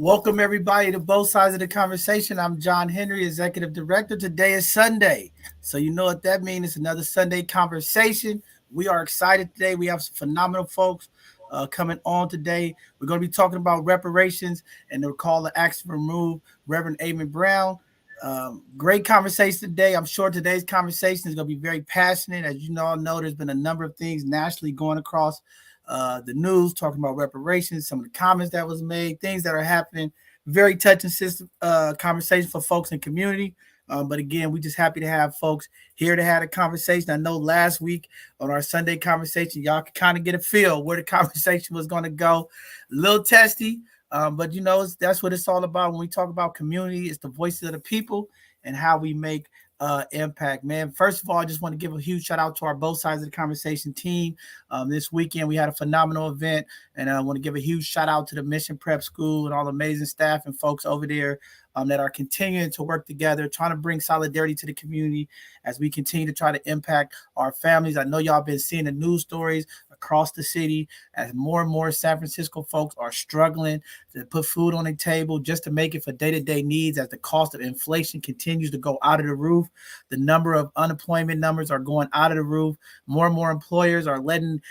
Welcome everybody to both sides of the conversation. I'm John Henry, Executive Director. Today is Sunday, so you know what that means. It's another Sunday conversation. We are excited today. We have some phenomenal folks coming on today. We're going to be talking about reparations and the call to action remove Reverend Amos Brown. Great conversation today. I'm sure today's conversation is going to be very passionate. As you all know, there's been a number of things nationally going across the news, talking about reparations, some of the comments that was made, things that are happening. Very touching conversation for folks in the community. But again, we just happy to have folks here to have a conversation. I know last week on our Sunday conversation, y'all could kind of get a feel where the conversation was going to go. A little testy, but that's what it's all about when we talk about community. It's the voices of the people and how we make impact, man. First of all, I just want to give a huge shout out to our both sides of the conversation team. This weekend we had a phenomenal event, and I want to give a huge shout out to the Mission Prep School and all the amazing staff and folks over there that are continuing to work together, trying to bring solidarity to the community as we continue to try to impact our families. I know y'all been seeing the news stories across the city as more and more San Francisco folks are struggling to put food on the table just to make it for day-to-day needs as the cost of inflation continues to go out of the roof. The number of unemployment numbers are going out of the roof. More and more employers are letting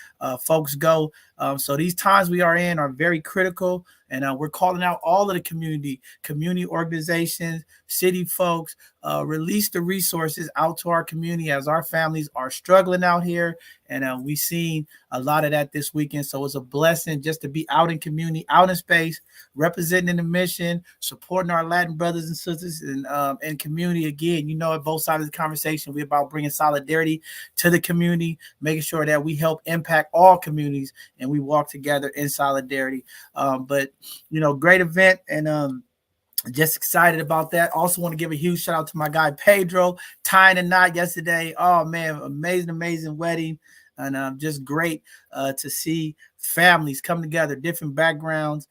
folks go. So these times we are in are very critical, and we're calling out all of the community organizations, city folks, release the resources out to our community as our families are struggling out here. And we've seen a lot of that this weekend. So it's a blessing just to be out in community, out in space, representing the mission, supporting our Latin brothers and sisters and community. Again, at both sides of the conversation, we're about bringing solidarity to the community, making sure that we help impact all communities and we walk together in solidarity. But great event, and just excited about that. Also want to give a huge shout out to my guy Pedro tying the knot yesterday. Oh man, amazing wedding, and just great to see families come together, different backgrounds.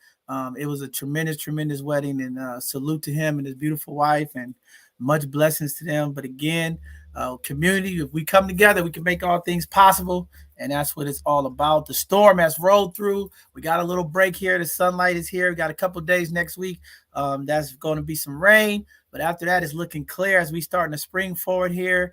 It was a tremendous wedding, and salute to him and his beautiful wife, and much blessings to them. But again, community, if we come together, we can make all things possible. And that's what it's all about. The storm has rolled through. We got a little break here. The sunlight is here. We got a couple days next week. That's going to be some rain. But after that, it's looking clear as we starting to spring forward here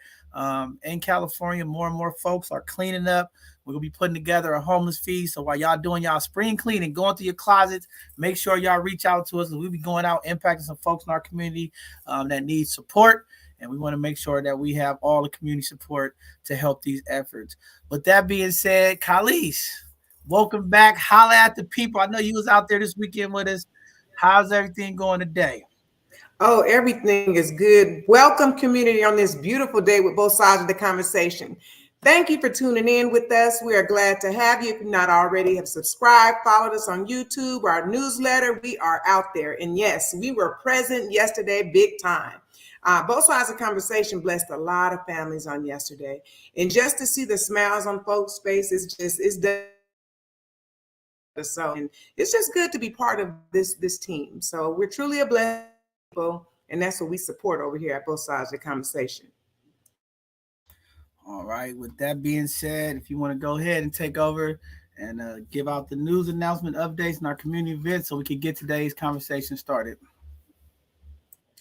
in California. More and more folks are cleaning up. We're going to be putting together a homeless feed. So while y'all doing y'all spring cleaning, going through your closets, make sure y'all reach out to us. We'll be going out impacting some folks in our community that need support. And we want to make sure that we have all the community support to help these efforts. With that being said, Khalees, welcome back. Holla at the people. I know you was out there this weekend with us. How's everything going today? Oh, everything is good. Welcome, community, on this beautiful day with both sides of the conversation. Thank you for tuning in with us. We are glad to have you. If you not already have subscribed, followed us on YouTube, our newsletter, we are out there. And yes, we were present yesterday, big time. Both sides of the conversation blessed a lot of families on yesterday. And just to see the smiles on folks' faces, it's so, and it's just good to be part of this team. So we're truly a blessed people, and that's what we support over here at both sides of the conversation. All right. With that being said, if you want to go ahead and take over and give out the news announcement updates in our community events so we can get today's conversation started.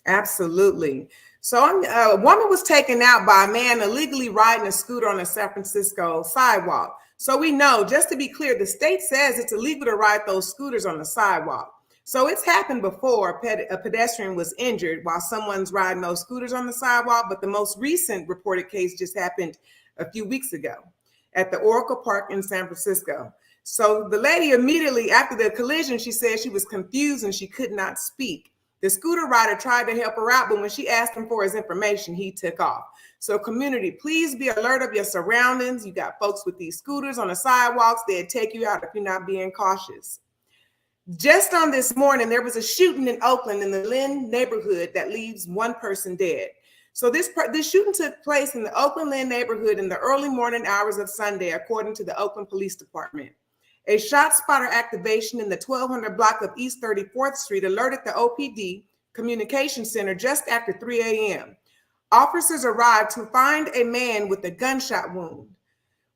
Absolutely. So a woman was taken out by a man illegally riding a scooter on a San Francisco sidewalk. So we know, just to be clear, the state says it's illegal to ride those scooters on the sidewalk. So it's happened before. A pedestrian was injured while someone's riding those scooters on the sidewalk. But the most recent reported case just happened a few weeks ago at the Oracle Park in San Francisco. So the lady immediately after the collision, she said she was confused and she could not speak. The scooter rider tried to help her out, but when she asked him for his information, he took off. So community, please be alert of your surroundings. You got folks with these scooters on the sidewalks. They'll take you out if you're not being cautious. Just on this morning, there was a shooting in Oakland in the Lynn neighborhood that leaves one person dead. So this shooting took place in the Oakland Lynn neighborhood in the early morning hours of Sunday, according to the Oakland Police Department. A shot spotter activation in the 1200 block of East 34th Street alerted the OPD Communication Center just after 3 a.m. Officers arrived to find a man with a gunshot wound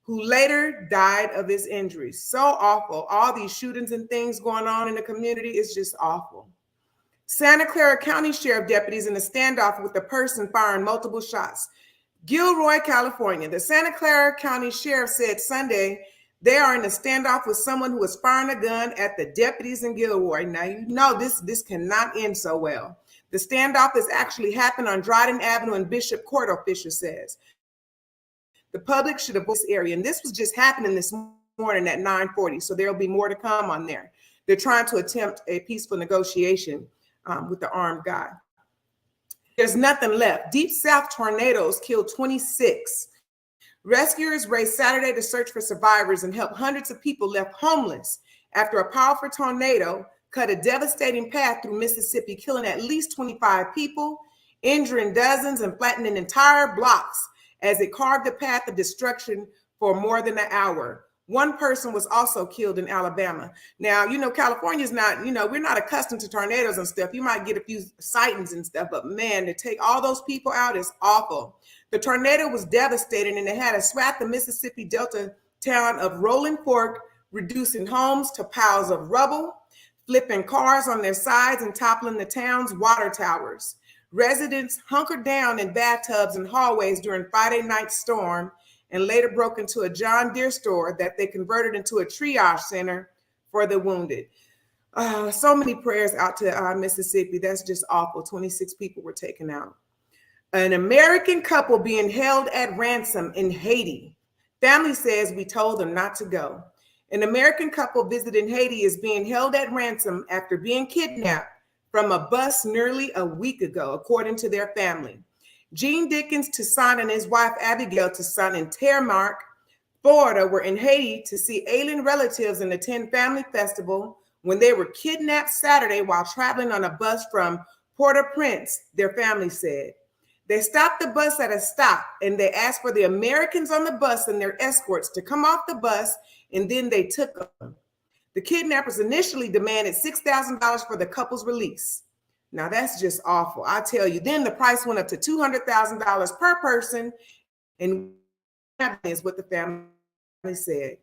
who later died of his injuries. So awful. All these shootings and things going on in the community is just awful. Santa Clara County Sheriff deputies in a standoff with a person firing multiple shots. Gilroy, California. The Santa Clara County Sheriff said Sunday they are in a standoff with someone who was firing a gun at the deputies in Gilroy. Now, you know this cannot end so well. The standoff has actually happened on Dryden Avenue and Bishop Court, official says. The public should avoid this area. And this was just happening this morning at 9:40. So there'll be more to come on there. They're trying to attempt a peaceful negotiation with the armed guy. There's nothing left. Deep South tornadoes killed 26. Rescuers raced Saturday to search for survivors and help hundreds of people left homeless after a powerful tornado cut a devastating path through Mississippi, killing at least 25 people, injuring dozens, and flattening entire blocks as it carved a path of destruction for more than an hour. One person was also killed in Alabama. Now, California's not, we're not accustomed to tornadoes and stuff. You might get a few sightings and stuff, but man, to take all those people out is awful. The tornado was devastating, and it had swept the Mississippi Delta town of Rolling Fork, reducing homes to piles of rubble, flipping cars on their sides, and toppling the town's water towers. Residents hunkered down in bathtubs and hallways during Friday night storm, and later broke into a John Deere store that they converted into a triage center for the wounded. So many prayers out to Mississippi. That's just awful. 26 people were taken out. An American couple being held at ransom in Haiti. Family says we told them not to go. An American couple visiting Haiti is being held at ransom after being kidnapped from a bus nearly a week ago, according to their family. Gene Dickens Toussaint and his wife Abigail Toussaint in Termark, Florida, were in Haiti to see alien relatives and attend family festival when they were kidnapped Saturday while traveling on a bus from Port-au-Prince, their family said. They stopped the bus at a stop and they asked for the Americans on the bus and their escorts to come off the bus, and then they took them. The kidnappers initially demanded $6,000 for the couple's release. Now, that's just awful. I tell you, then the price went up to $200,000 per person, and that is what the family said.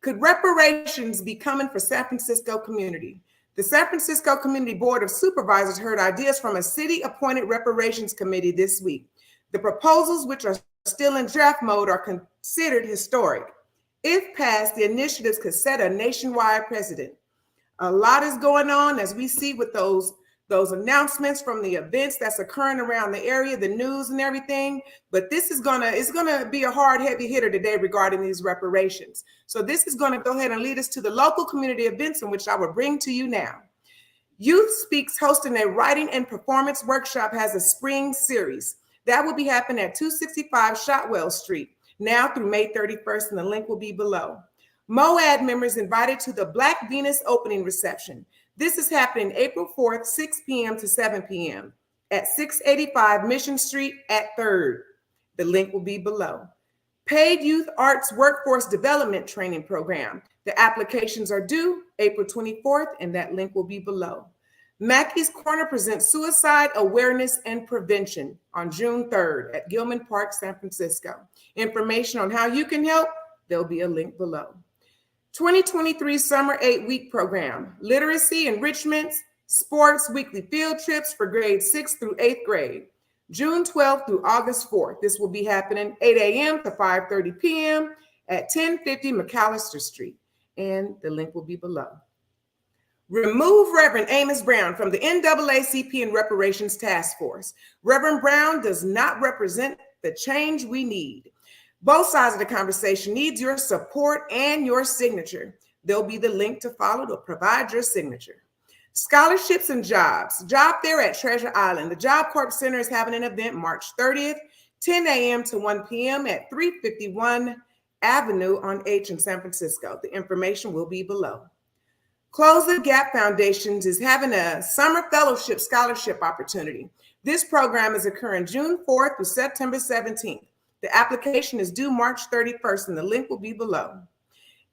Could reparations be coming for San Francisco community? The San Francisco Community Board of Supervisors heard ideas from a city-appointed reparations committee this week. The proposals, which are still in draft mode, are considered historic. If passed, the initiatives could set a nationwide precedent. A lot is going on, as we see with those announcements from the events that's occurring around the area, the news and everything. But this is gonna be a hard, heavy hitter today regarding these reparations. So this is gonna go ahead and lead us to the local community events, in which I will bring to you now. Youth Speaks, hosting a writing and performance workshop, has a spring series that will be happening at 265 Shotwell Street now through May 31st, and the link will be below. MOAD members invited to the Black Venus opening reception. This is happening April 4th, 6 p.m. to 7 p.m. at 685 Mission Street at 3rd. The link will be below. Paid Youth Arts Workforce Development Training Program. The applications are due April 24th, and that link will be below. Mackey's Corner presents Suicide Awareness and Prevention on June 3rd at Gilman Park, San Francisco. Information on how you can help, there'll be a link below. 2023 Summer 8-Week Program, Literacy Enrichments, Sports, Weekly Field Trips for grades 6th through 8th grade, June 12th through August 4th. This will be happening 8 a.m. to 5:30 p.m. at 1050 McAllister Street, and the link will be below. Remove Reverend Amos Brown from the NAACP and Reparations Task Force. Reverend Brown does not represent the change we need. Both sides of the conversation needs your support and your signature. There'll be the link to follow to provide your signature. Scholarships and jobs. Job fair at Treasure Island. The Job Corps Center is having an event March 30th, 10 a.m. to 1 p.m. at 351 Avenue on H in San Francisco. The information will be below. Close the Gap Foundations is having a summer fellowship scholarship opportunity. This program is occurring June 4th through September 17th. The application is due March 31st, and the link will be below.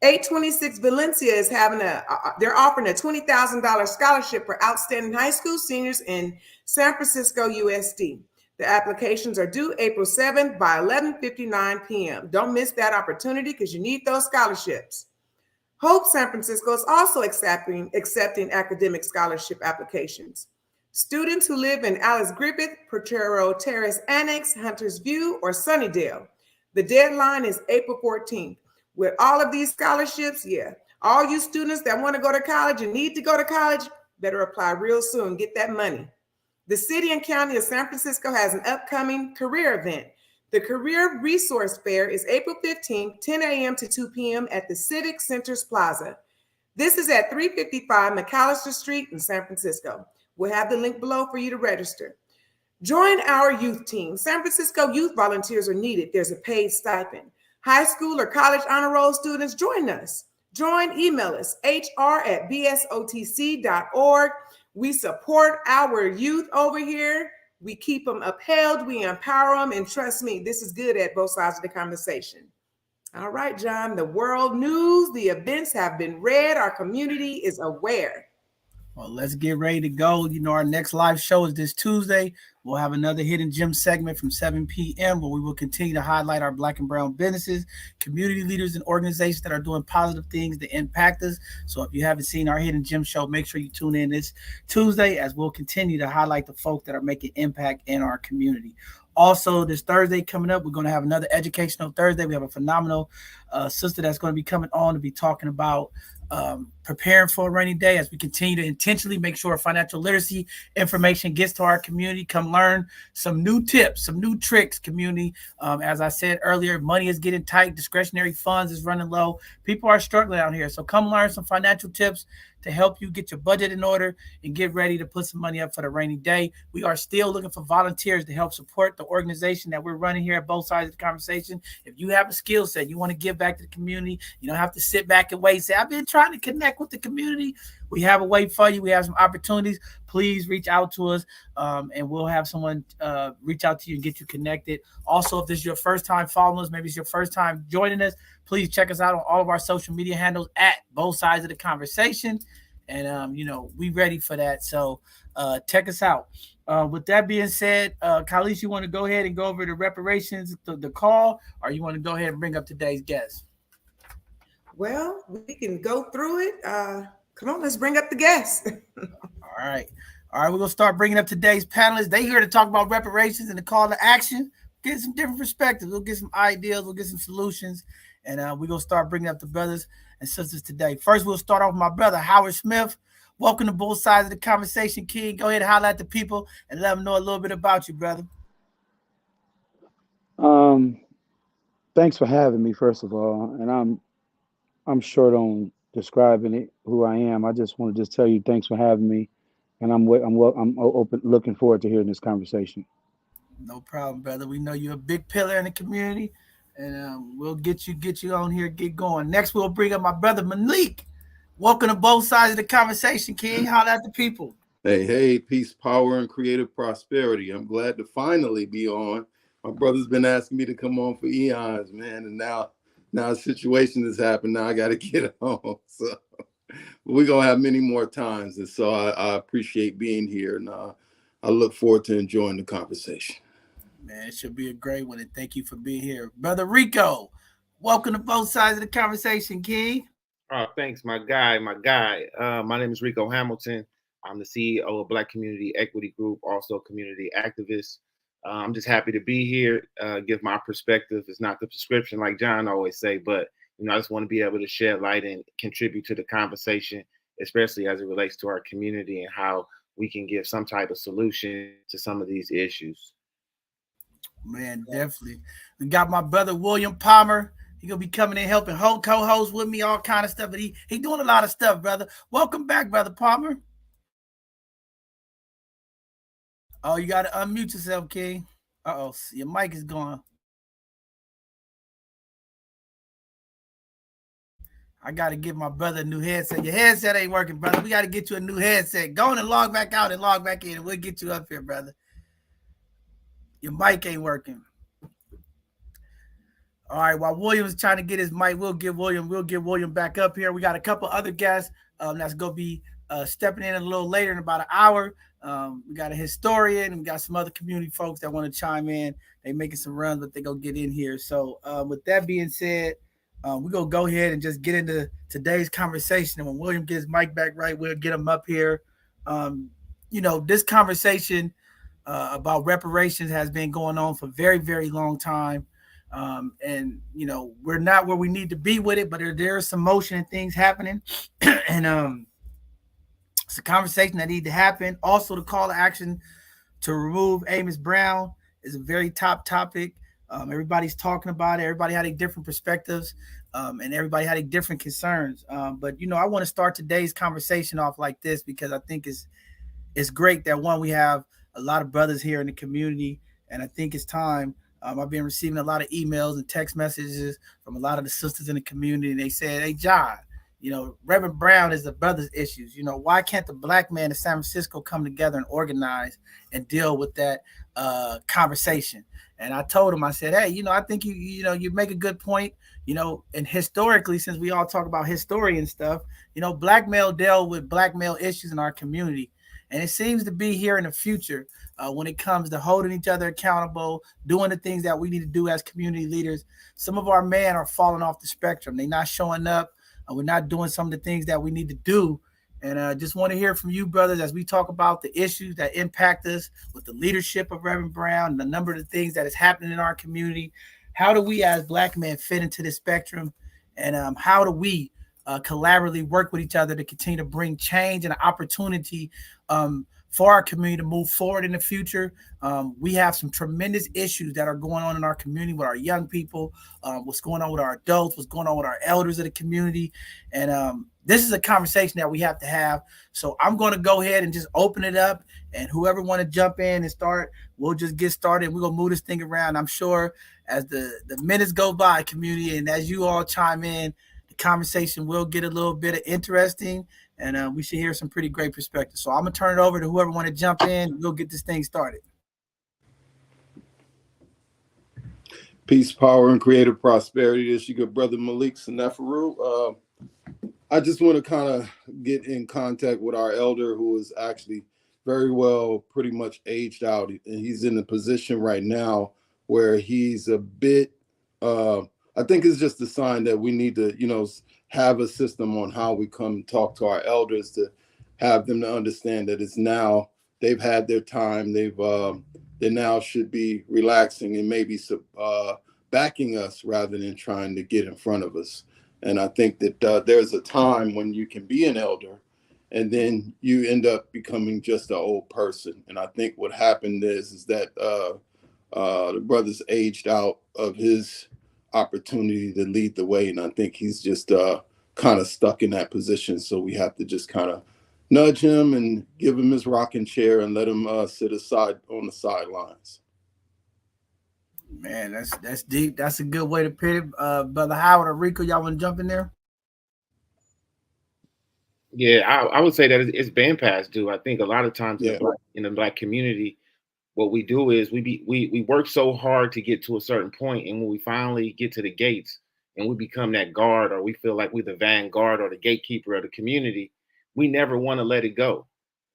826 Valencia is they're offering a $20,000 scholarship for outstanding high school seniors in San Francisco, USD. The applications are due April 7th by 11:59 p.m. Don't miss that opportunity, because you need those scholarships. Hope San Francisco is also accepting academic scholarship applications. Students who live in Alice Griffith, Potrero Terrace Annex, Hunters View, or Sunnydale. The deadline is April 14th. With all of these scholarships, all you students that want to go to college and need to go to college, better apply real soon. Get that money. The city and county of San Francisco has an upcoming career event. The Career Resource Fair is April 15th, 10 a.m. to 2 p.m. at the Civic Centers Plaza. This is at 355 McAllister Street in San Francisco. We'll have the link below for you to register. Join our youth team. San Francisco youth volunteers are needed. There's a paid stipend. High school or college honor roll students, join us. Email us, hr@bsotc.org. We support our youth over here. We keep them upheld. We empower them. And trust me, this is good at both sides of the conversation. All right, John, the world news, the events have been read. Our community is aware. Well, let's get ready to go. Our next live show is this Tuesday. We'll have another Hidden Gem segment from 7 p.m. where we will continue to highlight our Black and brown businesses, community leaders, and organizations that are doing positive things to impact us. So if you haven't seen our Hidden Gem show, make sure you tune in this Tuesday as we'll continue to highlight the folk that are making impact in our community. Also, this Thursday coming up, we're going to have another educational Thursday. We have a phenomenal sister that's going to be coming on to be talking about preparing for a rainy day as we continue to intentionally make sure financial literacy information gets to our community. Come learn some new tips, some new tricks, community. As I said earlier, money is getting tight. Discretionary funds is running low. People are struggling out here. So come learn some financial tips to help you get your budget in order and get ready to put some money up for the rainy day. We are still looking for volunteers to help support the organization that we're running here at both sides of the conversation. If you have a skill set, you want to give back to the community, you don't have to sit back and wait. Say, I've been trying to connect with the community. We have a way for you. We have some opportunities. Please reach out to us, and we'll have someone reach out to you and get you connected. Also, if this is your first time following us, maybe it's your first time joining us, please check us out on all of our social media handles at both sides of the conversation. And, we ready for that. So check us out. With that being said, Khalees, you want to go ahead and go over the reparations, the call, or you want to go ahead and bring up today's guest? Well, we can go through it. Come on, let's bring up the guest. All right, we're going to start bringing up today's panelists. They here to talk about reparations and the call to action. Get some different perspectives. We'll get some ideas. We'll get some solutions. And we're going to start bringing up the brothers and sisters today. First, we'll start off with my brother, Howard Smith. Welcome to both sides of the conversation, King. Go ahead and holler at the people and let them know a little bit about you, brother. Thanks for having me, first of all. And I'm short on describing it, who I am. I just want to tell you thanks for having me. And I'm open, looking forward to hearing this conversation. No problem, brother. We know you're a big pillar in the community. And we'll get you on here, get going. Next, we'll bring up my brother Malik. Welcome to both sides of the conversation, King. Holler at the people. Hey, peace, power, and creative prosperity. I'm glad to finally be on. My brother's been asking me to come on for eons, man, and now a situation has happened. Now I got to get on. So we're gonna have many more times, and so I appreciate being here, and I look forward to enjoying the conversation. Man, it should be a great one, and thank you for being here. Brother Rico, welcome to both sides of the conversation, King. Oh, thanks, my guy. My name is Rico Hamilton. I'm the CEO of Black Community Equity Group, also a community activist. I'm just happy to be here, give my perspective. It's not the prescription like John always say, but I just want to be able to shed light and contribute to the conversation, especially as it relates to our community and how we can give some type of solution to some of these issues. Man, definitely. We got my brother William Palmer. He gonna be coming in helping co-host with me, all kind of stuff. But he doing a lot of stuff, brother. Welcome back, brother Palmer. Oh, you gotta unmute yourself, King. Uh-oh, your mic is gone. I gotta give my brother a new headset. Your headset ain't working, brother. We gotta get you a new headset. Go on and log back out and log back in, and we'll get you up here, brother. Your mic ain't working. All right, while William's trying to get his mic, we'll get William back up here. We got a couple other guests that's gonna be stepping in a little later in about an hour. We got a historian, and we got some other community folks that want to chime in. They making some runs, but they gonna get in here. So with that being said, we're gonna go ahead and just get into today's conversation. And when William gets his mic back right, we'll get him up here. this conversation about reparations has been going on for very, very long time. And we're not where we need to be with it, but there's some motion and things happening. And it's a conversation that need to happen. Also, the call to action to remove Amos Brown is a very top topic. Everybody's talking about it. Everybody had a different perspectives, and everybody had a different concerns. But I want to start today's conversation off like this because I think it's great that we have a lot of brothers here in the community, and I think it's time. I've been receiving a lot of emails and text messages from a lot of the sisters in the community, and they said, "Hey, John, Reverend Brown is the brother's issues. Why can't the black man in San Francisco come together and organize and deal with that conversation?" And I told him, I said, "Hey, I think you make a good point. And historically, since we all talk about historian stuff, black male dealt with black male issues in our community. And it seems to be here in the future when it comes to holding each other accountable, doing the things that we need to do as community leaders. Some of our men are falling off the spectrum. They're not showing up. We're not doing some of the things that we need to do. And I just want to hear from you, brothers, as we talk about the issues that impact us with the leadership of Reverend Brown and the number of the things that is happening in our community. How do we as black men fit into this spectrum? And how do we collaboratively work with each other to continue to bring change and opportunity for our community to move forward in the future? We have some tremendous issues that are going on in our community with our young people, what's going on with our adults, what's going on with our elders of the community. And this is a conversation that we have to have. So I'm going to go ahead and just open it up, and whoever want to jump in and start, we'll just get started. We're going to move this thing around. I'm sure as the minutes go by, community, and as you all chime in, the conversation will get a little bit of interesting, and we should hear some pretty great perspectives. So I'm going to turn it over to whoever want to jump in. We'll get this thing started. Peace, power, and creative prosperity. This is your good brother Malik Seneferu. I just want to kind of get in contact with our elder, who is actually very well pretty much aged out. And he's in a position right now where he's a bit, I think it's just a sign that we need to, have a system on how we come and talk to our elders, to have them to understand that it's now, they've had their time, they now should be relaxing and maybe backing us rather than trying to get in front of us. And I think that there's a time when you can be an elder and then you end up becoming just an old person. And I think what happened is that the brother's aged out of his opportunity to lead the way. And I think he's just kind of stuck in that position. So we have to just kind of nudge him and give him his rocking chair and let him sit aside on the sidelines. Man, that's deep. That's a good way to put it. Brother Howard or Rico, y'all want to jump in there? Yeah, I would say that it's been past due. I think a lot of times in the black community, what we do is we work so hard to get to a certain point, and when we finally get to the gates and we become that guard, or we feel like we're the vanguard or the gatekeeper of the community, we never want to let it go.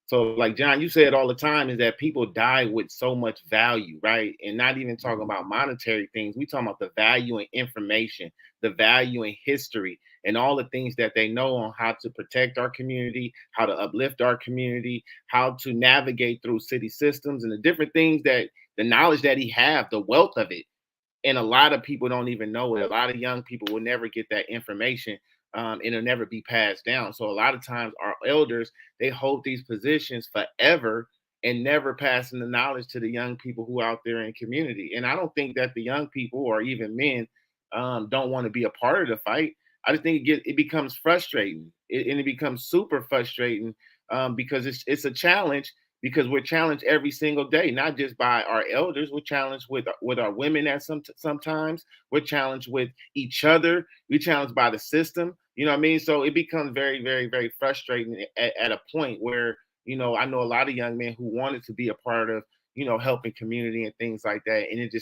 So like John, you say it all the time, is that people die with so much value, right? And not even talking about monetary things. We talking about the value in information, the value in history, and all the things that they know on how to protect our community, how to uplift our community, how to navigate through city systems, and the different things that the knowledge that he have, the wealth of it. And a lot of people don't even know it. A lot of young people will never get that information. It'll never be passed down. So a lot of times our elders, they hold these positions forever and never passing the knowledge to the young people who are out there in community. And I don't think that the young people or even men don't want to be a part of the fight. I just think it becomes frustrating, and it becomes super frustrating because it's a challenge, because we're challenged every single day, not just by our elders. We're challenged with our women at sometimes. We're challenged with each other. We're challenged by the system. You know what I mean? So it becomes very, very, very frustrating at a point where, I know a lot of young men who wanted to be a part of, helping community and things like that. And it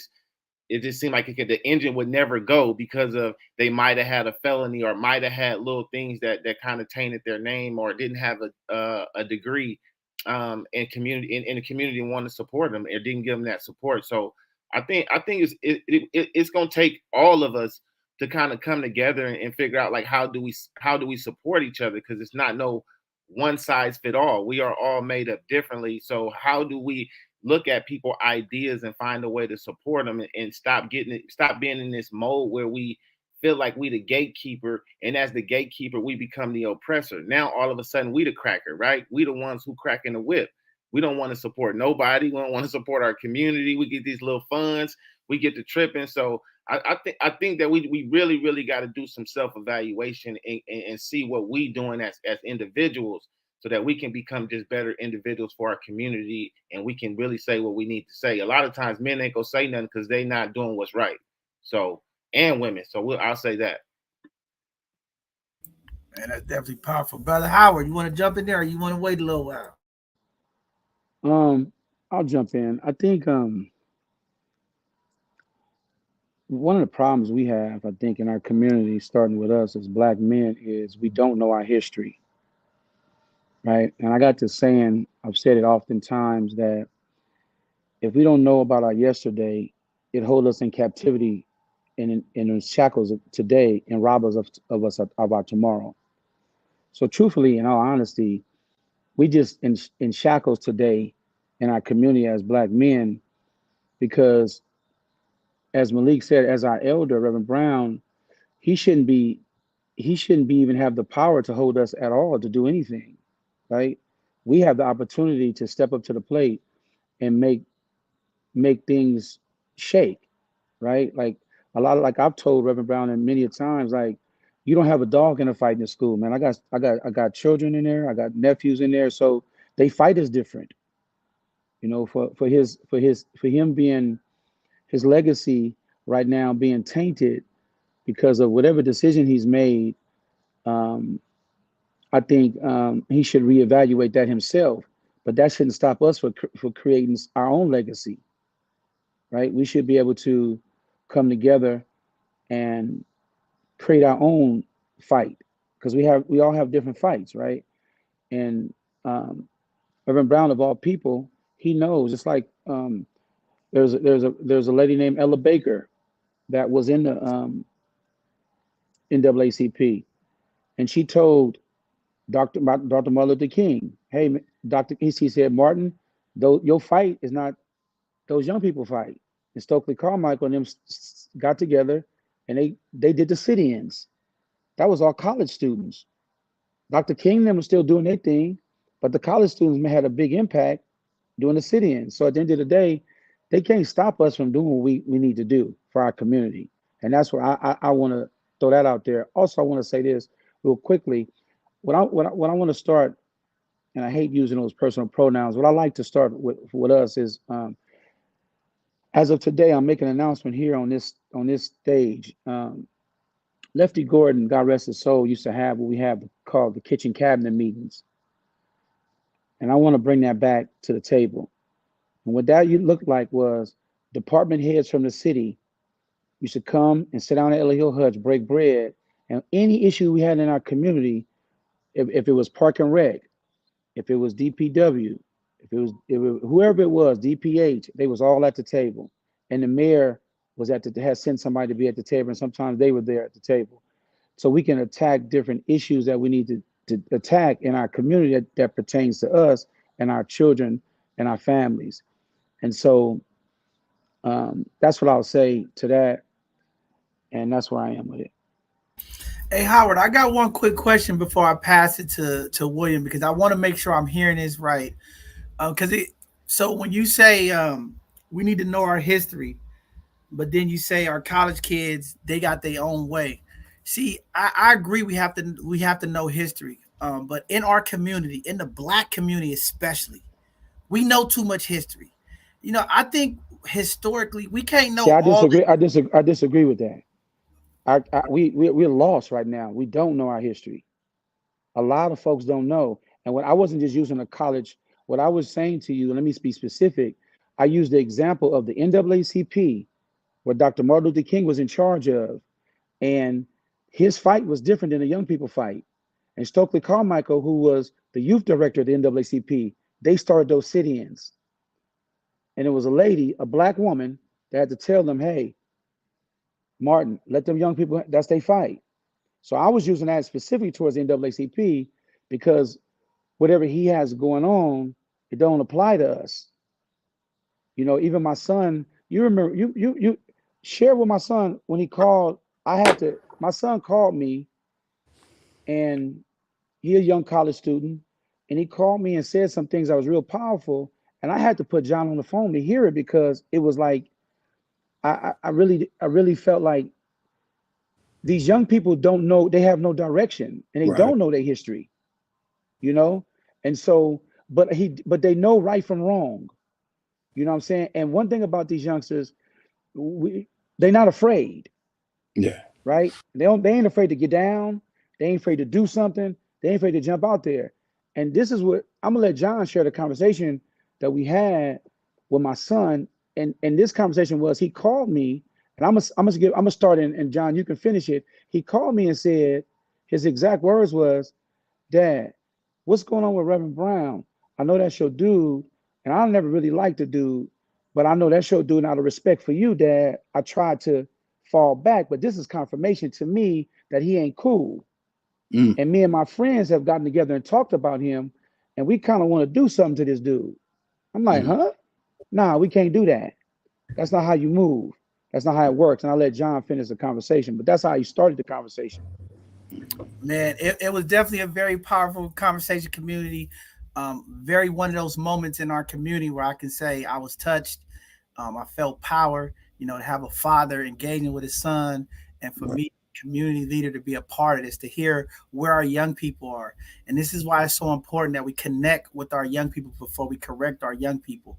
just seemed like the engine would never go because of they might have had a felony or might have had little things that kind of tainted their name, or didn't have a degree and community in the community want to support them, and didn't give them that support. So I think it's going to take all of us to kind of come together and figure out, like, how do we support each other, because it's not no one size fit all. We are all made up differently. So how do we look at people ideas and find a way to support them, and stop being in this mode where we feel like we the gatekeeper, and as the gatekeeper we become the oppressor. Now all of a sudden we the cracker, right? We the ones who cracking the whip. We don't want to support nobody. We don't want to support our community. We get these little funds, we get to tripping. So I think that we really got to do some self-evaluation and see what we doing as individuals, so that we can become just better individuals for our community, and we can really say what we need to say. A lot of times men ain't gonna say nothing because they not doing what's right. So, and women. So I'll say that. Man, that's definitely powerful. Brother Howard, you want to jump in there or you want to wait a little while? I'll jump in. I think one of the problems we have, I think, in our community, starting with us as Black men, is we don't know our history, right? And I got to saying, I've said it oftentimes, that if we don't know about our yesterday, it holds us in captivity and in shackles of today, and rob us of us of our tomorrow. So truthfully, in all honesty, we just in shackles today in our community as Black men, because as Malik said, as our elder, Reverend Brown, he shouldn't be even have the power to hold us at all to do anything, right? We have the opportunity to step up to the plate and make things shake, right? Like like I've told Reverend Brown and many a times, like, you don't have a dog in a fight in the school, man. I got children in there, I got nephews in there, so they fight is different. You know, for him being his legacy right now being tainted because of whatever decision he's made, I think he should reevaluate that himself. But that shouldn't stop us for creating our own legacy, right? We should be able to come together and create our own fight, because we all have different fights, right? And Reverend Brown, of all people, he knows. It's like there's a lady named Ella Baker that was in the NAACP, and she told Dr. Martin Luther King, "Hey, Dr. He said, Martin, though your fight is not those young people fight." And Stokely Carmichael and them got together, and they did the sit-ins. That was all college students. Dr. King and them was still doing their thing, but the college students had a big impact doing the sit-ins. So at the end of the day, they can't stop us from doing what we need to do for our community. And that's where I want to throw that out there. Also, I want to say this real quickly. What I want to start, and I hate using those personal pronouns, what I like to start with us is, as of today, I'm making an announcement here on this stage. Lefty Gordon, God rest his soul, used to have what we have called the kitchen cabinet meetings. And I want to bring that back to the table. And what that looked like was department heads from the city used to come and sit down at Ella Hill Hutch, break bread, and any issue we had in our community, if it was Park and Rec, if it was DPW, if it was whoever it was, DPH, they was all at the table. And the mayor was had sent somebody to be at the table, and sometimes they were there at the table. So we can attack different issues that we need to attack in our community that pertains to us and our children and our families. And so that's what I'll say to that. And that's where I am with it. Hey Howard, I got one quick question before I pass it to William, because I want to make sure I'm hearing this right. So when you say we need to know our history, but then you say our college kids, they got their own way. See, I agree we have to know history. But in our community, in the Black community especially, we know too much history. You know, I think historically we can't know See, I all disagree. the, I disagree with that. We're lost right now. We don't know our history. A lot of folks don't know. And when I wasn't just using a college, what I was saying to you, let me be specific. I used the example of the NAACP, where Dr. Martin Luther King was in charge of, and his fight was different than the young people fight. And Stokely Carmichael, who was the youth director of the NAACP, they started those sit-ins. And it was a lady, a Black woman, that had to tell them, hey, Martin, let them young people, that's their fight. So I was using that specifically towards the NAACP because whatever he has going on, it don't apply to us. You know, even my son, you remember, you share with my son when he called. My son called me, and he a young college student, and he called me and said some things that was real powerful, and I had to put John on the phone to hear it, because it was like I really felt like these young people don't know, they have no direction, and they don't know their history, you know. And so, but they know right from wrong, you know what I'm saying. And one thing about these youngsters, they're not afraid. Yeah. Right? They ain't afraid to get down. They ain't afraid to do something. They ain't afraid to jump out there. And this is what I'm gonna let John share the conversation that we had with my son. And this conversation was, he called me, and I'm gonna start in, and John, you can finish it. He called me and said, his exact words was, "Dad, what's going on with Reverend Brown? I know that's your dude, and I never really liked the dude, but I know that's your dude, and out of respect for you, Dad, I tried to fall back, but this is confirmation to me that he ain't cool. And me and my friends have gotten together and talked about him, and we kind of want to do something to this dude." I'm like, huh? Nah, we can't do that. That's not how you move. That's not how it works. And I'll let John finish the conversation, but that's how he started the conversation. Man, it was definitely a very powerful conversation, community. Very one of those moments in our community where I can say I was touched. I felt power, you know, to have a father engaging with his son, and for me, community leader, to be a part of this, to hear where our young people are. And this is why it's so important that we connect with our young people before we correct our young people.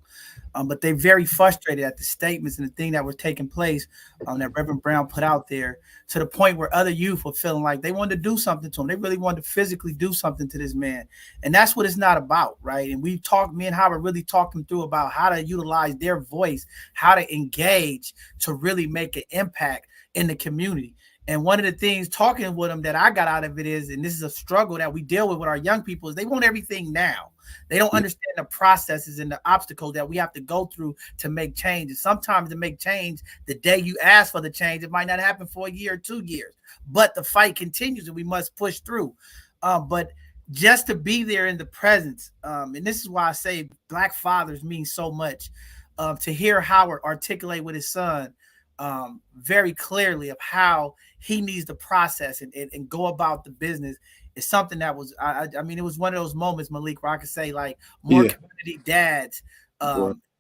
But they're very frustrated at the statements and the thing that was taking place, that Reverend Brown put out there, to the point where other youth were feeling like they wanted to do something to him. They really wanted to physically do something to this man. And that's what it's not about, right? And we talked, me and Howard really talked them through about how to utilize their voice, how to engage to really make an impact in the community. And one of the things talking with them that I got out of it is, and this is a struggle that we deal with our young people, is they want everything now. They don't understand the processes and the obstacles that we have to go through to make change. And sometimes to make change, the day you ask for the change, it might not happen for a year or 2 years, but the fight continues and we must push through. But just to be there in the presence, and this is why I say Black fathers mean so much, to hear Howard articulate with his son very clearly of how he needs to process and go about the business, is something that was, I mean, it was one of those moments, Malik, where I could say like more community dads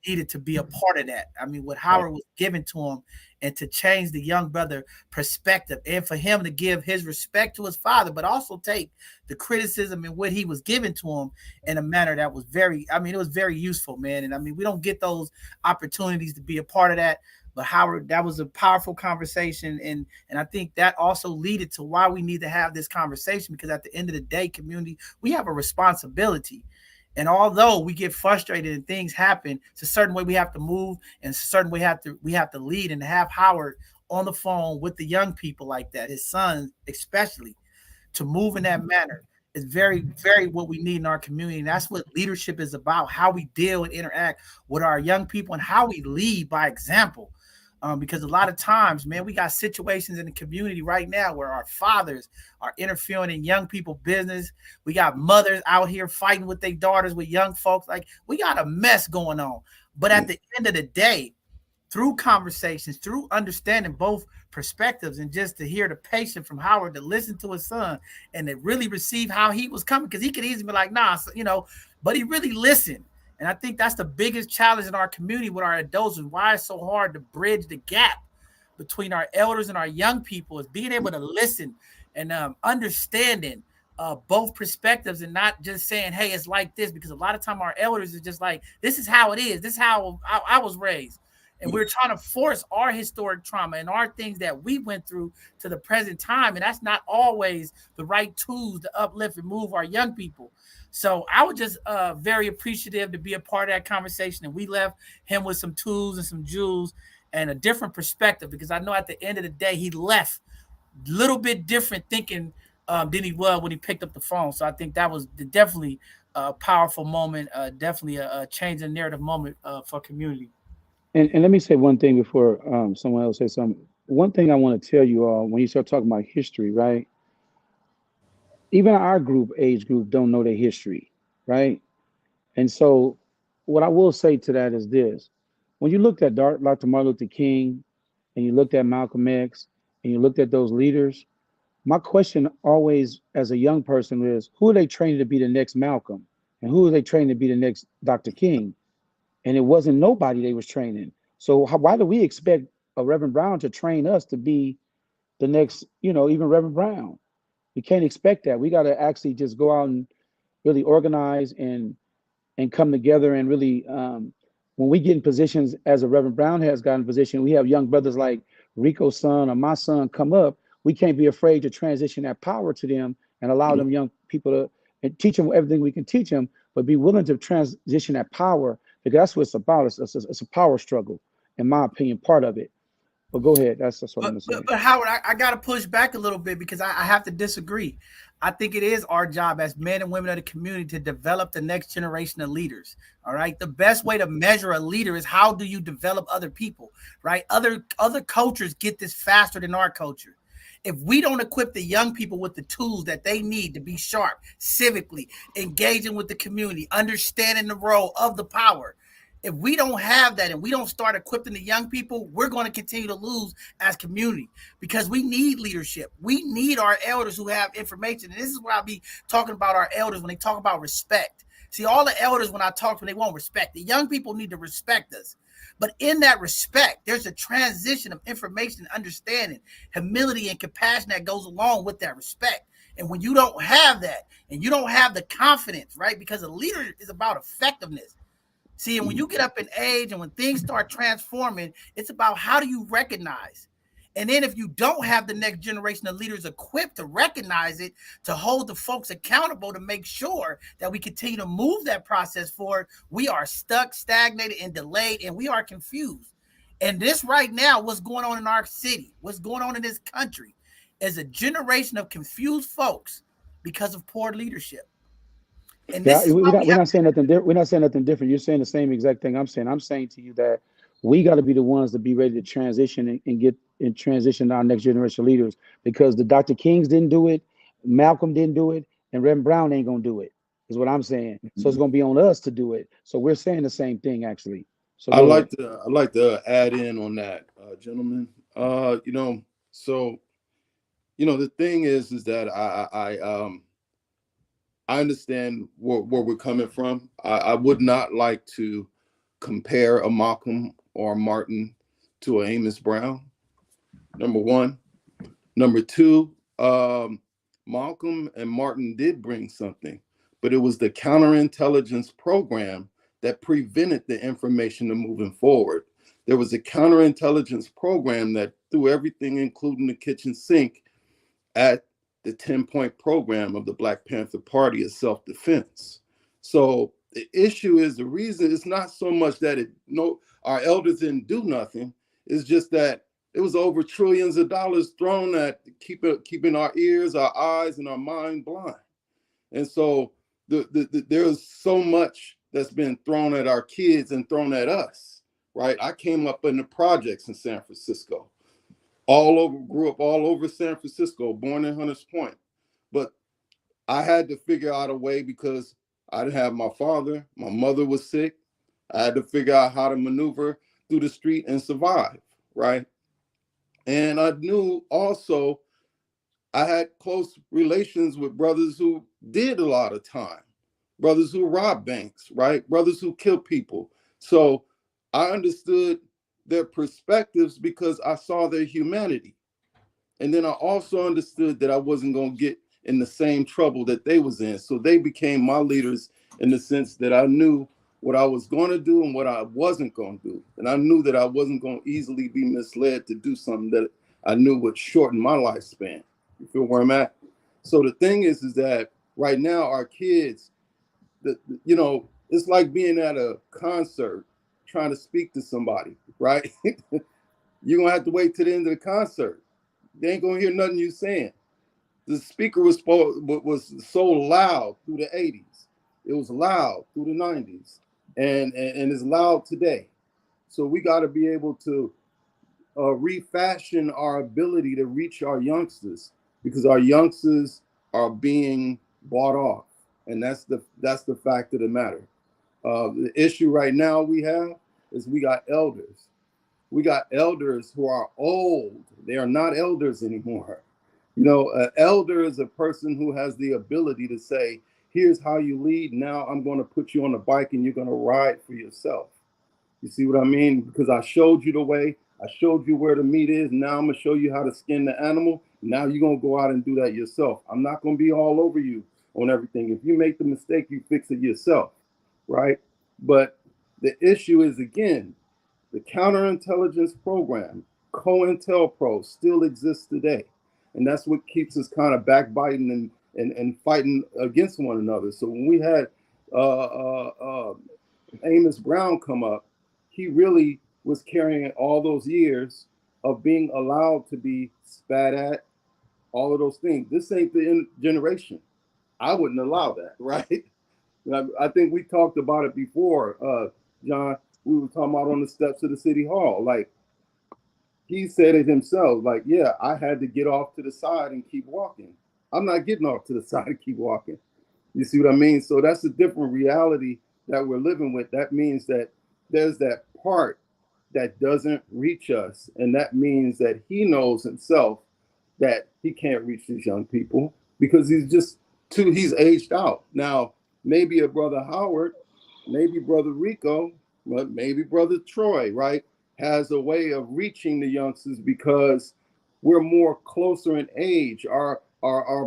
needed to be a part of that. I mean, what Howard was given to him, and to change the young brother perspective, and for him to give his respect to his father, but also take the criticism and what he was given to him in a manner that was very, I mean, it was very useful, man. And I mean, we don't get those opportunities to be a part of that. But Howard, that was a powerful conversation. And I think that also led to why we need to have this conversation, because at the end of the day, community, we have a responsibility. And although we get frustrated and things happen, it's a certain way we have to move, and a certain way we have to lead. And to have Howard on the phone with the young people like that, his son especially, to move in that manner, is very, very what we need in our community. And that's what leadership is about, how we deal and interact with our young people, and how we lead by example. Because a lot of times, man, we got situations in the community right now where our fathers are interfering in young people's business. We got mothers out here fighting with their daughters, with young folks. Like, we got a mess going on. But at the end of the day, through conversations, through understanding both perspectives, and just to hear the patience from Howard to listen to his son and to really receive how he was coming, because he could easily be like, nah, you know, but he really listened. And I think that's the biggest challenge in our community with our adults, and why it's so hard to bridge the gap between our elders and our young people, is being able to listen and understanding both perspectives, and not just saying, hey, it's like this, because a lot of time our elders are just like, this is how it is. This is how I was raised. And we're trying to force our historic trauma and our things that we went through to the present time. And that's not always the right tools to uplift and move our young people. So I was just very appreciative to be a part of that conversation. And we left him with some tools and some jewels and a different perspective, because I know at the end of the day, he left a little bit different thinking than he was when he picked up the phone. So I think that was definitely a powerful moment, definitely a change in narrative moment for community. And let me say one thing before someone else says something. One thing I want to tell you all, when you start talking about history, right? Even our age group don't know their history. right? And so, what I will say to that is this: when you looked at Dr. Martin Luther King, and you looked at Malcolm X, and you looked at those leaders, my question always, as a young person, is who are they training to be the next Malcolm, and who are they training to be the next Dr. King? And it wasn't nobody they was training. So why do we expect a Reverend Brown to train us to be the next, even Reverend Brown? We can't expect that. We got to actually just go out and really organize and come together and really, when we get in positions as a Reverend Brown has gotten in position, we have young brothers like Rico's son or my son come up. We can't be afraid to transition that power to them and allow them young people to and teach them everything we can teach them, but be willing to transition that power, because that's what it's about. It's a power struggle, in my opinion, part of it. But go ahead. That's what I'm going to say. But Howard, I got to push back a little bit because I have to disagree. I think it is our job as men and women of the community to develop the next generation of leaders. All right. The best way to measure a leader is how do you develop other people, right? Other cultures get this faster than our culture. If we don't equip the young people with the tools that they need to be sharp, civically, engaging with the community, understanding the role of the power, if we don't have that and we don't start equipping the young people, we're going to continue to lose as community, because we need leadership. We need our elders who have information. And this is where I'll be talking about our elders when they talk about respect. See, all the elders, when I talk to them, they won't respect. The young people need to respect us. But in that respect, there's a transition of information, understanding, humility, and compassion that goes along with that respect. And when you don't have that, and you don't have the confidence, right? Because a leader is about effectiveness. See, and when you get up in age and when things start transforming, it's about how do you recognize? And then if you don't have the next generation of leaders equipped to recognize it, to hold the folks accountable, to make sure that we continue to move that process forward, we are stuck, stagnated, and delayed, and we are confused. And this right now, what's going on in our city, what's going on in this country, is a generation of confused folks because of poor leadership. And Yeah, this is why we're not saying nothing. We're not saying nothing different. You're saying the same exact thing I'm saying. I'm saying to you that we got to be the ones to be ready to transition and get and transition our next generation leaders, because the Dr. Kings didn't do it, Malcolm didn't do it, and Reverend Brown ain't gonna do it. Is what I'm saying. So it's gonna be on us to do it. So we're saying the same thing actually. So I go ahead. like to add in on that, gentlemen. So the thing is that I understand where we're coming from. I would not like to compare a Malcolm or a Martin to an Amos Brown, number one. Number two, Malcolm and Martin did bring something, but it was the counterintelligence program that prevented the information from moving forward. There was a counterintelligence program that threw everything, including the kitchen sink, at the 10-point program of the Black Panther Party of self-defense. So the issue is, the reason it's not so much that our elders didn't do nothing. It's just that it was over trillions of dollars thrown at keeping our ears, our eyes, and our mind blind. And so there's so much that's been thrown at our kids and thrown at us, right? I came up in the projects in San Francisco. Grew up all over San Francisco, born in Hunters Point. But I had to figure out a way, because I didn't have my father. My mother was sick. I had to figure out how to maneuver through the street and survive, right? And I knew also I had close relations with brothers who did a lot of time, brothers who robbed banks, right? Brothers who killed people. So I understood their perspectives because I saw their humanity. And then I also understood that I wasn't going to get in the same trouble that they was in. So they became my leaders in the sense that I knew what I was going to do and what I wasn't going to do. And I knew that I wasn't going to easily be misled to do something that I knew would shorten my lifespan. You feel where I'm at? So the thing is that right now our kids, it's like being at a concert trying to speak to somebody, right? You're going to have to wait to the end of the concert. They ain't going to hear nothing you saying. The speaker was so loud through the 80s. It was loud through the 90s. And it's loud today. So we got to be able to refashion our ability to reach our youngsters, because our youngsters are being bought off. And that's the fact of the matter. The issue right now we have is we got elders. We got elders who are old. They are not elders anymore. You know, an elder is a person who has the ability to say, here's how you lead. Now I'm going to put you on the bike and you're going to ride for yourself. You see what I mean? Because I showed you the way. I showed you where the meat is. Now I'm going to show you how to skin the animal. Now you're going to go out and do that yourself. I'm not going to be all over you on everything. If you make the mistake, you fix it yourself, right? But the issue is, again, the counterintelligence program, COINTELPRO, still exists today. And that's what keeps us kind of backbiting and fighting against one another. So when we had Amos Brown come up, he really was carrying all those years of being allowed to be spat at, all of those things. This ain't the generation. I wouldn't allow that, right? I think we talked about it before, John. We were talking about on the steps of the city hall. Like, he said it himself, like, yeah, I had to get off to the side and keep walking. I'm not getting off to the side and keep walking. You see what I mean? So that's a different reality that we're living with. That means that there's that part that doesn't reach us. And that means that he knows himself that he can't reach these young people because he's aged out. Now, maybe a brother Howard, maybe brother Rico, maybe brother Troy, right, has a way of reaching the youngsters because we're more closer in age. Our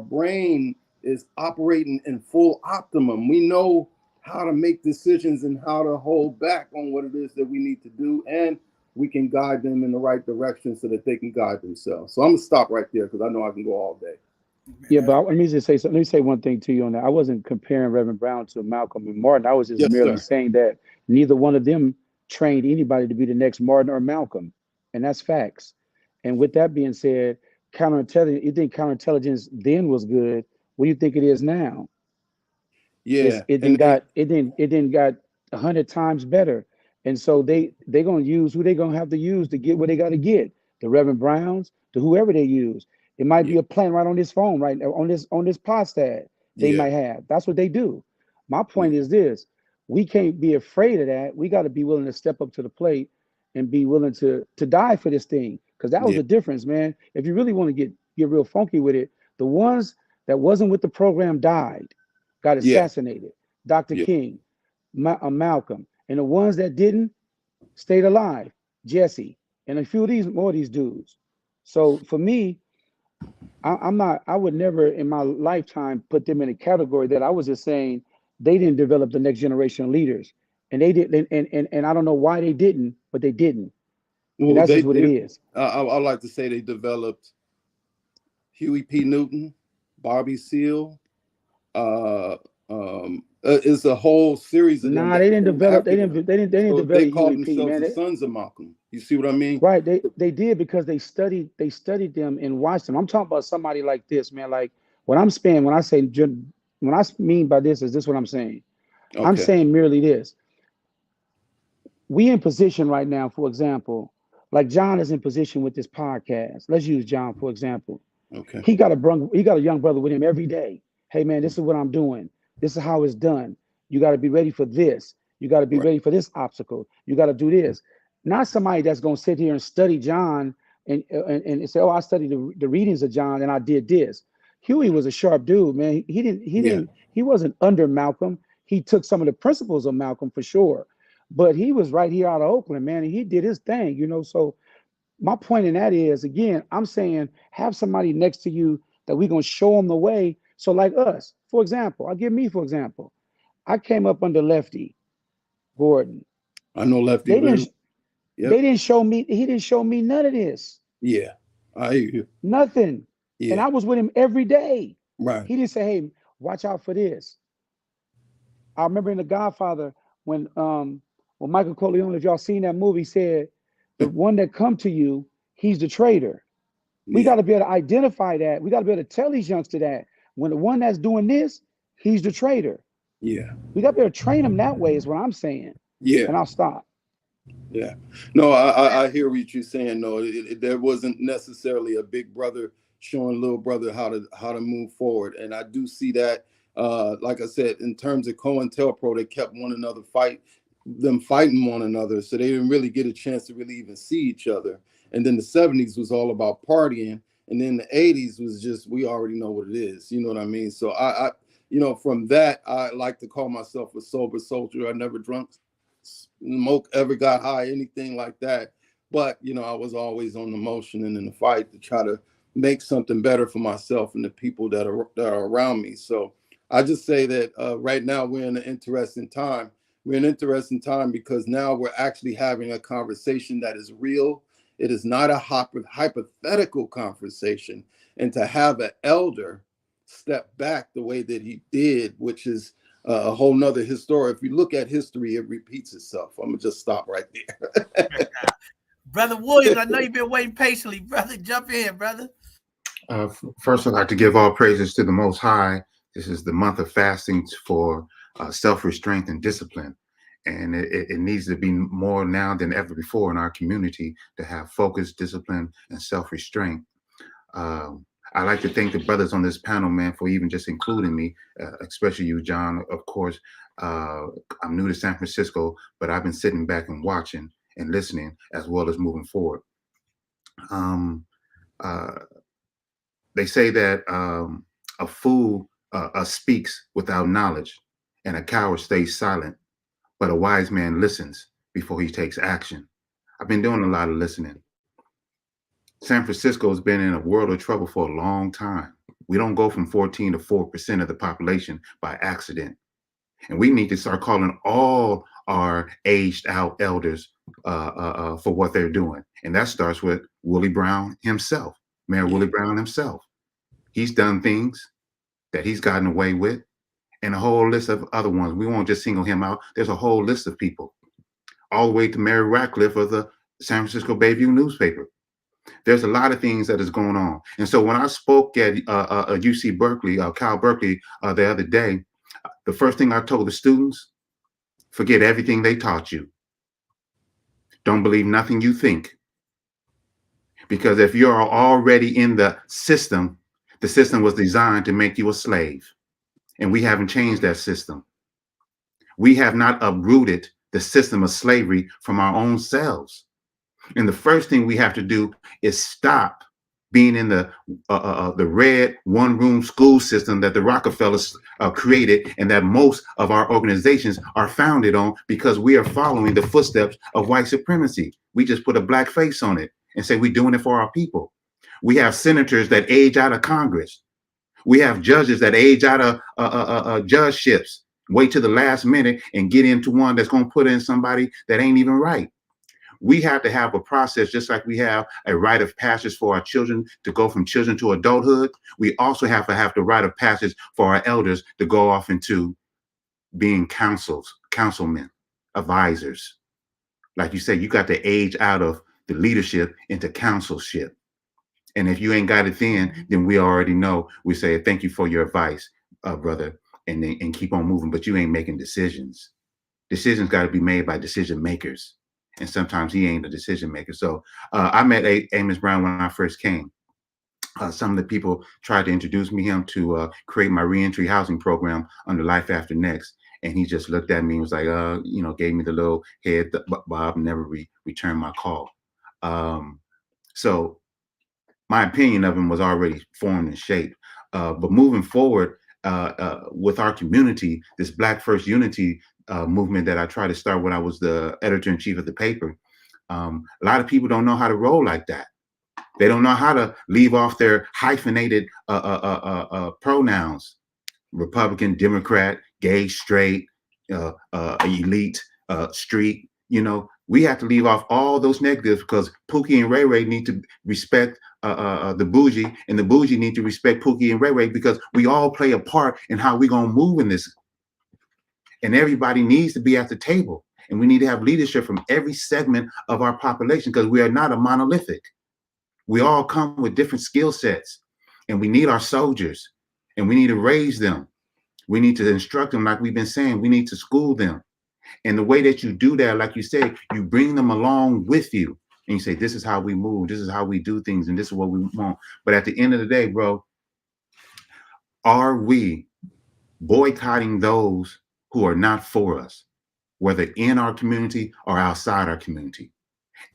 brain is operating in full optimum. We know how to make decisions and how to hold back on what it is that we need to do, and we can guide them in the right direction so that they can guide themselves. So I'm gonna stop right there because I know I can go all day. Yeah, but let me just say something. Let me say one thing to you on that. I wasn't comparing Reverend Brown to Malcolm and Martin. I was just merely saying that neither one of them trained anybody to be the next Martin or Malcolm, and that's facts. And with that being said, counterintelligence. You think counterintelligence then was good? What do you think it is now? Yeah, it then got 100 times better. And so they're gonna use who they're gonna have to use to get what they got to get. The Reverend Browns, to whoever they use. It might be a plan right on this phone, right now, on this podcast they might have. That's what they do. My point is this: we can't be afraid of that. We got to be willing to step up to the plate and be willing to die for this thing. Because that was the difference, man. If you really want to get real funky with it, the ones that wasn't with the program died, got assassinated. Dr. King, Malcolm, and the ones that didn't stayed alive, Jesse, and a few of these dudes. So for me, I would never in my lifetime put them in a category that I was just saying they didn't develop the next generation of leaders. And they did, and I don't know why they didn't, but they didn't. Well, and that's just what it is. I like to say they developed Huey P. Newton, Bobby Seale. It's a whole series of them. Nah, they didn't develop. They didn't develop. They called themselves the sons of Malcolm. You see what I mean? Right. They did because they studied them and watched them. I'm talking about somebody like this, man. Like what I'm saying when I mean by this is this what I'm saying. Okay. I'm saying merely this. We in position right now, for example, like John is in position with this podcast. Let's use John for example. Okay. He got a young brother with him every day. Hey man, this is what I'm doing. This is how it's done. You got to be ready for this. You got to be ready for this obstacle. You got to do this. Not somebody that's going to sit here and study John and say, oh, I studied the readings of John and I did this. Huey was a sharp dude, man. He wasn't under Malcolm. He took some of the principles of Malcolm for sure, but he was right here out of Oakland, man. And he did his thing, you know? So my point in that is, again, I'm saying have somebody next to you that we're going to show them the way. So like us, for example, I'll give me, for example, I came up under Lefty Gordon. I know Lefty. They didn't show me. He didn't show me none of this. Yeah, I hear you. Nothing. Yeah. And I was with him every day. Right. He didn't say, "Hey, watch out for this." I remember in The Godfather when Michael Corleone, if y'all seen that movie, said, "The one that come to you, he's the traitor." We got to be able to identify that. We got to be able to tell these youngsters that when the one that's doing this, he's the traitor. Yeah. We got to be able to train them that way. Is what I'm saying. Yeah. And I'll stop. Yeah. No, I hear what you're saying. No, there wasn't necessarily a big brother showing little brother how to move forward. And I do see that Like I said, in terms of COINTELPRO, they kept fighting one another. So they didn't really get a chance to really even see each other. And then the 70s was all about partying. And then the 80s was just, we already know what it is. You know what I mean? So I from that, I like to call myself a sober soldier. I never drunk, smoke, ever got high, anything like that. But, I was always on the motion and in the fight to try to make something better for myself and the people that are around me. So I just say that right now we're in an interesting time. We're in an interesting time because now we're actually having a conversation that is real. It is not a hypothetical conversation. And to have an elder step back the way that he did, which is a whole nother history. If you look at history, it repeats itself. I'm gonna just stop right there. Brother Williams, I know you've been waiting patiently. Brother, jump in, brother. First, I'd like to give all praises to the Most High. This is the month of fasting for self-restraint and discipline. And it needs to be more now than ever before in our community to have focus, discipline, and self-restraint. I'd like to thank the brothers on this panel, man, for even just including me, especially you, John. Of course, I'm new to San Francisco, but I've been sitting back and watching and listening as well as moving forward. They say that a fool speaks without knowledge and a coward stays silent, but a wise man listens before he takes action. I've been doing a lot of listening. San Francisco has been in a world of trouble for a long time. We don't go from 14 to 4% of the population by accident. And we need to start calling all our aged out elders for what they're doing. And that starts with Willie Brown himself, Mayor Willie Brown himself. He's done things that he's gotten away with, and a whole list of other ones. We won't just single him out. There's a whole list of people, all the way to Mary Ratcliffe of the San Francisco Bayview newspaper. There's a lot of things that is going on. And so when I spoke at UC Berkeley, Cal Berkeley, the other day, the first thing I told the students, forget everything they taught you. Don't believe nothing you think. Because if you're already in the system was designed to make you a slave. And we haven't changed that system. We have not uprooted the system of slavery from our own selves. And the first thing we have to do is stop being in the red one-room school system that the Rockefellers created and that most of our organizations are founded on, because we are following the footsteps of white supremacy. We just put a black face on it and say we're doing it for our people. We have senators that age out of Congress. We have judges that age out of judgeships, wait to the last minute and get into one that's going to put in somebody that ain't even right. We have to have a process, just like we have a rite of passage for our children to go from children to adulthood. We also have to have the rite of passage for our elders to go off into being councilmen, advisors. Like you said, you got to age out of the leadership into councilship. And if you ain't got it then we already know. We say, thank you for your advice, brother, and keep on moving. But you ain't making decisions. Decisions got to be made by decision makers. And sometimes he ain't a decision maker. So I met Amos Brown when I first came. Some of the people tried to introduce me him to create my reentry housing program under Life After Next. And he just looked at me and was like, gave me the little head bob, never returned my call. So my opinion of him was already formed and shaped. But moving forward with our community, this Black First Unity movement that I tried to start when I was the editor-in-chief of the paper, a lot of people don't know how to roll like that. They don't know how to leave off their hyphenated pronouns: Republican, Democrat, gay, straight, elite, street. We have to leave off all those negatives, because Pookie and Ray Ray need to respect the bougie, and the bougie need to respect Pookie and Ray Ray, because we all play a part in how we're going to move in this. And everybody needs to be at the table. And we need to have leadership from every segment of our population, because we are not a monolithic. We all come with different skill sets, and we need our soldiers, and we need to raise them. We need to instruct them, like we've been saying. We need to school them. And the way that you do that, like you said, you bring them along with you, and you say, this is how we move, this is how we do things, and this is what we want. But at the end of the day, bro, are we boycotting those who are not for us, whether in our community or outside our community?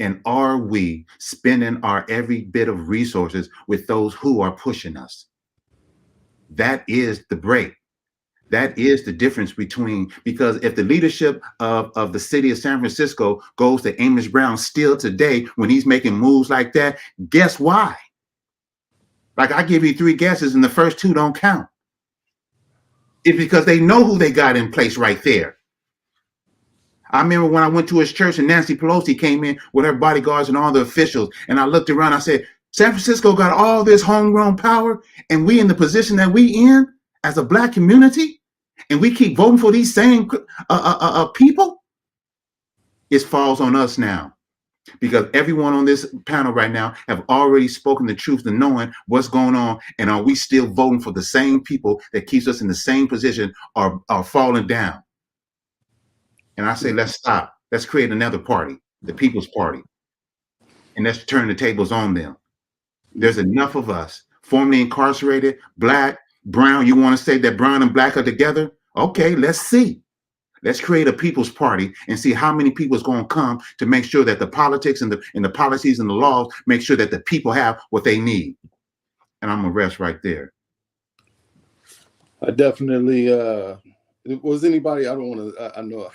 And are we spending our every bit of resources with those who are pushing us? That is the break. That is the difference between, because if the leadership of the city of San Francisco goes to Amos Brown still today when he's making moves like that, guess why? Like, I give you 3 guesses and the first 2 don't count. It's because they know who they got in place right there. I remember when I went to his church and Nancy Pelosi came in with her bodyguards and all the officials, and I looked around, I said, San Francisco got all this homegrown power, and we in the position that we in as a Black community, and we keep voting for these same people? It falls on us now, because everyone on this panel right now have already spoken the truth to knowing what's going on, and are we still voting for the same people that keeps us in the same position or falling down? And I say, let's stop. Let's create another party, the People's Party, and let's turn the tables on them. There's enough of us, formerly incarcerated, Black, brown. You want to say that brown and Black are together? Okay, let's see. Let's create a People's Party and see how many people is going to come to make sure that the politics and the policies and the laws make sure that the people have what they need. And I'm gonna rest right there. I definitely was anybody, I don't want to, I know.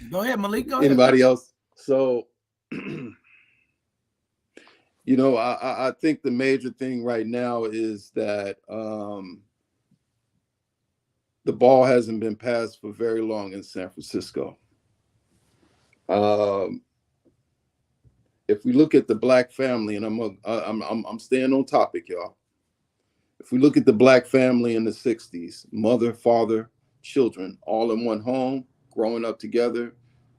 Go ahead, Malik. Go ahead. Anybody else? So, you know, I think the major thing right now is that the ball hasn't been passed for very long in San Francisco. If we look at the Black family, and I'm staying on topic, y'all. If we look at the Black family in the 60s, mother, father, children, all in one home, growing up together,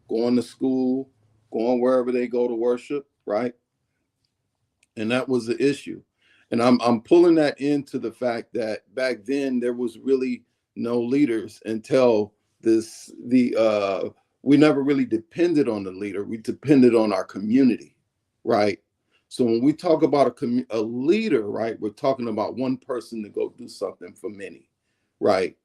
going to school, going wherever they go to worship, right? And that was the issue. And I'm pulling that into the fact that back then there was really no leaders until we never really depended on the leader. We depended on our community, right? So when we talk about a leader, right, we're talking about one person to go do something for many, right?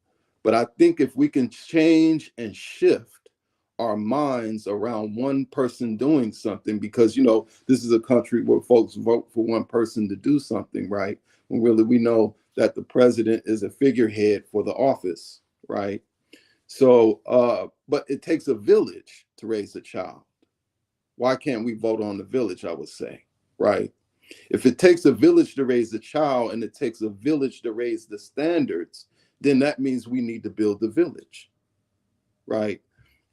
But I think if we can change and shift our minds around one person doing something, because, you know, this is a country where folks vote for one person to do something, right? When really we know that the president is a figurehead for the office, right? So, but it takes a village to raise a child. Why can't we vote on the village, I would say, right? If it takes a village to raise a child and it takes a village to raise the standards, then that means we need to build the village, right?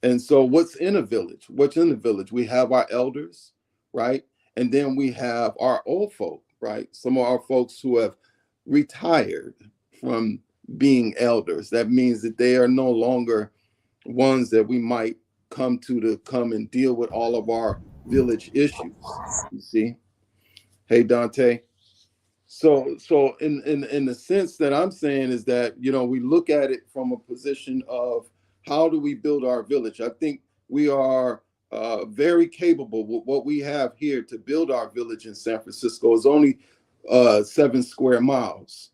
And so what's in a village? What's in the village? We have our elders, right? And then we have our old folk, right? Some of our folks who have retired from being elders. That means that they are no longer ones that we might come and deal with all of our village issues, you see? Hey, Dante. So in the sense that I'm saying is that, you know, we look at it from a position of how do we build our village? I think we are very capable with what we have here to build our village in San Francisco. Is only 7 square miles.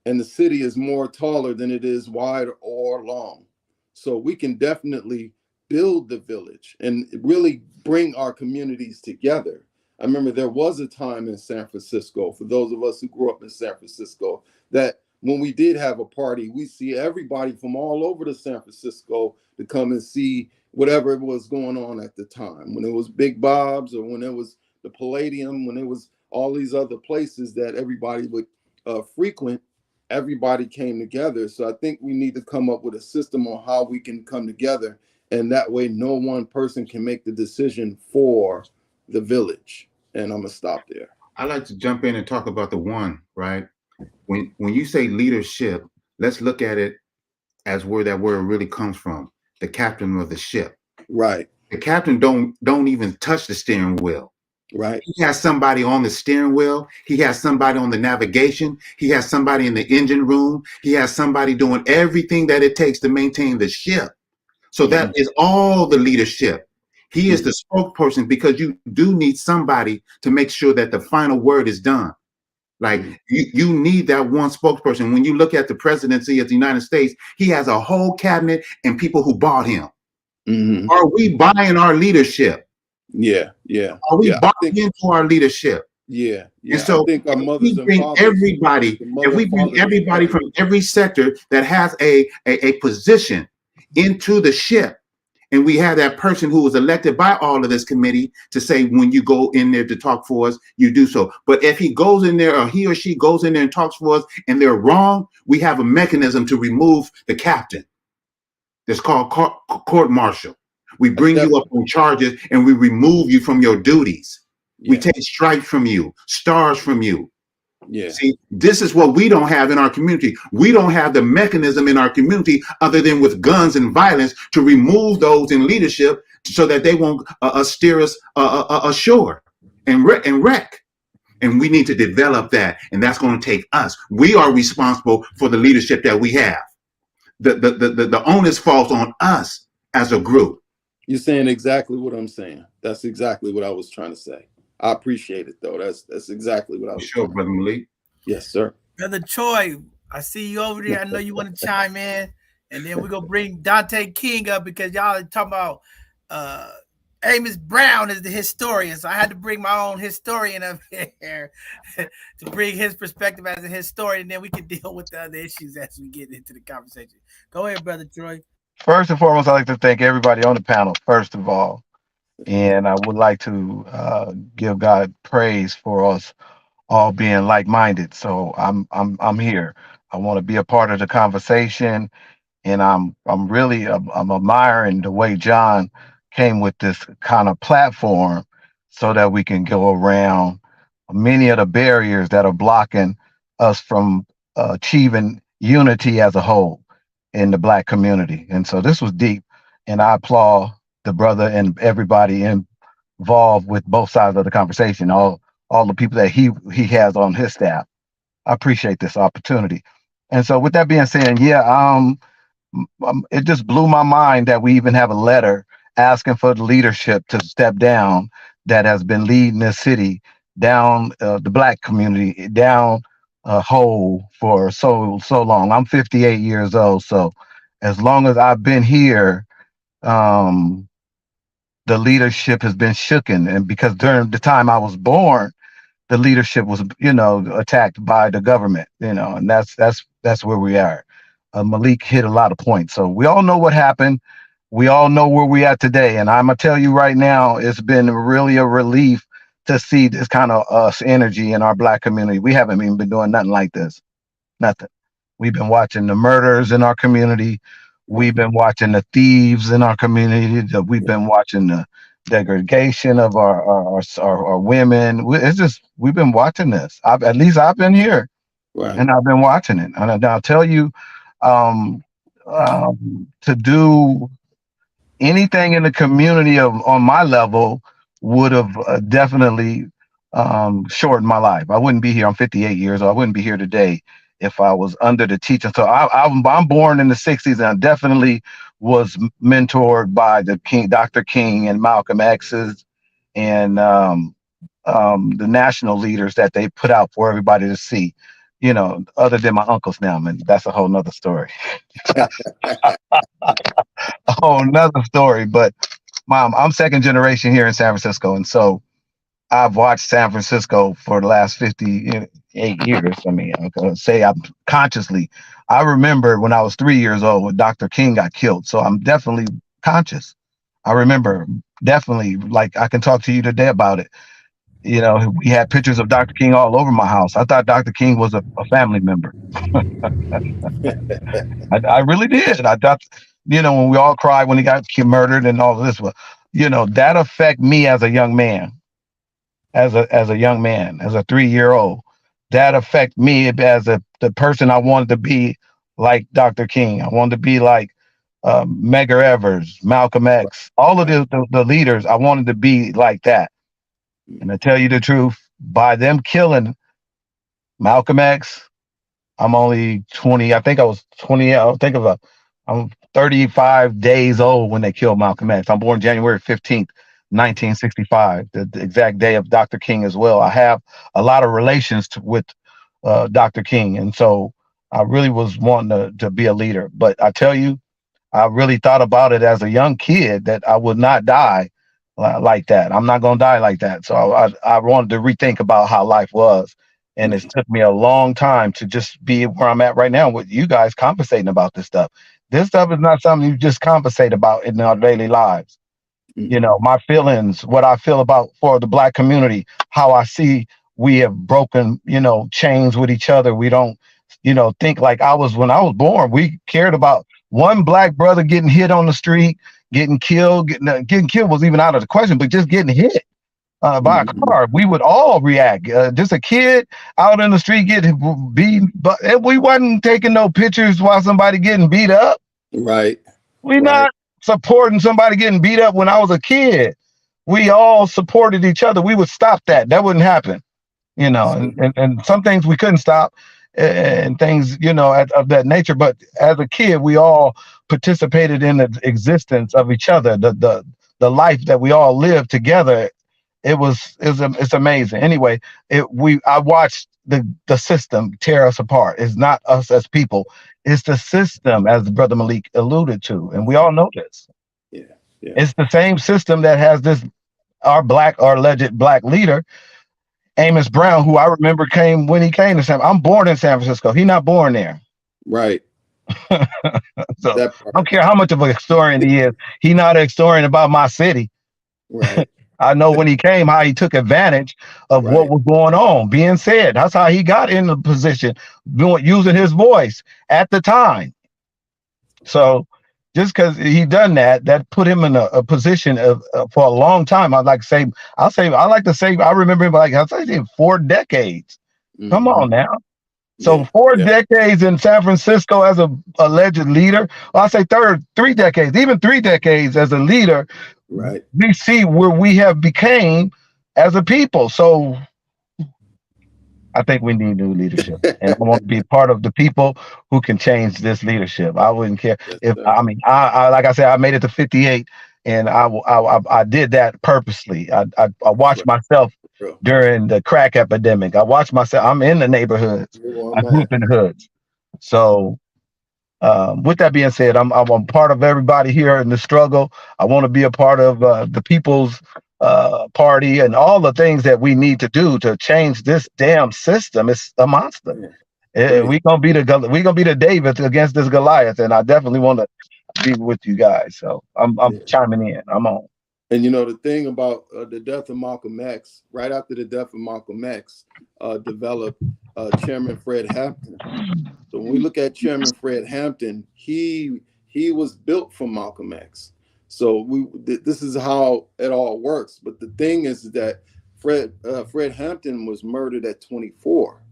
And the city is more taller than it is wide or long. So we can definitely build the village and really bring our communities together. I remember there was a time in San Francisco, for those of us who grew up in San Francisco, that when we did have a party, we see everybody from all over the San Francisco to come and see whatever was going on at the time. When it was Big Bob's, or when it was the Palladium, when it was all these other places that everybody would frequent, everybody came together. So I think we need to come up with a system on how we can come together. And that way, no one person can make the decision for the village. And I'm gonna stop there. I like to jump in and talk about the one, right? When you say leadership, let's look at it as where that word really comes from. The captain of the ship. Right. The captain don't even touch the steering wheel. Right. He has somebody on the steering wheel. He has somebody on the navigation. He has somebody in the engine room. He has somebody doing everything that it takes to maintain the ship. So that is all the leadership. He is the spokesperson, because you do need somebody to make sure that the final word is done. Like you need that one spokesperson. When you look at the presidency of the United States, he has a whole cabinet and people who bought him. Mm-hmm. Are we buying our leadership? Yeah, yeah. Are we yeah, buying into our leadership? Yeah, yeah. And so I think our mothers and fathers, if we bring everybody from every sector that has a position into the ship, and we have that person who was elected by all of this committee to say, when you go in there to talk for us, you do so. But if he goes in there, or he or she goes in there and talks for us and they're wrong, we have a mechanism to remove the captain. It's called court martial. We bring you up on charges and we remove you from your duties. Yeah. We take stripes from you, stars from you. Yeah. See, this is what we don't have in our community. We don't have the mechanism in our community other than with guns and violence to remove those in leadership so that they won't steer us ashore and wreck. And we need to develop that. And that's going to take us. We are responsible for the leadership that we have. The onus falls on us as a group. You're saying exactly what I'm saying. That's exactly what I was trying to say. I appreciate it, though. That's exactly what I was. Sure, Brother Malik. Yes, sir. Brother Troy, I see you over there. I know you want to chime in, and then we're gonna bring Dante King up because y'all are talking about Amos Brown is the historian, so I had to bring my own historian up here to bring his perspective as a historian, and then we can deal with the other issues as we get into the conversation. Go ahead, Brother Troy. First and foremost, I'd like to thank everybody on the panel, first of all. And I would like to give God praise for us all being like-minded. So I'm here. I want to be a part of the conversation, and I'm admiring the way John came with this kind of platform so that we can go around many of the barriers that are blocking us from achieving unity as a whole in the Black community. And so this was deep, and I applaud the brother and everybody involved with both sides of the conversation, all the people that he has on his staff. I appreciate this opportunity. And so with that being said, it just blew my mind that we even have a letter asking for the leadership to step down that has been leading this city down the Black community down a hole for so long. I'm 58 years old, so as long as I've been here, the leadership has been shooken, and because during the time I was born, the leadership was, attacked by the government, and that's where we are. Malik hit a lot of points. So we all know what happened. We all know where we are today. And I'm gonna tell you right now, it's been really a relief to see this kind of energy in our Black community. We haven't even been doing nothing like this. Nothing. We've been watching the murders in our community. We've been watching the thieves in our community. We've been watching the degradation of our women. We've been watching this. At least I've been here, right. And I've been watching it. And I'll tell you, to do anything in the community on my level would have definitely shortened my life. I wouldn't be here. I'm 58 years old. I wouldn't be here today if I was under the teaching. So I'm born in the 60s, and I definitely was mentored by the Dr. King and Malcolm X's and the national leaders that they put out for everybody to see, other than my uncles now, and that's a whole nother story. A whole nother story. But Mom, I'm second generation here in San Francisco, and so I've watched San Francisco for the last 58 years. I mean, I'm gonna say I'm consciously. I remember when I was 3 years old when Dr. King got killed, so I'm definitely conscious. I remember definitely, like I can talk to you today about it. We had pictures of Dr. King all over my house. I thought Dr. King was a family member. I really did. I thought, when we all cried when he got murdered and all of this, that affected me as a young man. As a young man, as a 3-year-old, that affected me as the person I wanted to be, like Dr. King. I wanted to be like Medgar Evers, Malcolm X, all of the leaders. I wanted to be like that. And to tell you the truth, by them killing Malcolm X, I'm only 20. I think I was 20. I'm 35 days old when they killed Malcolm X. I'm born January 15th. 1965, the exact day of Dr. King as well. I have a lot of relations with Dr. King. And so I really was wanting to be a leader. But I tell you, I really thought about it as a young kid that I would not die like that. I'm not going to die like that. So I wanted to rethink about how life was. And it took me a long time to just be where I'm at right now with you guys conversating about this stuff. This stuff is not something you just conversate about in our daily lives. You know, my feelings, what I feel about for the Black community, how I see we have broken, chains with each other. We don't, think like when I was born, we cared about one Black brother getting hit on the street, getting killed. Getting killed was even out of the question, but just getting hit by a car, we would all react. Just a kid out in the street getting beat, but we wasn't taking no pictures while somebody getting beat up. Right. We not supporting somebody getting beat up when I was a kid. We all supported each other. We would stop that. That wouldn't happen, and some things we couldn't stop and things, of that nature. But as a kid, we all participated in the existence of each other, the life that we all lived together. It's amazing. Anyway, I watched the system tear us apart. It's not us as people. It's the system, as Brother Malik alluded to, and we all know this. Yeah. It's the same system that has our alleged Black leader, Amos Brown, who I remember when he came to I'm born in San Francisco. He's not born there. Right. So I don't care how much of a historian he is. He's not a historian about my city. Right. I know when he came, how he took advantage of what was going on being said. That's how he got in the position, using his voice at the time. So just because he done that put him in a position of for a long time. I like to say, I remember him like, I say 4 decades. Come on now. So 4 decades in San Francisco as a alleged leader. Well, I say 3 decades, even 3 decades as a leader. Right. We see where we have became as a people. So I think we need new leadership, and I want to be part of the people who can change this leadership. I wouldn't care I like I said, I made it to 58, and I did that purposely. I watched myself during the crack epidemic. I watched myself. I'm in the neighborhoods. I grew up in the hoods. So with that being said, I'm part of everybody here in the struggle. I want to be a part of the people's party and all the things that we need to do to change this damn system. It's a monster. We're gonna be the David against this Goliath, and I definitely want to be with you guys. So I'm chiming in. I'm on. And the thing about the death of Malcolm X, right after the death of Malcolm X, developed Chairman Fred Hampton. So when we look at Chairman Fred Hampton, he was built for Malcolm X. So this is how it all works. But the thing is that Fred Hampton was murdered at 24.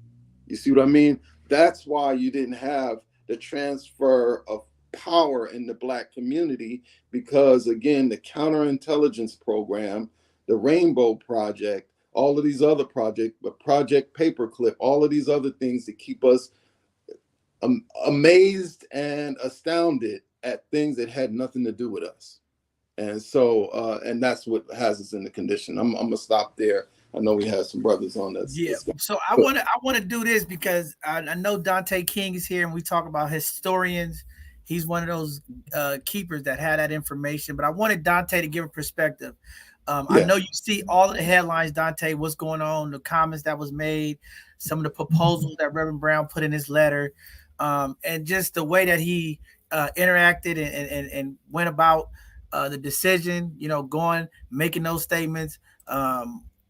You see what I mean? That's why you didn't have the transfer of power in the Black community, because again, the counterintelligence program, the Rainbow Project, all of these other projects, the Project Paperclip, all of these other things that keep us amazed and astounded at things that had nothing to do with us. And so, and that's what has us in the condition. I'm gonna stop there. I know we have some brothers on that. Yeah. So I want to do this because I know Dante King is here, and we talk about historians. He's one of those keepers that had that information. But I wanted Dante to give a perspective. I know you see all of the headlines, Dante, what's going on, the comments that was made, some of the proposals that Reverend Brown put in his letter, and just the way that he interacted and went about the decision, making those statements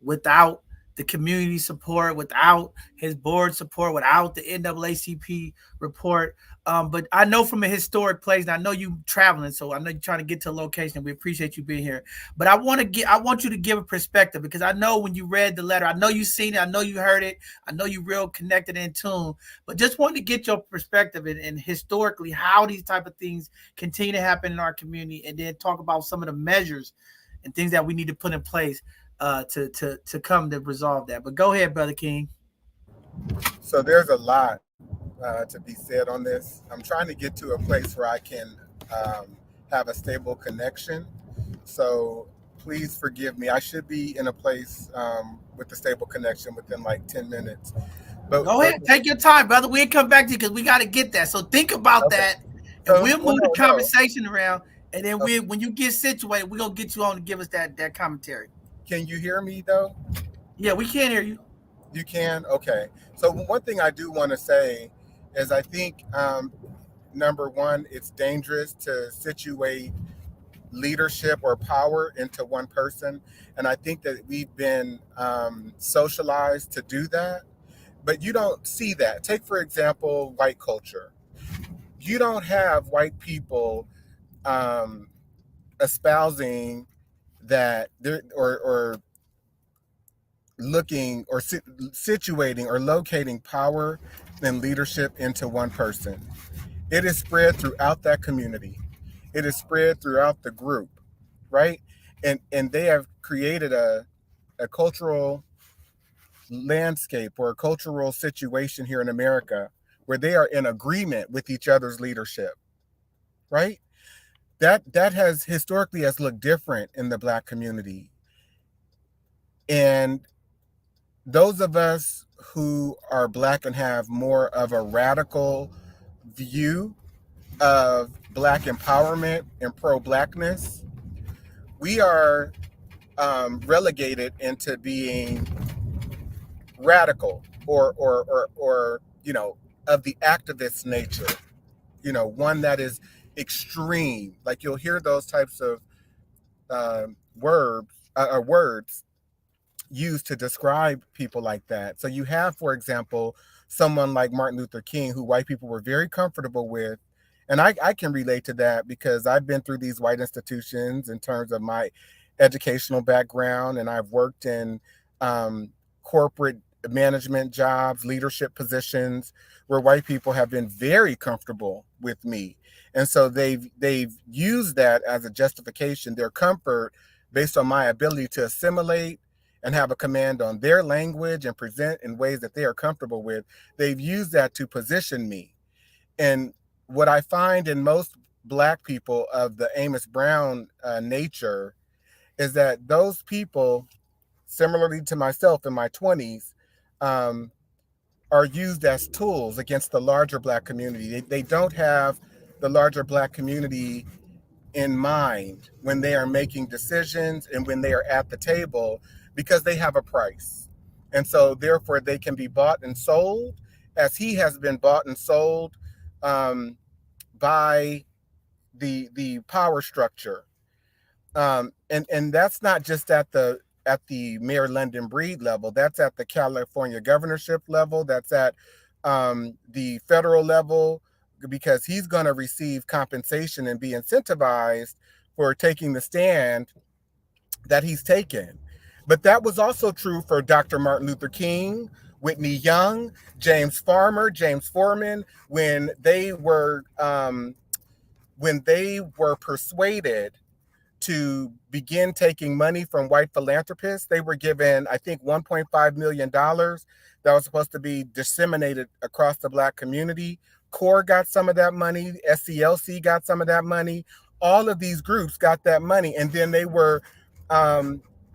without the community support, without his board support, without the NAACP report. But I know from a historic place, and I know you traveling, so I know you're trying to get to a location. We appreciate you being here. But I want you to give a perspective, because I know when you read the letter, I know you've seen it, I know you heard it, I know you're real connected and in tune, but just wanted to get your perspective and historically how these type of things continue to happen in our community, and then talk about some of the measures and things that we need to put in place to come to resolve that. But go ahead, Brother King. So there's a lot to be said on this. I'm trying to get to a place where I can have a stable connection. So please forgive me. I should be in a place with a stable connection within like 10 minutes. Go ahead, take your time, brother. We'll come back to you because we got to get that. So think about that, and we'll move the conversation around. And then when you get situated, we're gonna get you on to give us that commentary. Can you hear me though? Yeah, we can hear you. You can? Okay. So one thing I do want to say is I think number one, it's dangerous to situate leadership or power into one person. And I think that we've been socialized to do that, but you don't see that. Take, for example, white culture. You don't have white people espousing that or looking or situating or locating power and leadership into one person. It is spread throughout that community. It is spread throughout the group, right? And they have created a cultural landscape or a cultural situation here in America where they are in agreement with each other's leadership, right? That has historically has looked different in the Black community. And those of us who are Black and have more of a radical view of Black empowerment and pro-Blackness, we are relegated into being radical or of the activist nature, one that is extreme. Like you'll hear those types of words used to describe people like that. So you have, for example, someone like Martin Luther King, who white people were very comfortable with. And I can relate to that because I've been through these white institutions in terms of my educational background, and I've worked in corporate management jobs, leadership positions, where white people have been very comfortable with me. And so they've used that as a justification, their comfort based on my ability to assimilate and have a command on their language and present in ways that they are comfortable with. They've used that to position me. And what I find in most Black people of the Amos Brown nature is that those people, similarly to myself in my 20s, are used as tools against the larger Black community. They don't have the larger Black community in mind when they are making decisions and when they are at the table, because they have a price. And so therefore they can be bought and sold, as he has been bought and sold by the power structure. And that's not just at the Mayor London Breed level. That's at the California governorship level. That's at the federal level, because he's going to receive compensation and be incentivized for taking the stand that he's taken. But that was also true for Dr. Martin Luther King, Whitney Young, James Farmer, James Foreman, when they were persuaded to begin taking money from white philanthropists. They were given, I think, $1.5 million that was supposed to be disseminated across the Black community. CORE got some of that money. SCLC got some of that money. All of these groups got that money. And then they were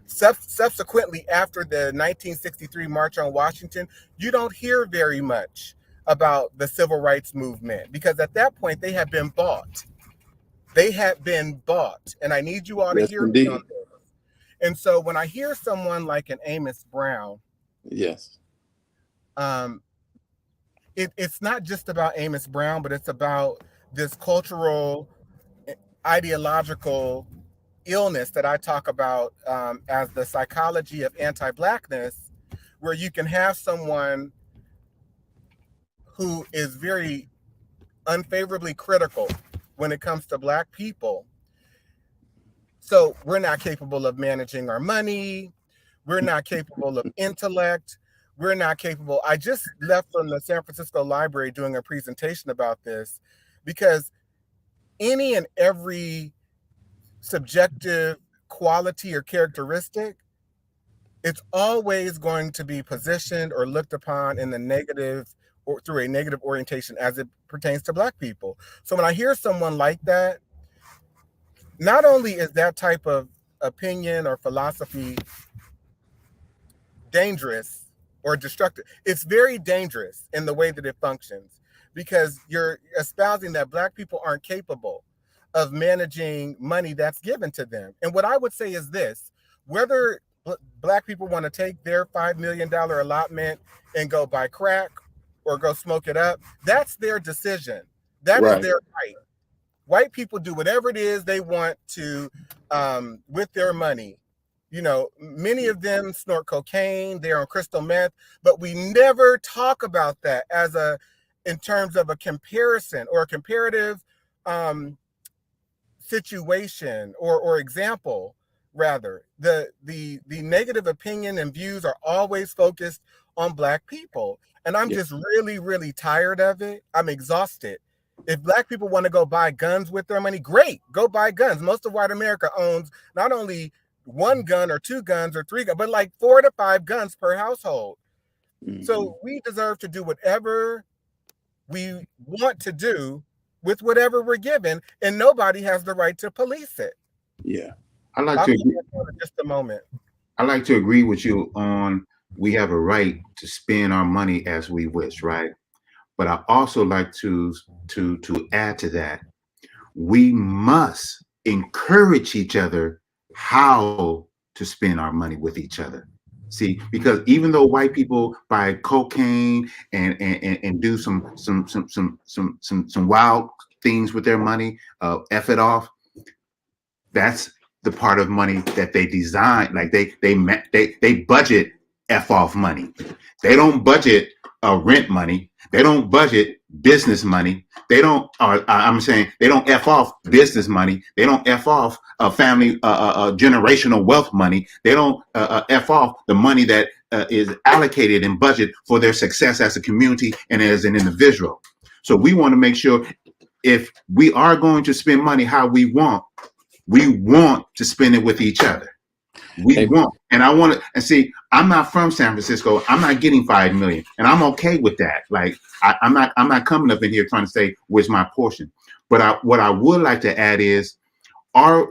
subsequently, after the 1963 March on Washington, you don't hear very much about the civil rights movement, because at that point they had been bought. They had been bought. And I need you all to hear me on this. And so when I hear someone like an Amos Brown, yes, it's not just about Amos Brown, but it's about this cultural, ideological illness that I talk about as the psychology of anti-Blackness, where you can have someone who is very unfavorably critical when it comes to Black people. So we're not capable of managing our money. We're not capable of intellect. We're not capable. I just left from the San Francisco Library doing a presentation about this, because any and every subjective quality or characteristic, it's always going to be positioned or looked upon in the negative or through a negative orientation as it pertains to Black people. So when I hear someone like that, not only is that type of opinion or philosophy dangerous or destructive. It's very dangerous in the way that it functions, because you're espousing that Black people aren't capable of managing money that's given to them. And what I would say is this: whether Black people want to take their $5 million allotment and go buy crack or go smoke it up, that's their decision. That is their right. White people do whatever it is they want to with their money. You know, many of them snort cocaine, they're on crystal meth, but we never talk about that as in terms of a comparison or a comparative situation or example. Rather, the negative opinion and views are always focused on Black people. And I'm just really, really tired of it. I'm exhausted. If Black people want to go buy guns with their money, great, go buy guns. Most of white America owns not only one gun or two guns or three guns, but like 4 to 5 guns per household. Mm-hmm. So we deserve to do whatever we want to do with whatever we're given, and nobody has the right to police it. Yeah. I like to agree. Just a moment. I like to agree with you on we have a right to spend our money as we wish, right? But I also like to add to that, we must encourage each other how to spend our money with each other. See, because even though white people buy cocaine and do some wild things with their money, F it off, that's the part of money that they design. Like they budget F off money. They don't budget rent money. They don't budget business money. They don't, I'm saying they don't F off business money. They don't F off family, generational wealth money. They don't F off the money that is allocated and budget for their success as a community and as an individual. So we want to make sure if we are going to spend money how we want to spend it with each other. We want, and I want to, and see, I'm not from San Francisco. I'm not getting 5 million, and I'm okay with that. Like, I'm not coming up in here trying to say where's my portion. But what I would like to add is, are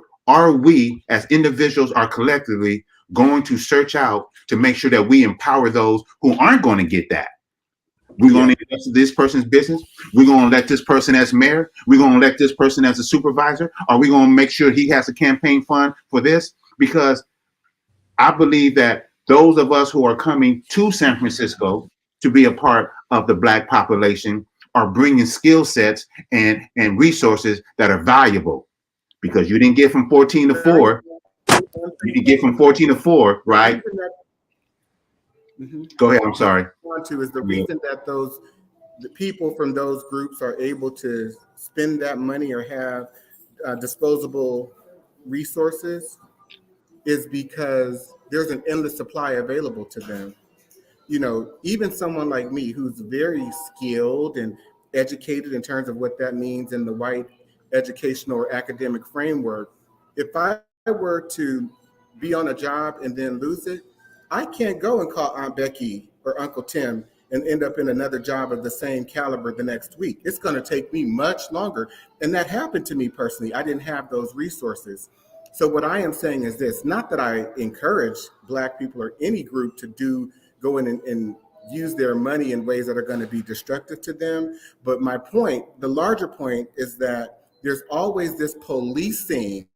we as individuals or collectively going to search out to make sure that we empower those who aren't going to get that? We're going to invest in this person's business. We're going to let this person as mayor. We're going to let this person as a supervisor. Are we going to make sure he has a campaign fund for this? Because I believe that those of us who are coming to San Francisco to be a part of the Black population are bringing skill sets and resources that are valuable, because you didn't get from 14 to 4. You didn't get from 14 to 4, right? Go ahead. I'm sorry. Is the reason that the people from those groups are able to spend that money or have disposable resources is because there's an endless supply available to them. You know, even someone like me who's very skilled and educated in terms of what that means in the white educational or academic framework, if I were to be on a job and then lose it, I can't go and call Aunt Becky or Uncle Tim and end up in another job of the same caliber the next week. It's going to take me much longer. And that happened to me personally. I didn't have those resources. So what I am saying is this, not that I encourage Black people or any group to go in and use their money in ways that are going to be destructive to them. But my point, the larger point, is that there's always this policing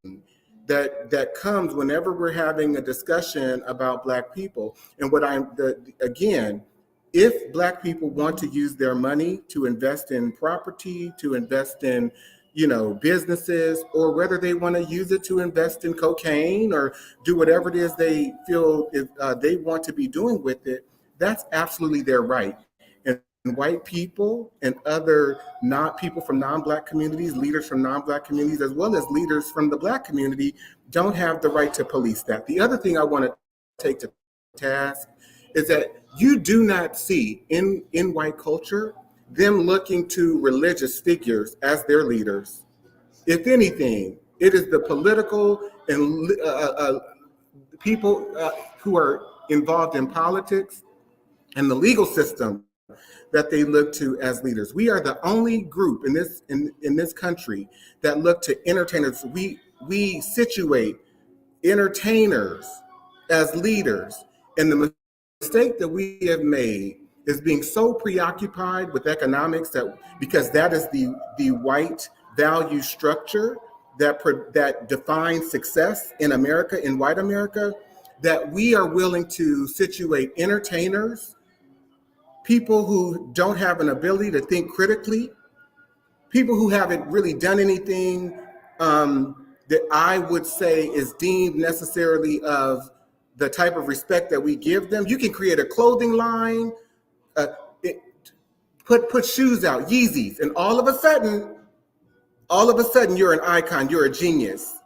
that comes whenever we're having a discussion about Black people. And again, if Black people want to use their money to invest in property, to invest in businesses, or whether they want to use it to invest in cocaine or do whatever it is they feel they want to be doing with it, that's absolutely their right. And white people and other people from non-Black communities, leaders from non-Black communities, as well as leaders from the Black community, don't have the right to police that. The other thing I want to take to task is that you do not see in white culture them looking to religious figures as their leaders. If anything, it is the political and people who are involved in politics and the legal system that they look to as leaders. We are the only group in this country that look to entertainers. We situate entertainers as leaders, and the mistake that we have made is being so preoccupied with economics because that is the white value structure that defines success in America, in white America, that we are willing to situate entertainers, people who don't have an ability to think critically, people who haven't really done anything that I would say is deemed necessarily of the type of respect that we give them. You can create a clothing line, put shoes out, Yeezys, and all of a sudden you're an icon, you're a genius.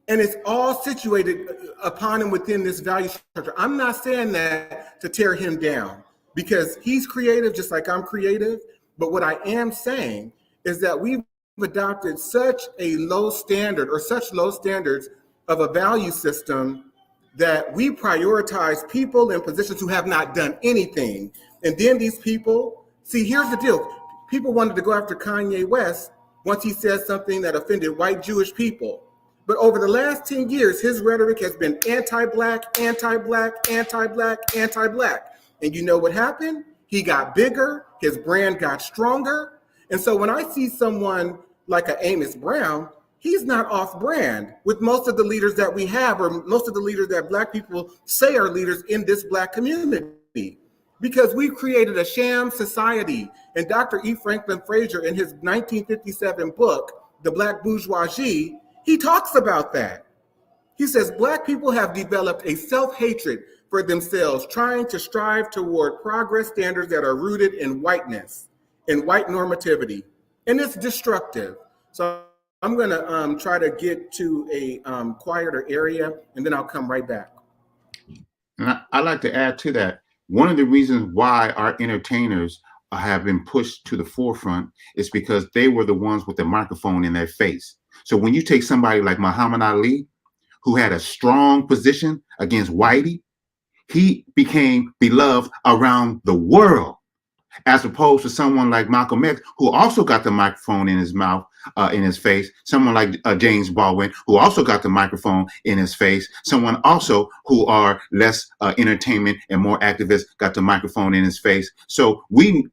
And it's all situated upon and within this value structure. I'm not saying that to tear him down because he's creative just like I'm creative. But what I am saying is that we've adopted such a low standard or such low standards of a value system that we prioritize people in positions who have not done anything. And then these people, see, here's the deal. People wanted to go after Kanye West once he said something that offended white Jewish people. But over the last 10 years, his rhetoric has been anti-black, anti-black, anti-black, anti-black. And you know what happened? He got bigger, his brand got stronger. And so when I see someone like a Amos Brown, he's not off brand with most of the leaders that we have, or most of the leaders that Black people say are leaders in this Black community. Because we've created a sham society. And Dr. E. Franklin Frazier, in his 1957 book, The Black Bourgeoisie, he talks about that. He says, Black people have developed a self-hatred for themselves, trying to strive toward progress standards that are rooted in whiteness, in white normativity. And it's destructive. So I'm gonna try to get to a quieter area, and then I'll come right back. And I'd like to add to that. One of the reasons why our entertainers have been pushed to the forefront is because they were the ones with the microphone in their face. So when you take somebody like Muhammad Ali, who had a strong position against Whitey, he became beloved around the world, as opposed to someone like Malcolm X, who also got the microphone in his mouth, in his face. Someone like James Baldwin, who also got the microphone in his face. Someone also who are less entertainment and more activists got the microphone in his face. So we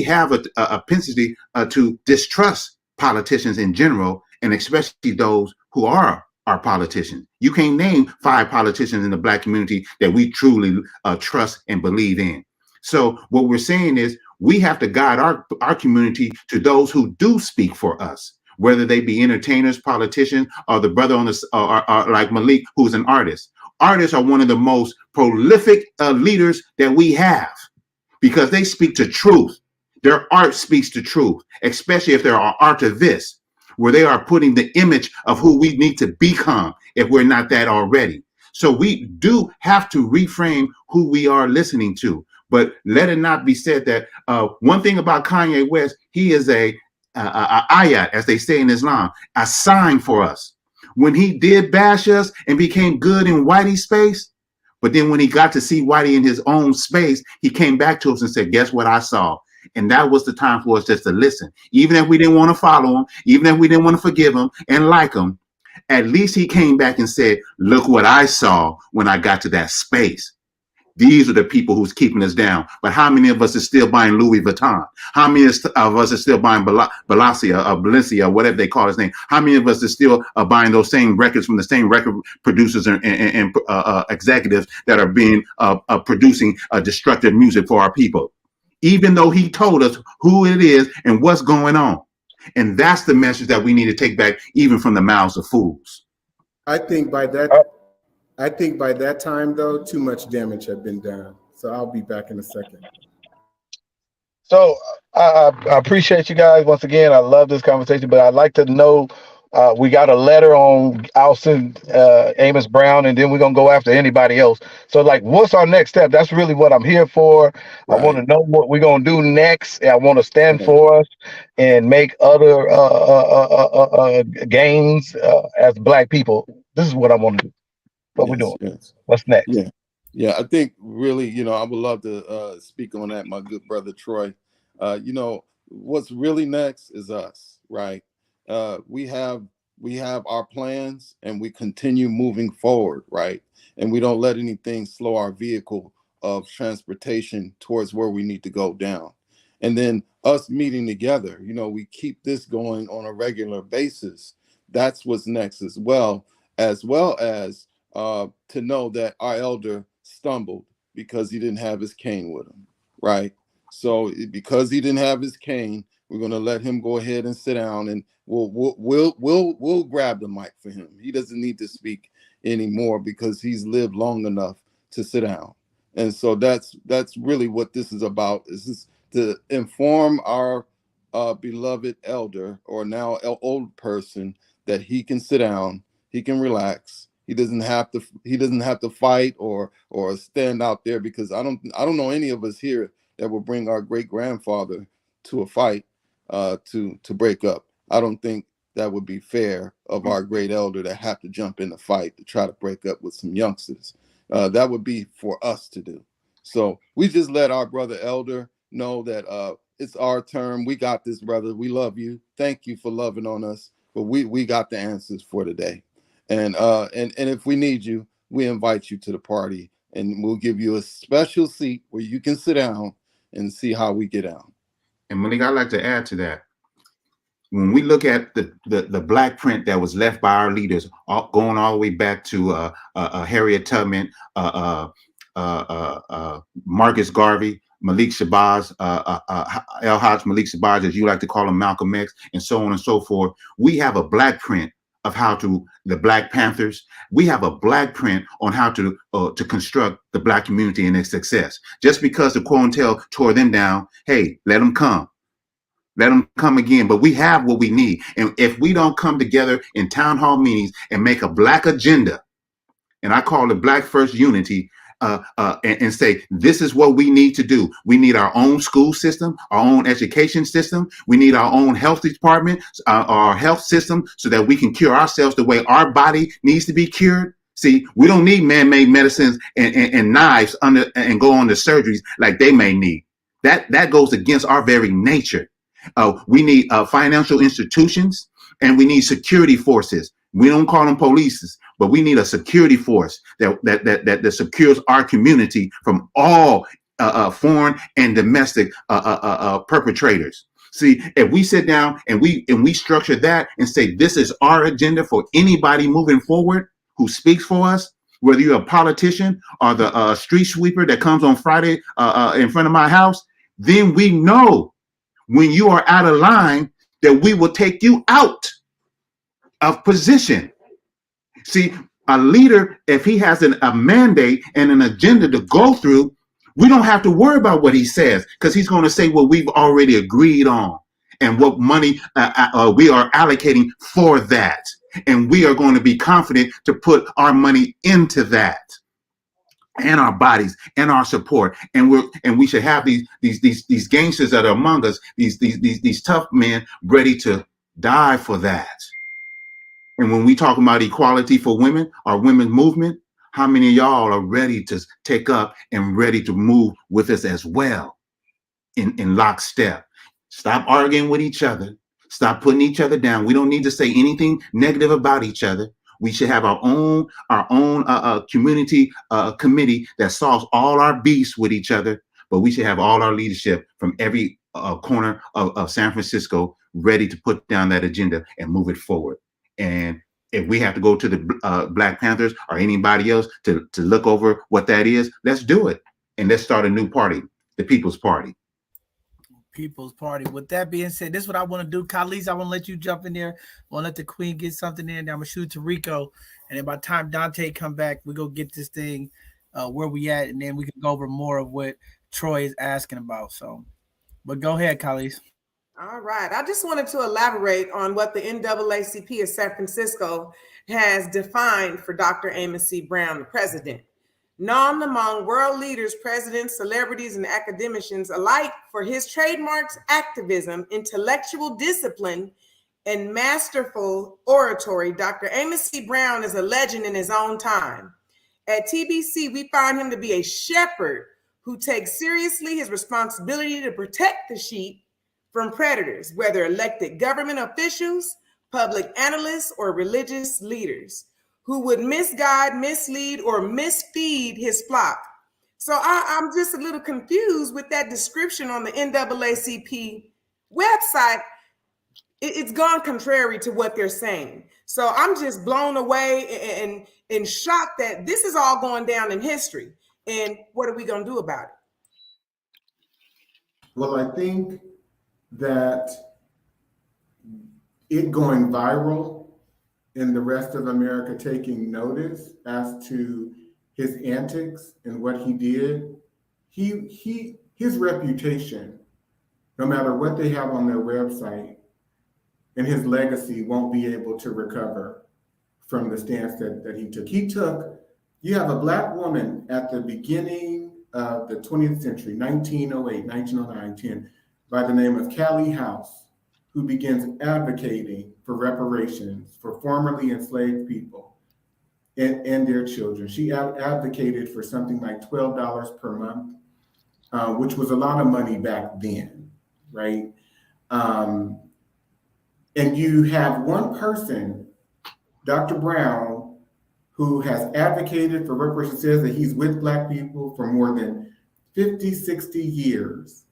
have a propensity to distrust politicians in general, and especially those who are our politicians. You can't name 5 politicians in the Black community that we truly trust and believe in. So what we're saying is we have to guide our community to those who do speak for us, whether they be entertainers, politicians, or the brother on the or like Malik, who's an artist. Artists are one of the most prolific leaders that we have because they speak to truth. Their art speaks to truth, especially if there are artivists, where they are putting the image of who we need to become if we're not that already. So we do have to reframe who we are listening to. But let it not be said that one thing about Kanye West, he is a ayat, as they say in Islam, a sign for us. When he did bash us and became good in Whitey's space, but then when he got to see Whitey in his own space, he came back to us and said, guess what I saw? And that was the time for us just to listen. Even if we didn't want to follow him, even if we didn't want to forgive him and like him, at least he came back and said, look what I saw when I got to that space. These are the people who's keeping us down. But how many of us is still buying Louis Vuitton? How many of us is still buying Balenciaga, whatever they call his name? How many of us is still buying those same records from the same record producers and executives that are being producing destructive music for our people? Even though he told us who it is and what's going on. And that's the message that we need to take back, even from the mouths of fools. I think by that time, though, too much damage had been done. So I'll be back in a second. So I appreciate you guys once again. I love this conversation, but I'd like to know, we got a letter on Alston, Amos Brown, and then we're going to go after anybody else. So like, what's our next step? That's really what I'm here for. Right. I want to know what we're going to do next. I want to stand for us and make other gains as Black people. This is what I want to do. What we're doing. Yes. What's next? Yeah, I think really, I would love to speak on that, my good brother Troy. What's really next is us, right? We have we have our plans and we continue moving forward, right? And we don't let anything slow our vehicle of transportation towards where we need to go down. And then us meeting together, we keep this going on a regular basis. That's what's next, as to know that our elder stumbled because he didn't have his cane with him, right? So because he didn't have his cane, we're going to let him go ahead and sit down, and we'll grab the mic for him. He doesn't need to speak anymore because he's lived long enough to sit down. And so that's really what this is about. This is to inform our beloved elder, or now old person, that he can sit down, he can relax. He doesn't have to fight or stand out there, because I don't know any of us here that will bring our great grandfather to a fight to break up. I don't think that would be fair of our great elder to have to jump in the fight to try to break up with some youngsters. That would be for us to do. So we just let our brother elder know that it's our turn. We got this, brother. We love you. Thank you for loving on us. But we got the answers for today. And if we need you, we invite you to the party, and we'll give you a special seat where you can sit down and see how we get down. And Malik, I'd like to add to that. When we look at the black print that was left by our leaders, going all the way back to Harriet Tubman, Marcus Garvey, Malik Shabazz, El Haj Malik Shabazz, as you like to call him, Malcolm X, and so on and so forth. We have a black print of the Black Panthers. We have a black print on how to construct the black community and its success. Just because the COINTEL tore them down, hey, let them come. Let them come again. But we have what we need. And if we don't come together in town hall meetings and make a black agenda, and I call it Black First Unity, and say, this is what we need to do. We need our own school system, our own education system. We need our own health department, our health system, so that we can cure ourselves the way our body needs to be cured. See, we don't need man-made medicines and knives and go on to surgeries like they may need. That goes against our very nature. We need financial institutions, and we need security forces. We don't call them police, but we need a security force that secures our community from all foreign and domestic perpetrators. See, if we sit down and we structure that and say, this is our agenda for anybody moving forward who speaks for us, whether you're a politician or the street sweeper that comes on Friday in front of my house, then we know when you are out of line that we will take you out of position. See, a leader, if he has a mandate and an agenda to go through, we don't have to worry about what he says, because he's going to say what we've already agreed on and what money we are allocating for that. And we are going to be confident to put our money into that, and our bodies and our support. And we should have these gangsters that are among us, these tough men ready to die for that. And when we talk about equality for women, our women's movement, how many of y'all are ready to take up and ready to move with us as well in lockstep? Stop arguing with each other. Stop putting each other down. We don't need to say anything negative about each other. We should have our own community committee that solves all our beefs with each other. But we should have all our leadership from every corner of San Francisco ready to put down that agenda and move it forward. And if we have to go to the Black Panthers or anybody else to look over what that is, let's do it. And let's start a new party, the People's Party. People's Party. With that being said, this is what I want to do. Khalees, I want to let you jump in there. I want to let the queen get something in. Then I'm going to shoot to Rico. And then by the time Dante come back, we go get this thing where we at. And then we can go over more of what Troy is asking about. So, but go ahead, Khalees. All right. I just wanted to elaborate on what the NAACP of San Francisco has defined for Dr. Amos C. Brown, the president. Known among world leaders, presidents, celebrities, and academicians alike for his trademarks, activism, intellectual discipline, and masterful oratory, Dr. Amos C. Brown is a legend in his own time. At TBC, we find him to be a shepherd who takes seriously his responsibility to protect the sheep from predators, whether elected government officials, public analysts, or religious leaders who would misguide, mislead, or misfeed his flock. So I'm just a little confused with that description on the NAACP website. It's gone contrary to what they're saying. So I'm just blown away and shocked that this is all going down in history. And what are we going to do about it? Well, I think that it going viral and the rest of America taking notice as to his antics and what he did, his reputation, no matter what they have on their website, and his legacy won't be able to recover from the stance that he took. You have a Black woman at the beginning of the 20th century, 1908, 1909, 10, by the name of Callie House, who begins advocating for reparations for formerly enslaved people and their children. She advocated for something like $12 per month, which was a lot of money back then, right? And you have one person, Dr. Brown, who has advocated for reparations, says that he's with Black people for more than 50, 60 years.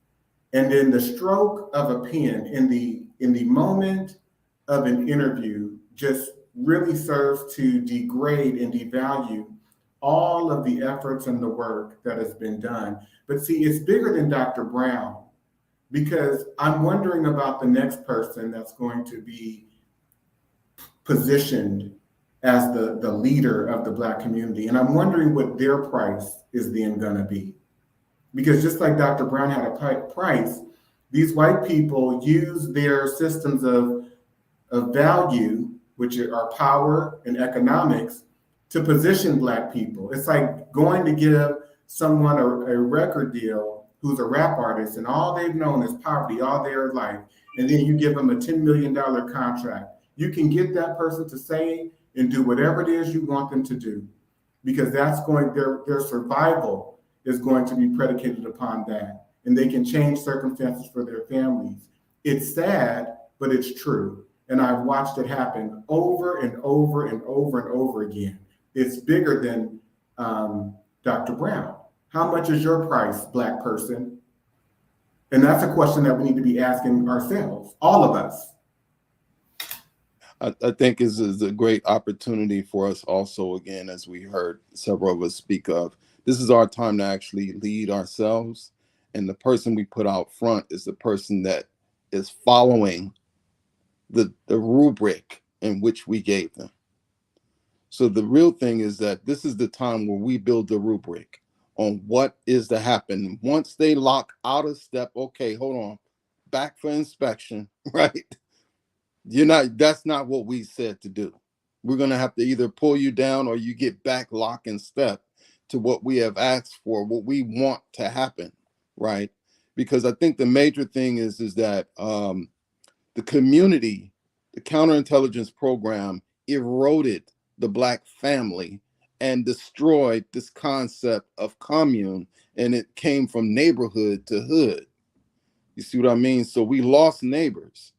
And then the stroke of a pen in the moment of an interview just really serves to degrade and devalue all of the efforts and the work that has been done. But see, it's bigger than Dr. Brown, because I'm wondering about the next person that's going to be positioned as the leader of the Black community. And I'm wondering what their price is then gonna be. Because just like Dr. Brown had a price, these white people use their systems of value, which are power and economics, to position Black people. It's like going to give someone a record deal who's a rap artist and all they've known is poverty all their life, and then you give them a $10 million contract. You can get that person to say and do whatever it is you want them to do, because that's going, their survival is going to be predicated upon that, and they can change circumstances for their families. It's sad, but it's true. And I've watched it happen over and over and over and over again. It's bigger than Dr. Brown. How much is your price, Black person? And that's a question that we need to be asking ourselves, all of us. I think this is a great opportunity for us also, again, as we heard several of us speak of. This is our time to actually lead ourselves. And the person we put out front is the person that is following the rubric in which we gave them. So the real thing is that this is the time where we build the rubric on what is to happen. Once they lock out of step, okay, hold on, back for inspection, right? That's not what we said to do. We're gonna have to either pull you down or you get back lock and step to what we have asked for, what we want to happen, right? Because I think the major thing is that the community, the counterintelligence program eroded the Black family and destroyed this concept of commune, and it came from neighborhood to hood. You see what I mean? So we lost neighbors.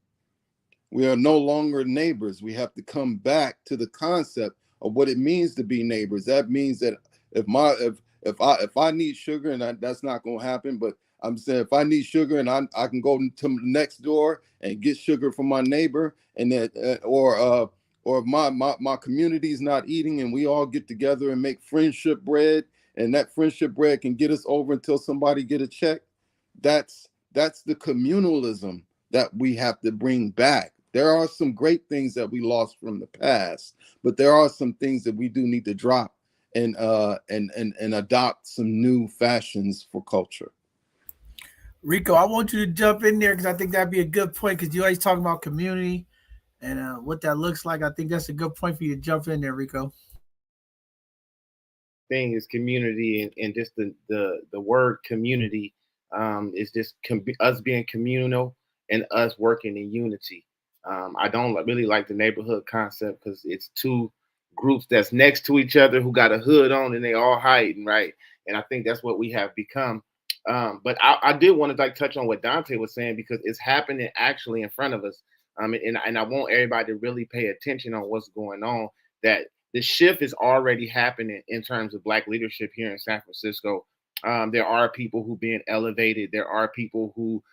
We are no longer neighbors. We have to come back to the concept of what it means to be neighbors. That means that if I need sugar, and that's not going to happen, but I'm saying if I need sugar and I can go to the next door and get sugar from my neighbor, and that or if my community is not eating and we all get together and make friendship bread, and that friendship bread can get us over until somebody get a check. That's the communalism that we have to bring back. There are some great things that we lost from the past, but there are some things that we do need to drop and adopt some new fashions for culture. Rico, I want you to jump in there because I think that'd be a good point, because you always talk about community and what that looks like. I think that's a good point for you to jump in there, Rico. Thing is community, and just the word community is just us being communal and us working in unity. I don't really like the neighborhood concept because it's two groups that's next to each other who got a hood on and they all hiding, right? And I think that's what we have become. But I did want to touch on what Dante was saying, because it's happening actually in front of us. And I want everybody to really pay attention on what's going on, that the shift is already happening in terms of Black leadership here in San Francisco. There are people who being elevated. There are people who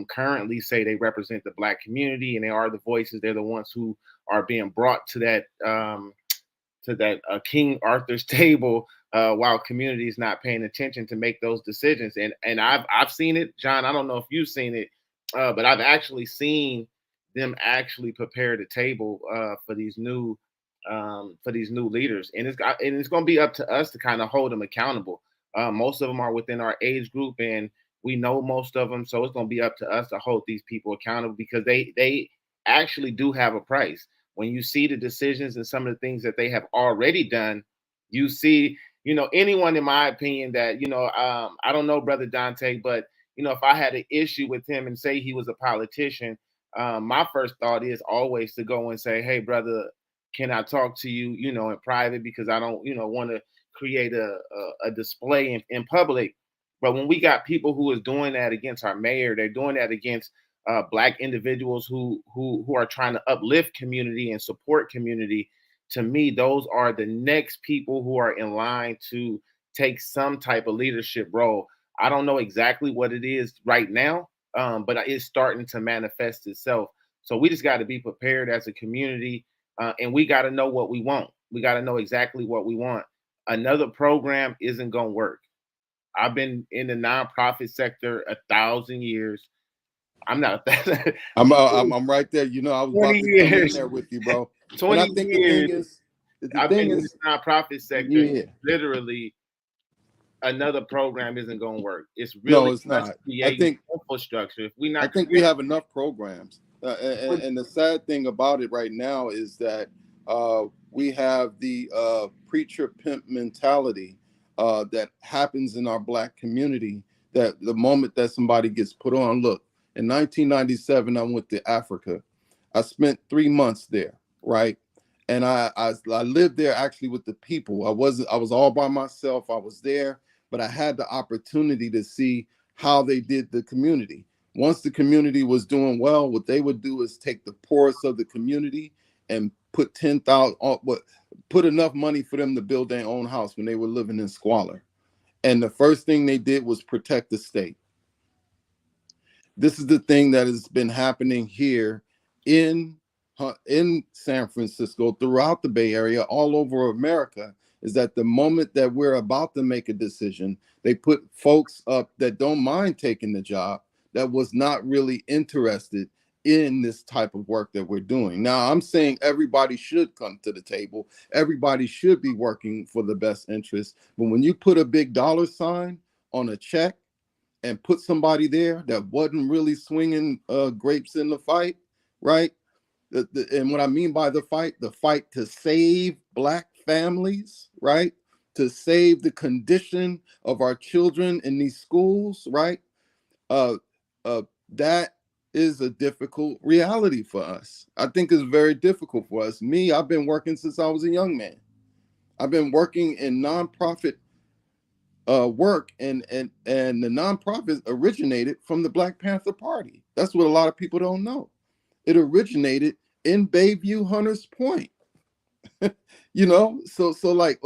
currently say they represent the Black community, and they are the voices. They're the ones who are being brought to that King Arthur's table, while community is not paying attention to make those decisions. And I've seen it, John. I don't know if you've seen it, but I've actually seen them actually prepare the table for these new leaders, and it's going to be up to us to kind of hold them accountable. Most of them are within our age group, and we know most of them, so it's going to be up to us to hold these people accountable, because they actually do have a price. When you see the decisions and some of the things that they have already done, you see, anyone, in my opinion, that, I don't know Brother Dante, but, if I had an issue with him and say he was a politician, my first thought is always to go and say, hey, brother, can I talk to you, in private, because I don't, want to create a display in public. But when we got people who is doing that against our mayor, they're doing that against Black individuals who are trying to uplift community and support community. To me, those are the next people who are in line to take some type of leadership role. I don't know exactly what it is right now, but it's starting to manifest itself. So we just got to be prepared as a community, and we got to know what we want. We got to know exactly what we want. Another program isn't going to work. I've been in the nonprofit sector 1,000 years. I'm not. I'm right there. I was about to come in there with you, bro. 20 and I think years. the thing is, in the nonprofit sector. Yeah. Literally, another program isn't going to work. It's really no, it's not. I think infrastructure. If we not, I think we have enough programs, and the sad thing about it right now is that we have the preacher pimp mentality that happens in our Black community. That the moment that somebody gets put on, look, in 1997, I went to Africa. I spent 3 months there, right? And I lived there actually with the people. I was all by myself. I was there, but I had the opportunity to see how they did the community. Once the community was doing well, what they would do is take the poorest of the community and put 10,000, put enough money for them to build their own house when they were living in squalor. And the first thing they did was protect the state. This is the thing that has been happening here in San Francisco, throughout the Bay Area, all over America, is that the moment that we're about to make a decision, they put folks up that don't mind taking the job, that was not really interested in this type of work that we're doing. Now, I'm saying everybody should come to the table. Everybody should be working for the best interest. But when you put a big dollar sign on a check and put somebody there that wasn't really swinging grapes in the fight, right? And what I mean by the fight to save Black families, right? To save the condition of our children in these schools, right? That is a difficult reality for us. I think it's very difficult for us. I've been working since I was a young man. I've been working in nonprofit work, and the nonprofit originated from the Black Panther Party. That's what a lot of people don't know. It originated in Bayview Hunters Point. So like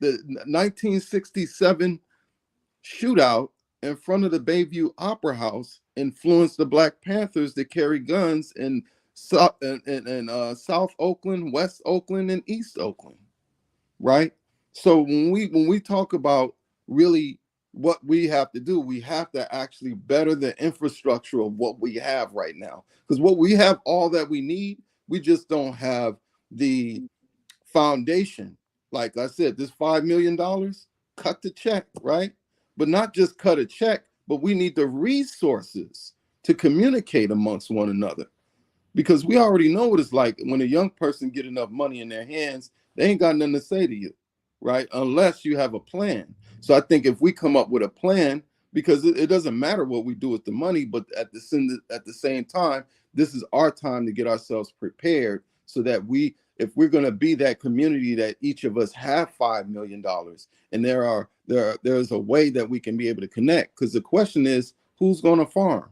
the 1967 shootout in front of the Bayview Opera House influenced the Black Panthers to carry guns in South Oakland, West Oakland, and East Oakland, right? So when we talk about really what we have to do, we have to actually better the infrastructure of what we have right now. Because what we have, all that we need, we just don't have the foundation. Like I said, this $5 million, cut the check, right? But not just cut a check, but we need the resources to communicate amongst one another. Because we already know what it's like when a young person get enough money in their hands, they ain't got nothing to say to you, right? Unless you have a plan. So I think if we come up with a plan, because it doesn't matter what we do with the money, but at the same time, this is our time to get ourselves prepared so that if we're going to be that community that each of us have $5 million, and there's a way that we can be able to connect. Because the question is, who's going to farm?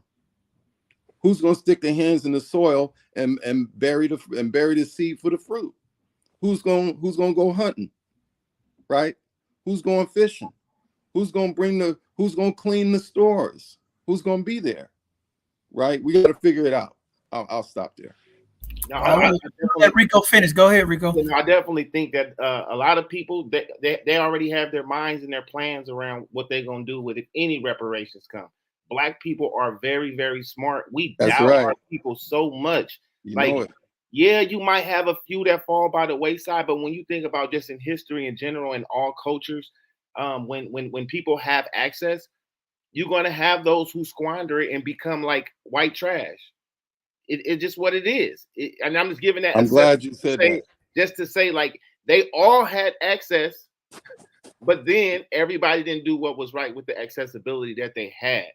Who's going to stick their hands in the soil and bury the seed for the fruit? Who's going to go hunting, right? Who's going fishing? Who's going to clean the stores? Who's going to be there, right? We got to figure it out. I'll stop there. No, I let Rico finish. Go ahead, Rico. I definitely think that a lot of people, they already have their minds and their plans around what they're going to do with if any reparations come. Black people are very, very smart. We doubt our people so much. Yeah, you might have a few that fall by the wayside, but when you think about just in history in general and all cultures, when people have access, you're going to have those who squander it and become like white trash. It's just what it is. And I'm just giving that. I'm glad you said that. Just to say, like, they all had access, but then everybody didn't do what was right with the accessibility that they had.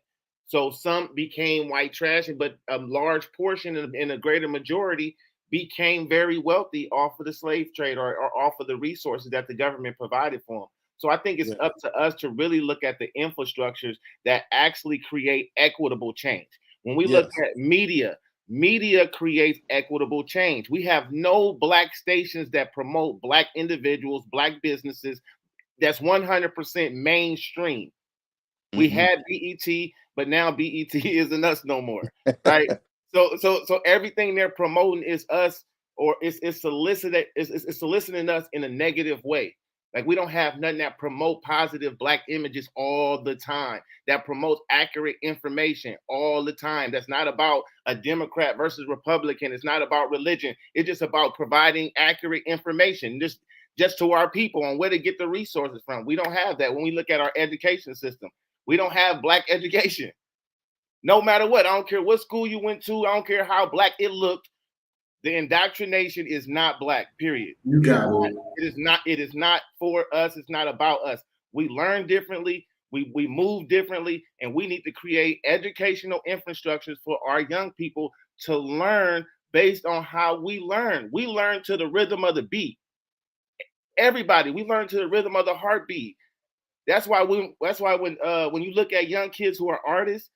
So some became white trash, but a large portion and a greater majority became very wealthy off of the slave trade or off of the resources that the government provided for them. So I think it's up to us to really look at the infrastructures that actually create equitable change. When we look at media creates equitable change. We have no Black stations that promote Black individuals, Black businesses. That's 100% mainstream. We had BET, but now BET isn't us no more, right? So everything they're promoting is us, or it's soliciting us in a negative way. Like, we don't have nothing that promote positive Black images all the time, that promotes accurate information all the time. That's not about a Democrat versus Republican. It's not about religion. It's just about providing accurate information just to our people on where to get the resources from. We don't have that. When we look at our education system, we don't have Black education. No matter what, I don't care what school you went to. I don't care how Black it looked. The indoctrination is not Black, period. You got it. It is not for us. It's not about us. We learn differently. We move differently, and we need to create educational infrastructures for our young people to learn based on how we learn. We learn to the rhythm of the beat. Everybody, we learn to the rhythm of the heartbeat. That's why when you look at young kids who are artists,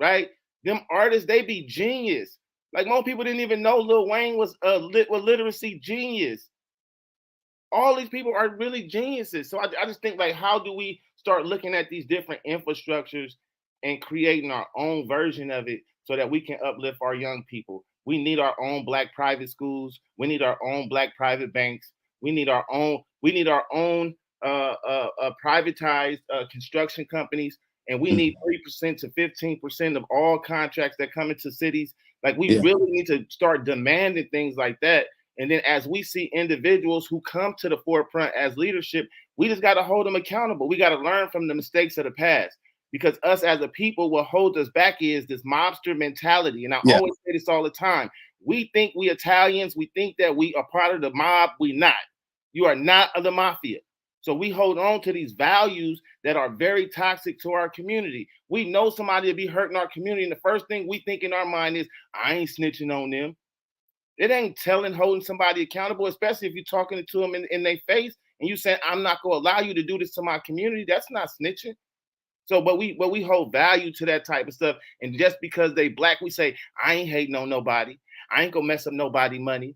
right? Them artists, they be genius. Like, most people didn't even know Lil Wayne was a literacy genius. All these people are really geniuses. So I just think, like, how do we start looking at these different infrastructures and creating our own version of it so that we can uplift our young people? We need our own Black private schools. We need our own Black private banks. We need our own privatized construction companies. And we need 3% to 15% of all contracts that come into cities. Like, we really need to start demanding things like that. And then as we see individuals who come to the forefront as leadership, we just got to hold them accountable. We got to learn from the mistakes of the past, because us as a people, what holds us back is this mobster mentality. And I always say this all the time. We think we Italians. We think that we are part of the mob. We not. You are not of the mafia. So we hold on to these values that are very toxic to our community. We know somebody will be hurting our community, and the first thing we think in our mind is, I ain't snitching on them. It ain't holding somebody accountable, especially if you're talking to them in their face and you saying, I'm not going to allow you to do this to my community. That's not snitching. So, but we hold value to that type of stuff. And just because they Black, we say, I ain't hating on nobody. I ain't going to mess up nobody money.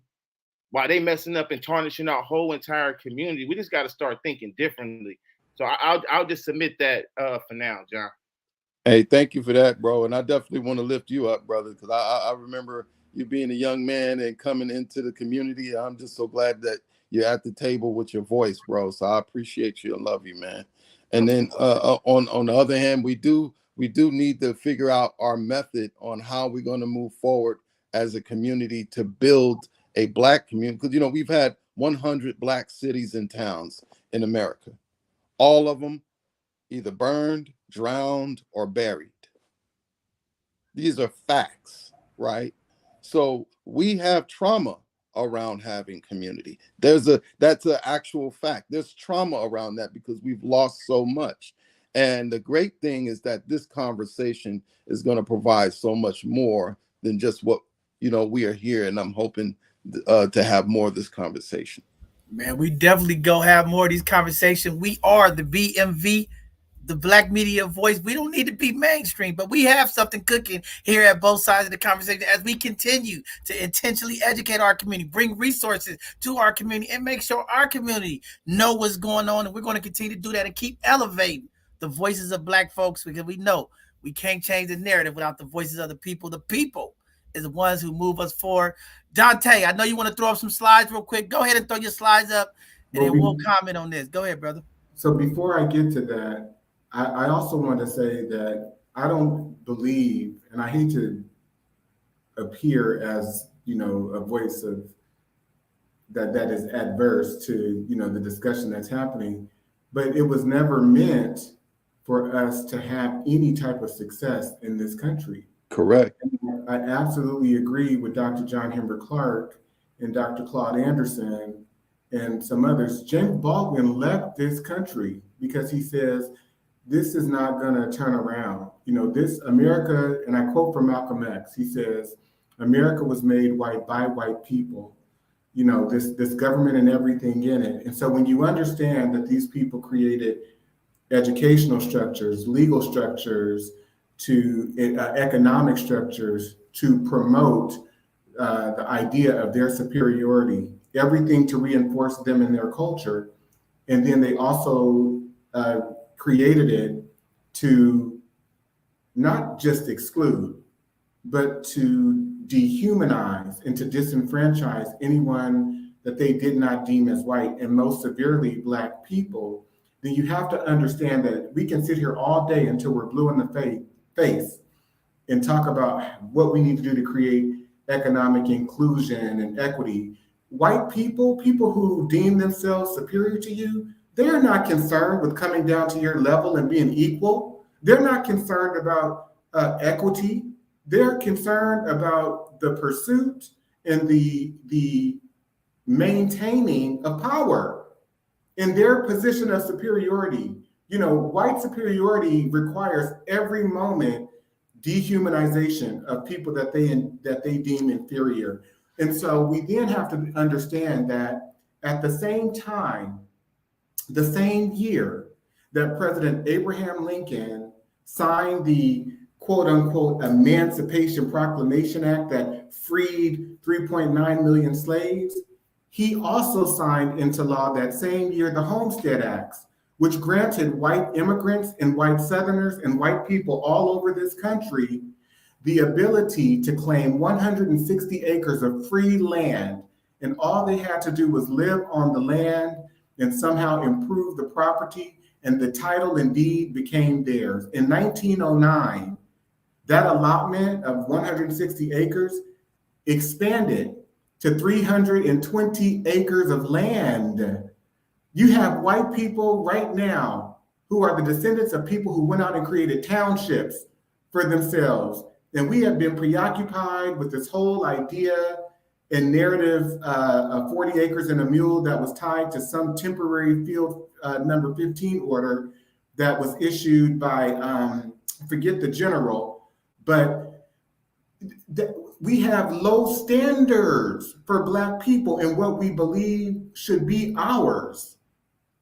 While they messing up and tarnishing our whole entire community, we just got to start thinking differently. So I'll just submit that for now, John. Hey, thank you for that, bro. And I definitely want to lift you up, brother, because I remember you being a young man and coming into the community. I'm just so glad that you're at the table with your voice, bro. So I appreciate you and love you, man. And then on the other hand, we do need to figure out our method on how we're going to move forward as a community to build a Black community, because we've had 100 Black cities and towns in America. All of them either burned, drowned, or buried. These are facts, right? So we have trauma around having community. That's an actual fact. There's trauma around that because we've lost so much. And the great thing is that this conversation is going to provide so much more than just what we are here. And I'm hoping to have more of this conversation. Man, we definitely go have more of these conversations. We are the BMV, the Black media voice. We don't need to be mainstream, but we have something cooking here at both sides of the conversation as we continue to intentionally educate our community, bring resources to our community, and make sure our community know what's going on. And we're going to continue to do that and keep elevating the voices of Black folks, because we know we can't change the narrative without the voices of the people. The people is the ones who move us forward. Dante, I know you want to throw up some slides real quick. Go ahead and throw your slides up, and then we'll comment on this. Go ahead, brother. So before I get to that, I also want to say that I don't believe, and I hate to appear as, a voice of that is adverse to, the discussion that's happening, but it was never meant for us to have any type of success in this country. Correct. I absolutely agree with Dr. John Henry Clark and Dr. Claude Anderson and some others. James Baldwin left this country because he says, this is not going to turn around. This America, and I quote from Malcolm X, he says, America was made white by white people. This government and everything in it. And so when you understand that these people created educational structures, legal structures, to economic structures to promote the idea of their superiority, everything to reinforce them in their culture. And then they also created it to not just exclude, but to dehumanize and to disenfranchise anyone that they did not deem as white, and most severely Black people. Then you have to understand that we can sit here all day until we're blue in the face and talk about what we need to do to create economic inclusion and equity. White people who deem themselves superior to you, they're not concerned with coming down to your level and being equal. They're not concerned about equity. They're concerned about the pursuit and the maintaining of power in their position of superiority. White superiority requires every moment dehumanization of people that they deem inferior. And so we then have to understand that at the same time, the same year that President Abraham Lincoln signed the quote unquote Emancipation Proclamation Act that freed 3.9 million slaves, he also signed into law that same year the Homestead Acts, which granted white immigrants and white Southerners and white people all over this country the ability to claim 160 acres of free land. And all they had to do was live on the land and somehow improve the property, and the title and deed became theirs. In 1909, that allotment of 160 acres expanded to 320 acres of land. You have white people right now who are the descendants of people who went out and created townships for themselves. And we have been preoccupied with this whole idea and narrative of 40 acres and a mule that was tied to some temporary field number 15 order that was issued by, forget the general, but we have low standards for Black people and what we believe should be ours.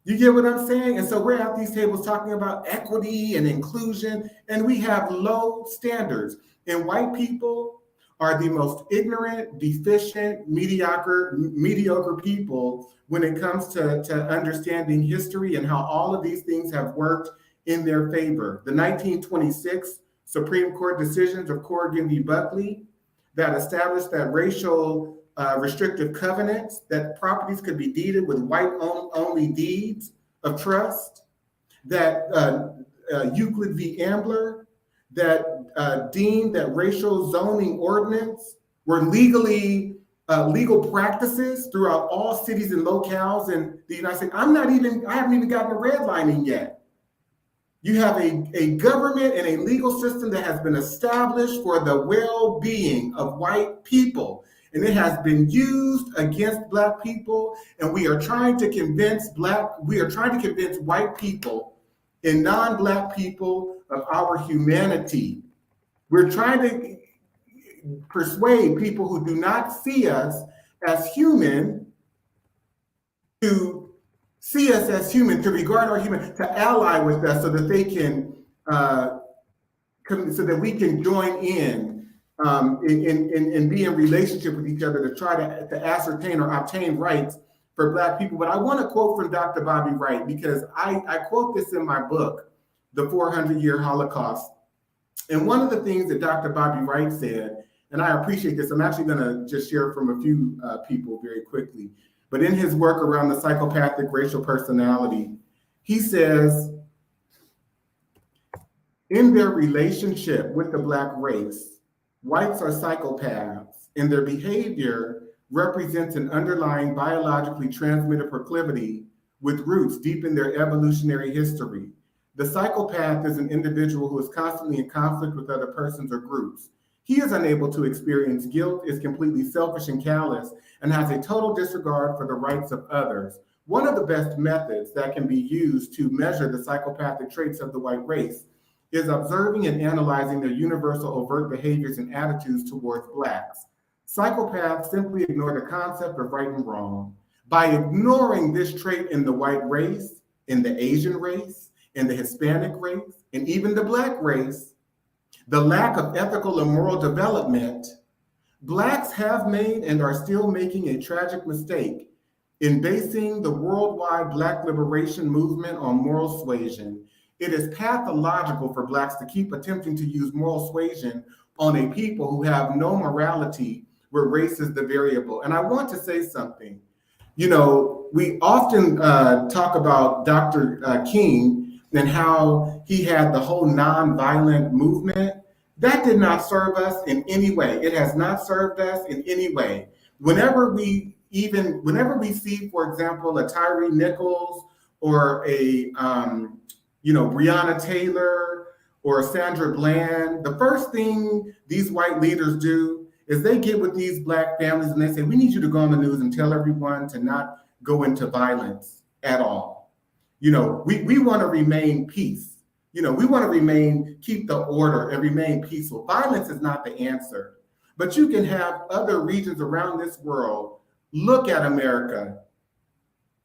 You get what I'm saying? And so we're at these tables talking about equity and inclusion, and we have low standards. And white people are the most ignorant, deficient, mediocre people when it comes to understanding history and how all of these things have worked in their favor. The 1926 Supreme Court decisions of Corrigan v. Buckley that established that racial restrictive covenants, that properties could be deeded with white-only deeds of trust, that Euclid v. Ambler, that deemed that racial zoning ordinance were legal practices throughout all cities and locales in the United States. I haven't even gotten to redlining yet. You have a government and a legal system that has been established for the well-being of white people. And it has been used against Black people, and we are trying to convince white people and non-Black people of our humanity. We're trying to persuade people who do not see us as human to see us as human, to regard our human, to ally with us so that they can, so that we can join in and be in relationship with each other to try to ascertain or obtain rights for Black people. But I want to quote from Dr. Bobby Wright, because I quote this in my book, The 400-Year Holocaust. And one of the things that Dr. Bobby Wright said, and I appreciate this, I'm actually going to just share from a few people very quickly, but in his work around the psychopathic racial personality, he says, in their relationship with the Black race, whites are psychopaths, and their behavior represents an underlying biologically transmitted proclivity with roots deep in their evolutionary history. The psychopath is an individual who is constantly in conflict with other persons or groups. He is unable to experience guilt, is completely selfish and callous, and has a total disregard for the rights of others. One of the best methods that can be used to measure the psychopathic traits of the white race is observing and analyzing their universal overt behaviors and attitudes towards Blacks. Psychopaths simply ignore the concept of right and wrong. By ignoring this trait in the white race, in the Asian race, in the Hispanic race, and even the Black race, the lack of ethical and moral development, Blacks have made and are still making a tragic mistake in basing the worldwide Black liberation movement on moral suasion. It is pathological for Blacks to keep attempting to use moral suasion on a people who have no morality, where race is the variable. And I want to say something. You know, we often talk about Dr. King and how he had the whole nonviolent movement. That did not serve us in any way. It has not served us in any way. Whenever we see, for example, a Tyree Nichols or a Breonna Taylor or Sandra Bland, the first thing these white leaders do is they get with these Black families and they say, we need you to go on the news and tell everyone to not go into violence at all. You know, we want to remain peace. You know, we want to keep the order and remain peaceful. Violence is not the answer. But you can have other regions around this world look at America.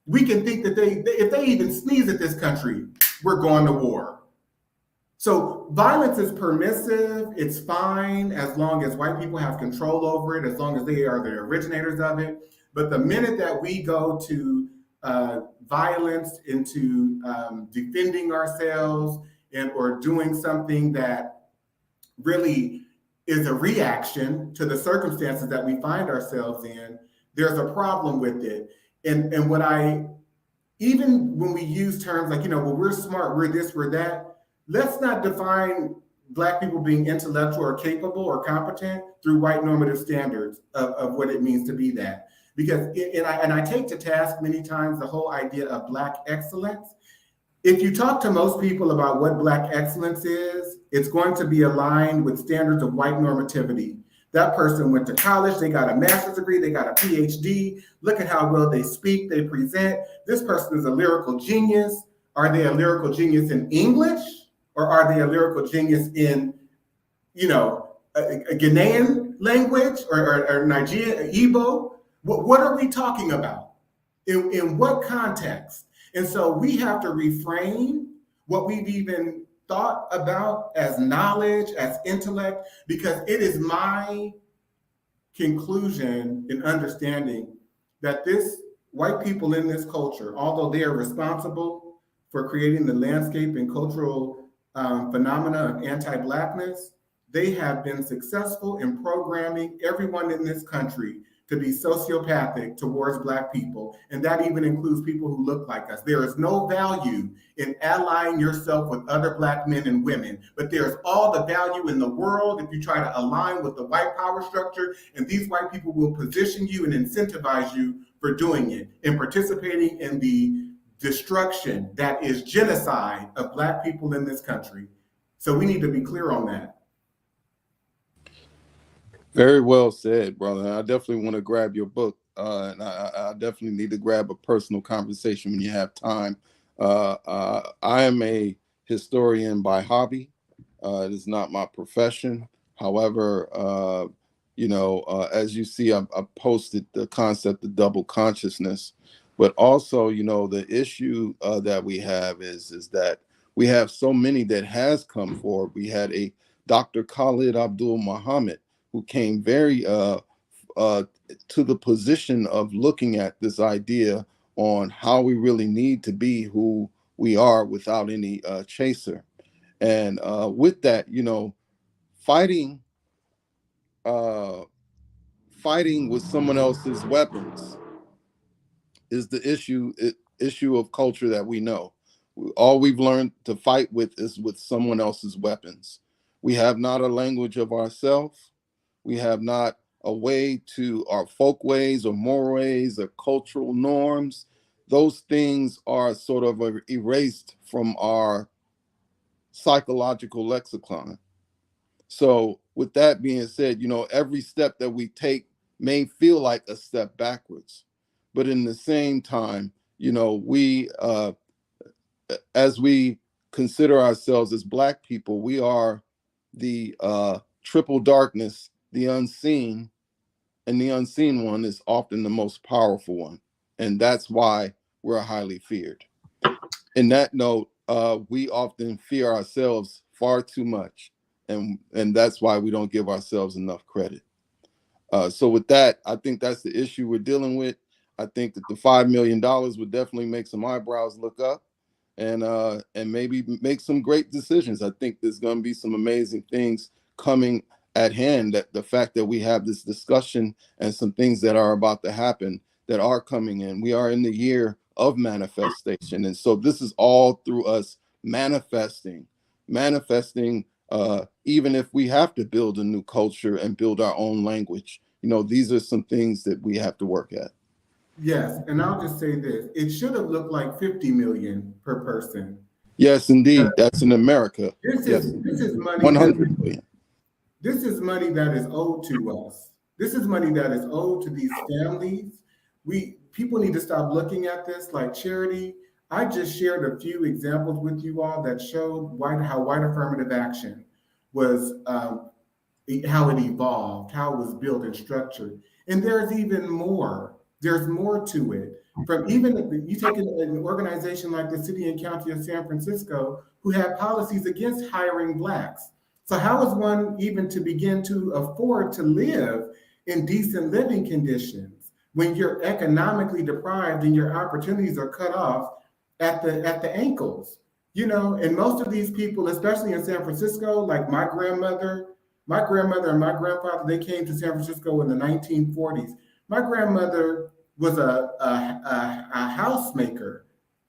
We can think that if they even sneeze at this country, we're going to war. So violence is permissive. It's fine as long as white people have control over it, as long as they are the originators of it. But the minute that we go to violence, into defending ourselves or doing something that really is a reaction to the circumstances that we find ourselves in, there's a problem with it. And even when we use terms like, well, we're smart, we're this, we're that, let's not define Black people being intellectual or capable or competent through white normative standards of what it means to be that. Because, I take to task many times the whole idea of Black excellence. If you talk to most people about what Black excellence is, it's going to be aligned with standards of white normativity. That person went to college, they got a master's degree, they got a PhD. Look at how well they speak, they present. This person is a lyrical genius. Are they a lyrical genius in English? Or are they a lyrical genius in, a Ghanaian language or Nigerian, Igbo? What are we talking about? In what context? And so we have to reframe what we've even thought about as knowledge, as intellect, because it is my conclusion in understanding that white people in this culture, although they are responsible for creating the landscape and cultural phenomena of anti-Blackness, they have been successful in programming everyone in this country to be sociopathic towards Black people. And that even includes people who look like us. There is no value in allying yourself with other Black men and women, but there's all the value in the world if you try to align with the white power structure, and these white people will position you and incentivize you for doing it and participating in the destruction that is genocide of Black people in this country. So we need to be clear on that. Very well said, brother. I definitely want to grab your book, and I definitely need to grab a personal conversation when you have time. I am a historian by hobby. It is not my profession. However, as you see, I posted the concept of double consciousness But also, you know, the issue that we have is that we have so many that has come forward. We had a Dr. Khalid Abdul Muhammad who came very to the position of looking at this idea on how we really need to be who we are without any chaser. And with that, you know, fighting fighting with someone else's weapons is the issue of culture that we know. All we've learned to fight with is with someone else's weapons. We have not a language of ourselves. We have not a way to our folk ways or mores or cultural norms. Those things are sort of erased from our psychological lexicon. So with that being said, you know, every step that we take may feel like a step backwards, but in the same time, you know, we as we consider ourselves as Black people, we are the triple darkness, the unseen, and the unseen one is often the most powerful one, and that's why we're highly feared. In that note, we often fear ourselves far too much, and that's why we don't give ourselves enough credit. So with that, I think that's the issue we're dealing with. I think that the $5 million would definitely make some eyebrows look up, and maybe make some great decisions. I think there's going to be some amazing things coming at hand. That the fact that we have this discussion and some things that are about to happen that are coming in. We are in the year of manifestation, and so this is all through us manifesting. Even if we have to build a new culture and build our own language, you know, these are some things that we have to work at. Yes, and I'll just say this: it should have looked like 50 million per person. Yes, indeed, that's in America. This Yes, is money. 100 million. This is money that is owed to us. This is money that is owed to these families. People need to stop looking at this like charity. I just shared a few examples with you all that showed how white affirmative action was, how it evolved, how it was built and structured. And there's even more. There's more to it. From even you take an organization like the City and County of San Francisco, who have policies against hiring Blacks. So how is one even to begin to afford to live in decent living conditions when you're economically deprived and your opportunities are cut off at the ankles? You know, and most of these people, especially in San Francisco, like my grandmother and my grandfather, they came to San Francisco in the 1940s. My grandmother was a housemaker.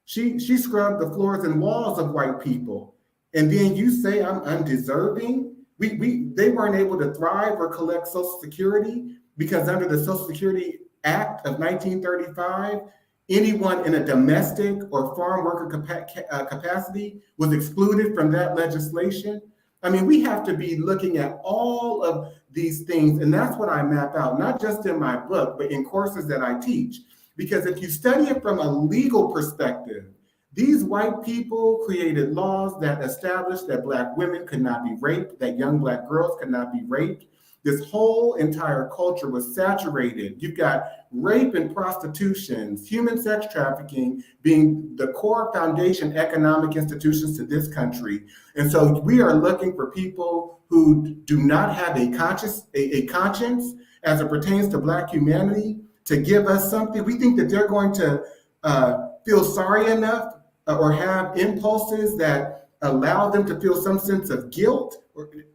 She scrubbed the floors and walls of white people. And then you say I'm undeserving? They weren't able to thrive or collect Social Security because under the Social Security Act of 1935, anyone in a domestic or farm worker capacity was excluded from that legislation. I mean, we have to be looking at all of these things, and that's what I map out, not just in my book, but in courses that I teach. Because if you study it from a legal perspective, these white people created laws that established that Black women could not be raped, that young Black girls could not be raped. This whole entire culture was saturated. You've got rape and prostitution, human sex trafficking being the core foundation economic institutions to this country. And so we are looking for people who do not have a conscience as it pertains to Black humanity to give us something. We think that they're going to feel sorry enough or have impulses that allow them to feel some sense of guilt.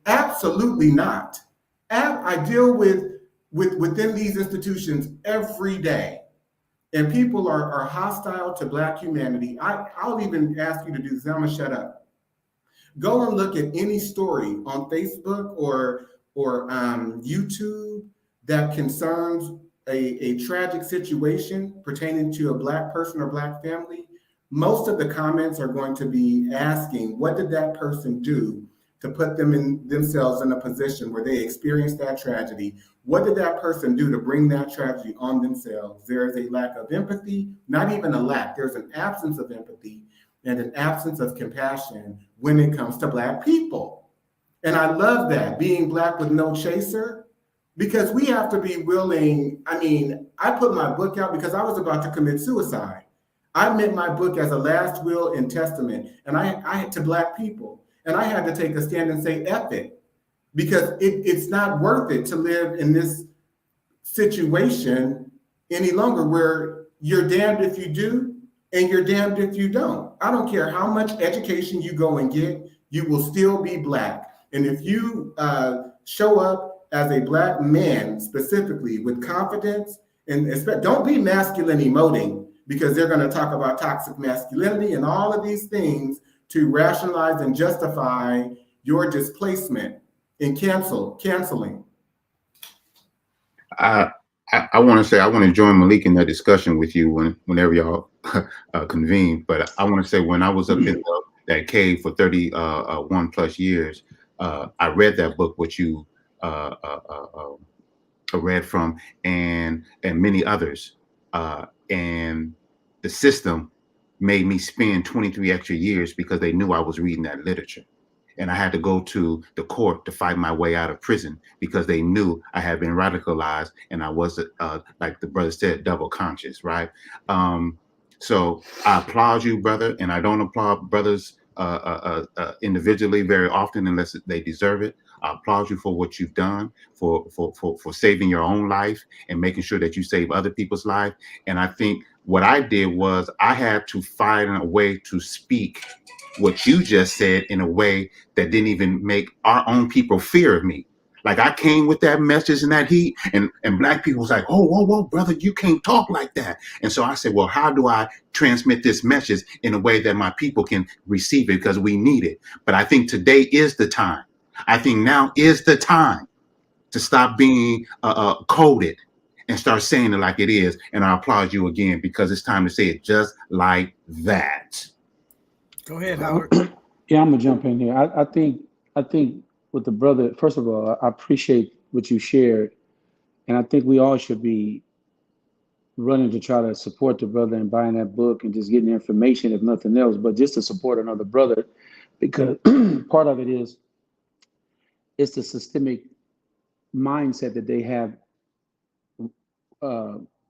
Absolutely not. I deal within these institutions every day, and people are hostile to Black humanity. I'll even ask you to do this. I'm gonna shut up. Go and look at any story on Facebook or YouTube that concerns a tragic situation pertaining to a Black person or Black family. Most of the comments are going to be asking, what did that person do to put themselves in a position where they experienced that tragedy? What did that person do to bring that tragedy on themselves? There is a lack of empathy, not even a lack, there's an absence of empathy and an absence of compassion when it comes to Black people. And I love that, being Black with no chaser. because we have to be willing. I mean, I put my book out because I was about to commit suicide. I meant my book as a last will and testament, and I had to Black people, and I had to take a stand and say, F it, because it's not worth it to live in this situation any longer where you're damned if you do and you're damned if you don't. I don't care how much education you go and get, you will still be Black. And if you show up as a Black man specifically with confidence, and don't be masculine emoting, because they're going to talk about toxic masculinity and all of these things to rationalize and justify your displacement and canceling. I want to say, I want to join Malik in that discussion with you whenever y'all convene. But I want to say, when I was up in that cave for 31 plus years, I read that book, which you read from, and many others. And the system made me spend 23 extra years because they knew I was reading that literature. And I had to go to the court to fight my way out of prison because they knew I had been radicalized and I was, like the brother said, double conscious, right? So I applaud you, brother, and I don't applaud brothers individually very often unless they deserve it. I applaud you for what you've done, for saving your own life and making sure that you save other people's life. And I think what I did was I had to find a way to speak what you just said in a way that didn't even make our own people fear of me. Like, I came with that message and that heat, and Black people was like, oh, whoa, brother, you can't talk like that. And so I said, well, how do I transmit this message in a way that my people can receive it, because we need it. But I think today is the time. I think now is the time to stop being coded and start saying it like it is. And I applaud you again, because it's time to say it just like that. Go ahead, Howard. Yeah, I'm gonna jump in here. I think with the brother, first of all, I appreciate what you shared, and I think we all should be running to try to support the brother and buying that book and just getting the information, if nothing else, but just to support another brother, because part of it is it's the systemic mindset that they have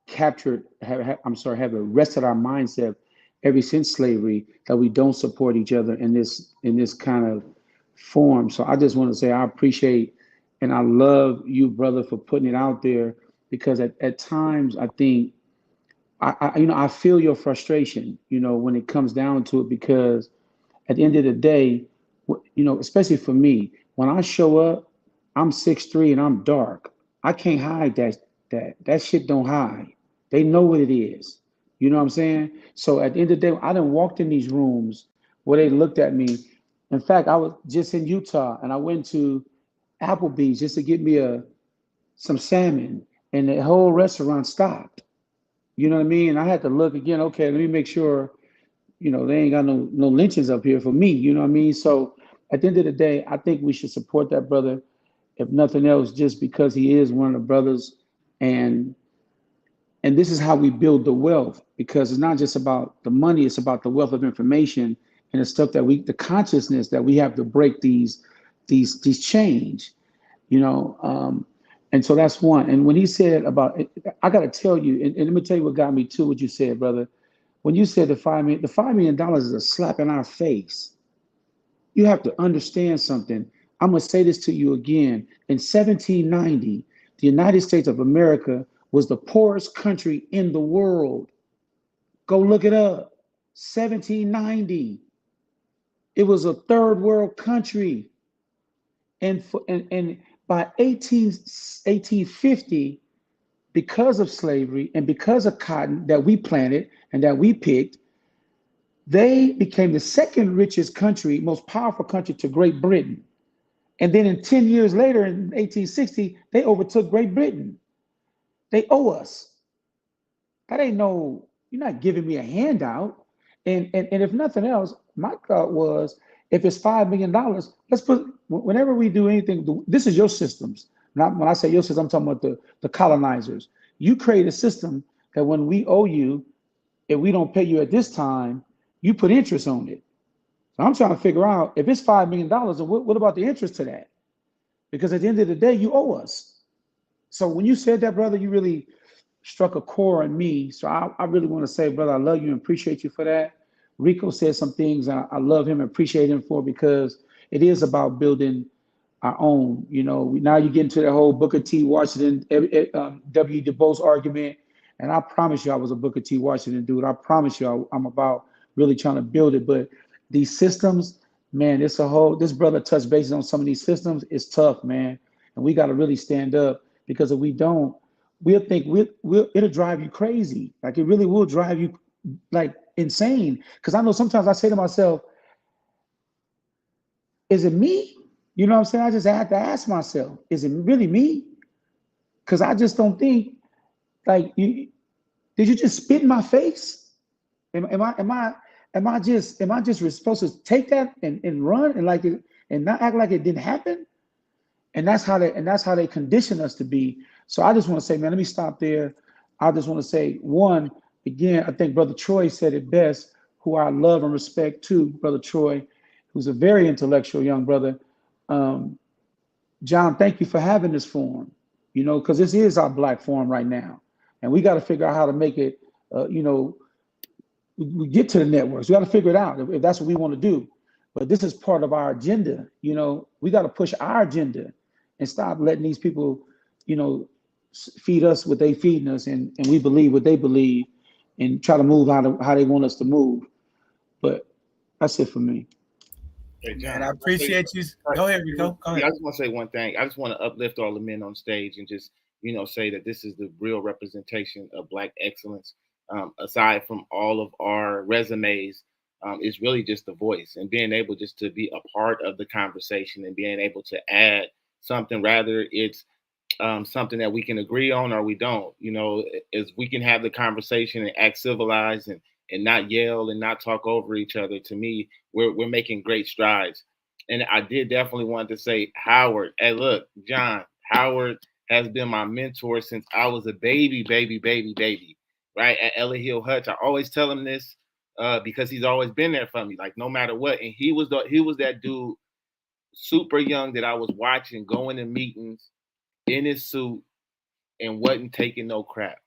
captured, have arrested our mindset ever since slavery, that we don't support each other in this kind of form. So I just want to say I appreciate and I love you, brother, for putting it out there, because at times I think I feel your frustration, when it comes down to it, because at the end of the day, especially for me, when I show up, I'm 6'3" and I'm dark. I can't hide that shit don't hide. They know what it is. You know what I'm saying? So at the end of the day, I done walked in these rooms where they looked at me. In fact, I was just in Utah and I went to Applebee's just to get me some salmon, and the whole restaurant stopped. You know what I mean? And I had to look again. Okay, let me make sure, they ain't got no lynchings up here for me. You know what I mean? So at the end of the day, I think we should support that brother, if nothing else, just because he is one of the brothers. And this is how we build the wealth, because it's not just about the money, it's about the wealth of information and the stuff that the consciousness that we have to break these chains, and so that's one. And when he said about it, I got to tell you, and let me tell you what got me to what you said, brother. When you said the $5 million is a slap in our face, you have to understand something. I'm going to say this to you again. In 1790, the United States of America was the poorest country in the world. Go look it up. 1790. It was a third world country. And by 1850, because of slavery and because of cotton that we planted and that we picked, they became the second richest country, most powerful country to Great Britain. And then in 10 years later, in 1860, they overtook Great Britain. They owe us. That ain't you're not giving me a handout. And if nothing else, my thought was, if it's $5 million, let's whenever we do anything, this is your systems. Not when I say your system, I'm talking about the colonizers. You create a system that when we owe you, if we don't pay you at this time, you put interest on it. So I'm trying to figure out, if it's $5 million, what about the interest to that? Because at the end of the day, you owe us. So when you said that, brother, you really struck a core in me. So I really want to say, brother, I love you and appreciate you for that. Rico said some things I love him and appreciate him for, because it is about building our own. You know, now you get into the whole Booker T. Washington, W. Du Bois argument. And I promise you, I was a Booker T. Washington dude. I promise you, I'm about really trying to build it. But these systems, man, this brother touched bases on some of these systems. It's tough, man. And we got to really stand up, because if we don't, it'll drive you crazy. Like, it really will drive you like insane. Because I know sometimes I say to myself, is it me? You know what I'm saying? I just have to ask myself, is it really me? Because I just don't think, like, did you just spit in my face? Am I just supposed to take that and run and not act like it didn't happen? And that's how they condition us to be. So I just want to say, man, let me stop there. I just want to say, one, again, I think Brother Troy said it best, who I love and respect too, Brother Troy, who's a very intellectual young brother. John, thank you for having this forum, because this is our Black forum right now. And we got to figure out how to make it, we get to the networks. We got to figure it out if that's what we want to do. But this is part of our agenda. We got to push our agenda and stop letting these people, feed us what they feeding us, and we believe what they believe, and try to move how they want us to move. But that's it for me. Hey, John, and I appreciate you. Go ahead, Rico. Go ahead. I just want to say one thing. I just want to uplift all the men on stage and just, say that this is the real representation of Black excellence. Aside from all of our resumes, it's really just the voice and being able just to be a part of the conversation and being able to add something, rather it's something that we can agree on or we don't. Is we can have the conversation and act civilized and not yell and not talk over each other. To me, we're making great strides. And I did definitely want to say, Howard, hey, look, John, Howard has been my mentor since I was a baby, right? At Ellie Hill Hutch. I always tell him this because he's always been there for me, like no matter what. And he was that dude, super young, that I was watching going to meetings in his suit and wasn't taking no crap.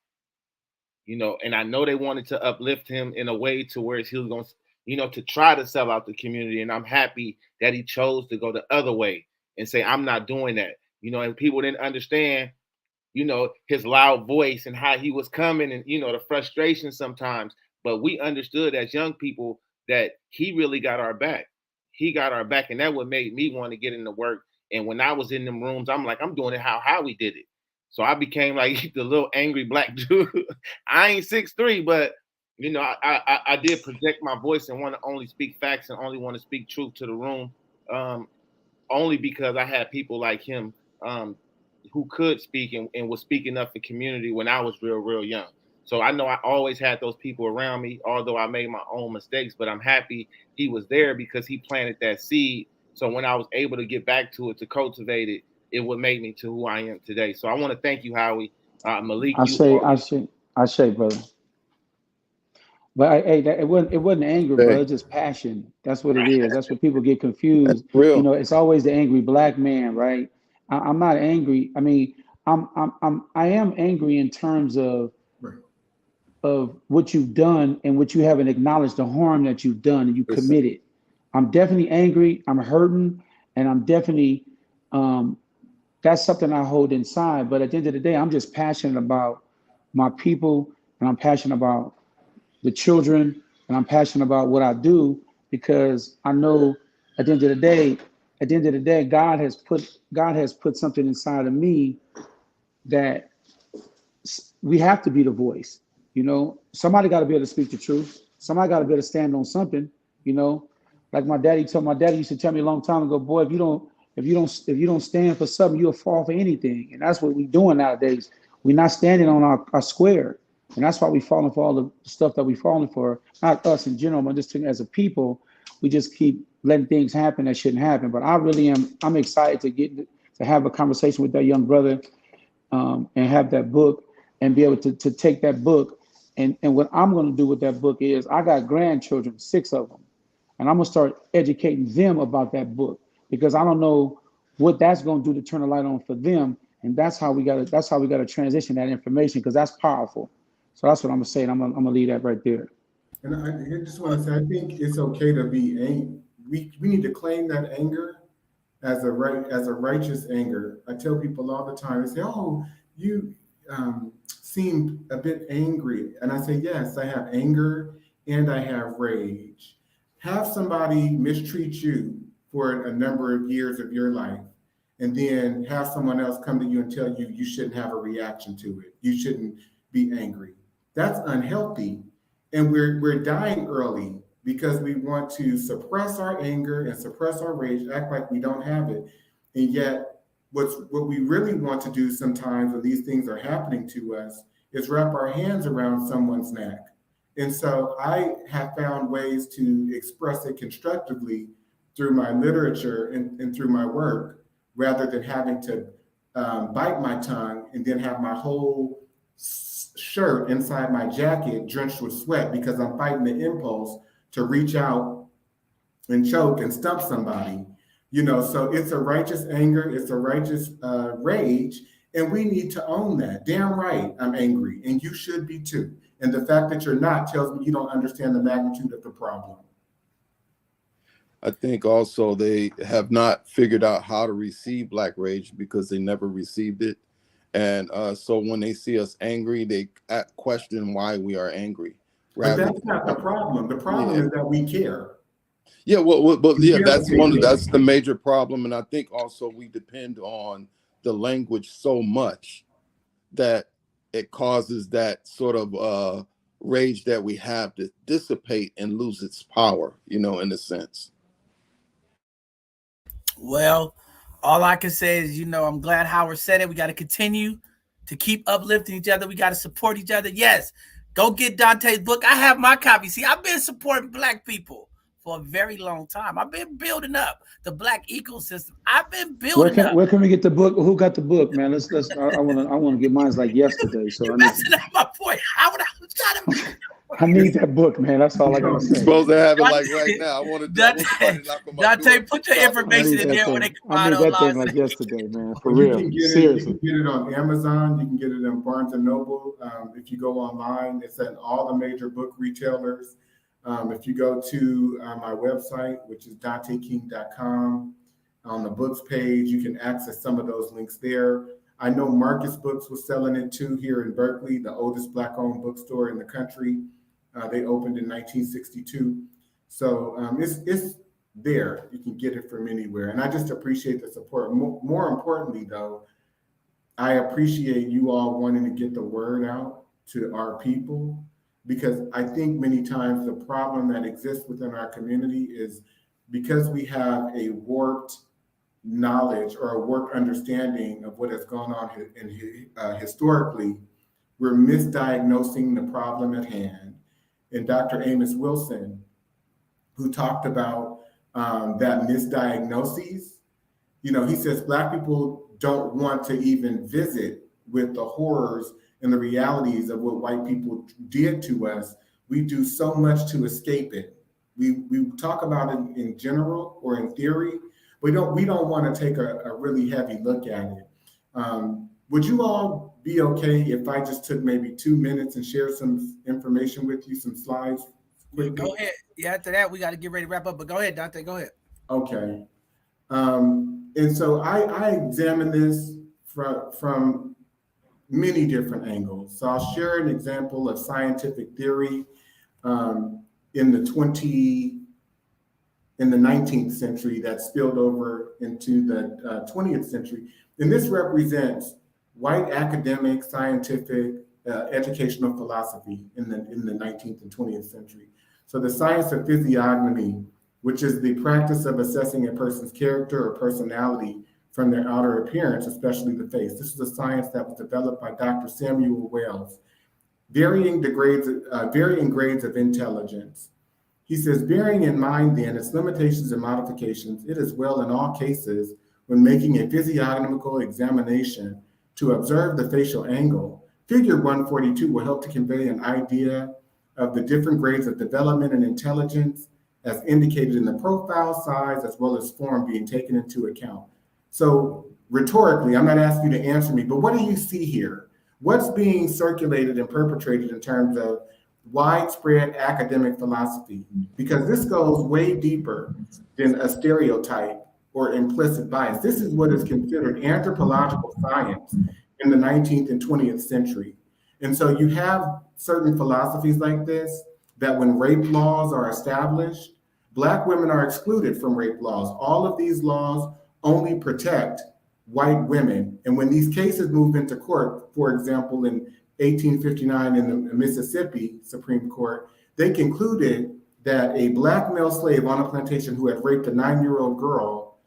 And I know they wanted to uplift him in a way to where he was going to, to try to sell out the community. And I'm happy that he chose to go the other way and say, I'm not doing that. And people didn't understand, his loud voice and how he was coming and, the frustration sometimes. But we understood as young people that he really got our back. He got our back. And that what made me want to get into work. And when I was in them rooms, I'm like, I'm doing it how we did it. So I became like the little angry Black dude. I ain't 6'3", but I did project my voice and want to only speak facts and only want to speak truth to the room. Only because I had people like him who could speak and was speaking up for community when I was real young. So I know I always had those people around me, although I made my own mistakes, but I'm happy he was there because he planted that seed. So when I was able to get back to it, to cultivate it, it would make me to who I am today. So I want to thank you, Howie. Malik, I say, brother. But it wasn't anger, Hey. brother. It's just passion. That's what it is. That's what people get confused. Real. It's always the angry Black man, right? I'm not angry. I mean, I am angry in terms of what you've done and what you haven't acknowledged, the harm that you've done and you committed. I'm definitely angry. I'm hurting, and I'm definitely that's something I hold inside. But at the end of the day, I'm just passionate about my people, and I'm passionate about the children, and I'm passionate about what I do, because I know at the end of the day, God has put something inside of me that we have to be the voice. Somebody got to be able to speak the truth. Somebody got to be able to stand on something. Like my daddy used to tell me a long time ago, boy, if you don't stand for something, you'll fall for anything. And that's what we're doing nowadays. We're not standing on our square. And that's why we're falling for all the stuff that we're falling for. Not us in general, but just as a people, we just keep letting things happen that shouldn't happen. But I'm excited to have a conversation with that young brother and have that book and be able to take that book. And what I'm going to do with that book is, I got grandchildren, 6 of them. And I'm going to start educating them about that book, because I don't know what that's going to do to turn a light on for them. And that's how we gotta transition that information, because that's powerful. So that's what I'm gonna say. And I'm gonna leave that right there. And I just want to say, I think it's okay to be angry. We need to claim that anger as a righteous anger. I tell people all the time, they say, "Oh, you seem a bit angry," and I say, "Yes, I have anger and I have rage." Have somebody mistreat you for a number of years of your life, and then have someone else come to you and tell you you shouldn't have a reaction to it. You shouldn't be angry. That's unhealthy, and we're dying early because we want to suppress our anger and suppress our rage, act like we don't have it. And yet, what we really want to do sometimes when these things are happening to us is wrap our hands around someone's neck. And so I have found ways to express it constructively through my literature and through my work, rather than having to bite my tongue and then have my whole shirt inside my jacket drenched with sweat because I'm fighting the impulse to reach out and choke and stump somebody. So it's a righteous anger, it's a righteous rage, and we need to own that. Damn right, I'm angry, and you should be too. And the fact that you're not tells me you don't understand the magnitude of the problem. I think also they have not figured out how to receive Black rage because they never received it. And so when they see us angry, they question why we are angry. But that's not the problem. The problem is that we care. Yeah, that's that's the major problem. And I think also we depend on the language so much that it causes that sort of rage that we have to dissipate and lose its power, in a sense. Well, all I can say is, I'm glad Howard said it. We got to continue to keep uplifting each other. We got to support each other. Yes, go get Dante's book. I have my copy. See, I've been supporting Black people for a very long time. I've been building up the Black ecosystem. I've been building up. Where can we get the book? Who got the book, man? Let's. I want to get mine like yesterday. So you're messing up my point. Howard, I was trying to make. I need that book, man. That's all I gotta say. You're supposed to have it like right now. I want to. Dante, put your information in there where they can find that thing like yesterday, man. For real. Seriously. You can get it on Amazon. You can get it in Barnes and Noble. If you go online, it's at all the major book retailers. If you go to my website, which is DanteKing.com, on the books page, you can access some of those links there. I know Marcus Books was selling it too here in Berkeley, the oldest Black-owned bookstore in the country. They opened in 1962. So it's there. You can get it from anywhere. And I just appreciate the support. More importantly, though, I appreciate you all wanting to get the word out to our people, because I think many times the problem that exists within our community is because we have a warped knowledge or a warped understanding of what has gone on historically, we're misdiagnosing the problem at hand. And Dr. Amos Wilson, who talked about that misdiagnoses, he says Black people don't want to even visit with the horrors and the realities of what white people did to us. We do so much to escape it. We talk about it in general or in theory, but we don't want to take a really heavy look at it. Would you all be okay if I just took maybe 2 minutes and share some information with you, some slides? Go ahead. Yeah, after that, we got to get ready to wrap up, but go ahead, Dante, go ahead. Okay. And so I examine this from many different angles. So I'll share an example of scientific theory in the 19th century that spilled over into the 20th century. And this represents white academic, scientific, educational philosophy in the 19th and 20th century. So the science of physiognomy, which is the practice of assessing a person's character or personality from their outer appearance, especially the face. This is a science that was developed by Dr. Samuel Wells. Varying grades of intelligence. He says, bearing in mind then its limitations and modifications, it is well in all cases when making a physiognomical examination to observe the facial angle. Figure 142 will help to convey an idea of the different grades of development and intelligence as indicated in the profile, size, as well as form being taken into account. So rhetorically, I'm not asking you to answer me, but what do you see here? What's being circulated and perpetrated in terms of widespread academic philosophy? Because this goes way deeper than a stereotype or implicit bias. This is what is considered anthropological science in the 19th and 20th century. And so you have certain philosophies like this that when rape laws are established, Black women are excluded from rape laws. All of these laws only protect white women. And when these cases moved into court, for example, in 1859 in the Mississippi Supreme Court, they concluded that a Black male slave on a plantation who had raped a 9-year-old girl,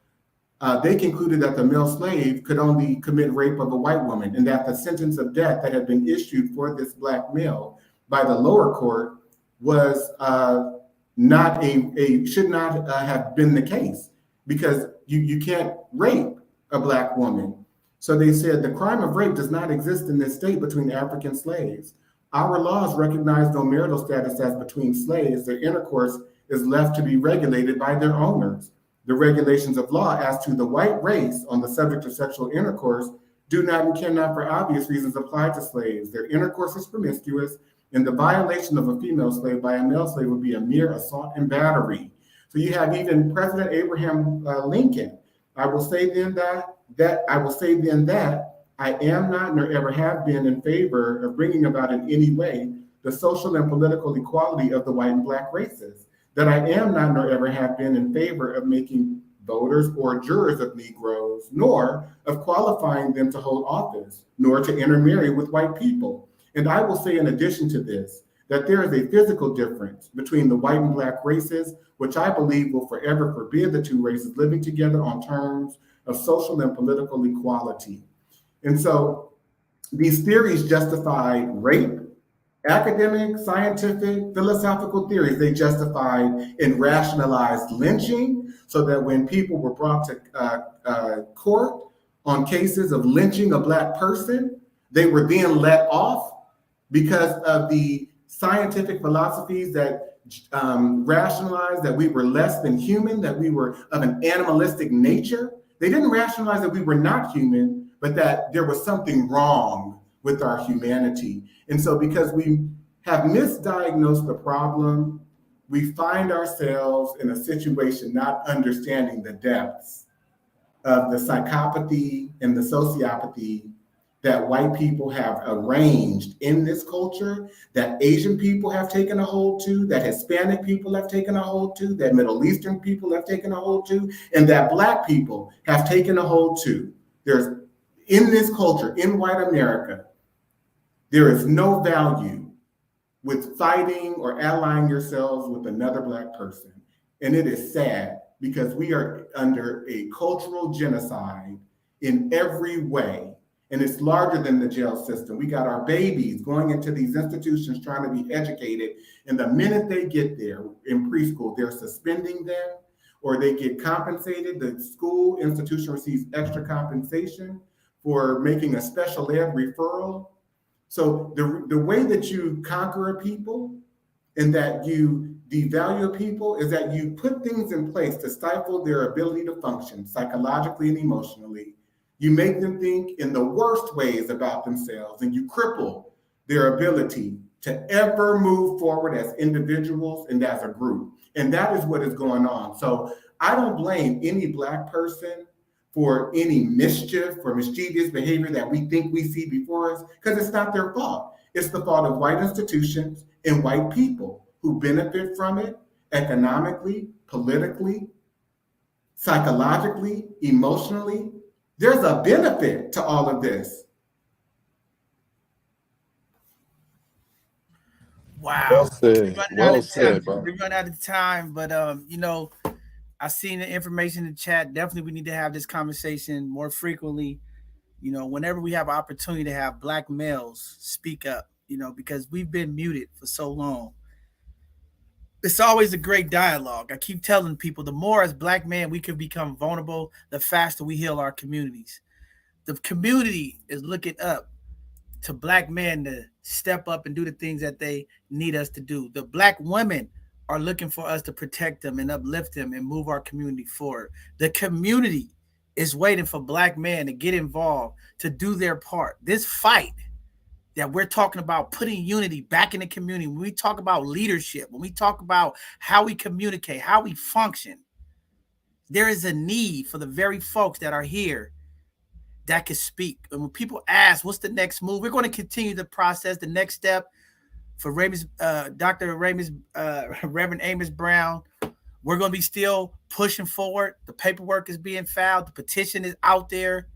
they concluded that the male slave could only commit rape of a white woman, and that the sentence of death that had been issued for this Black male by the lower court was not should not have been the case, because you can't rape a Black woman. So they said the crime of rape does not exist in this state between African slaves. Our laws recognize no marital status as between slaves. Their intercourse is left to be regulated by their owners. The regulations of law as to the white race on the subject of sexual intercourse do not and cannot, for obvious reasons, apply to slaves. Their intercourse is promiscuous, and the violation of a female slave by a male slave would be a mere assault and battery. So you have even President Abraham Lincoln. I will say then that I am not nor ever have been in favor of bringing about in any way the social and political equality of the white and Black races. That I am not nor ever have been in favor of making voters or jurors of Negroes, nor of qualifying them to hold office, nor to intermarry with white people. And I will say in addition to this, that there is a physical difference between the white and Black races, which I believe will forever forbid the two races living together on terms of social and political equality. And so these theories justified rape, academic, scientific, philosophical theories. They justified and rationalized lynching, so that when people were brought to court on cases of lynching a Black person, they were then let off because of the scientific philosophies that rationalized that we were less than human, that we were of an animalistic nature. They didn't rationalize that we were not human, but that there was something wrong with our humanity. And so because we have misdiagnosed the problem, we find ourselves in a situation not understanding the depths of the psychopathy and the sociopathy that white people have arranged in this culture, that Asian people have taken a hold to, that Hispanic people have taken a hold to, that Middle Eastern people have taken a hold to, and that Black people have taken a hold to. There's, in this culture, in white America, there is no value with fighting or allying yourselves with another Black person. And it is sad, because we are under a cultural genocide in every way. And it's larger than the jail system. We got our babies going into these institutions trying to be educated. And the minute they get there in preschool, they're suspending them, or they get compensated. The school institution receives extra compensation for making a special ed referral. So the way that you conquer a people and that you devalue a people is that you put things in place to stifle their ability to function psychologically and emotionally. You make them think in the worst ways about themselves, and you cripple their ability to ever move forward as individuals and as a group. And that is what is going on. So I don't blame any Black person for any mischief or mischievous behavior that we think we see before us, because it's not their fault. It's the fault of white institutions and white people who benefit from it economically, politically, psychologically, emotionally. There's a benefit to all of this. Wow. Well said. Well said, bro. We run out of time, but I seen the information in the chat. Definitely, we need to have this conversation more frequently. Whenever we have an opportunity to have Black males speak up, because we've been muted for so long. It's always a great dialogue. I keep telling people, the more as Black men we can become vulnerable, the faster we heal our communities. The community is looking up to Black men to step up and do the things that they need us to do. The Black women are looking for us to protect them and uplift them and move our community forward. The community is waiting for Black men to get involved, to do their part. This fight that we're talking about, putting unity back in the community, when we talk about leadership, when we talk about how we communicate, how we function, there is a need for the very folks that are here that can speak. And when people ask, what's the next move? We're going to continue the process. The next step for Dr. Reverend Amos Brown, we're going to be still pushing forward. The paperwork is being filed. The petition is out there.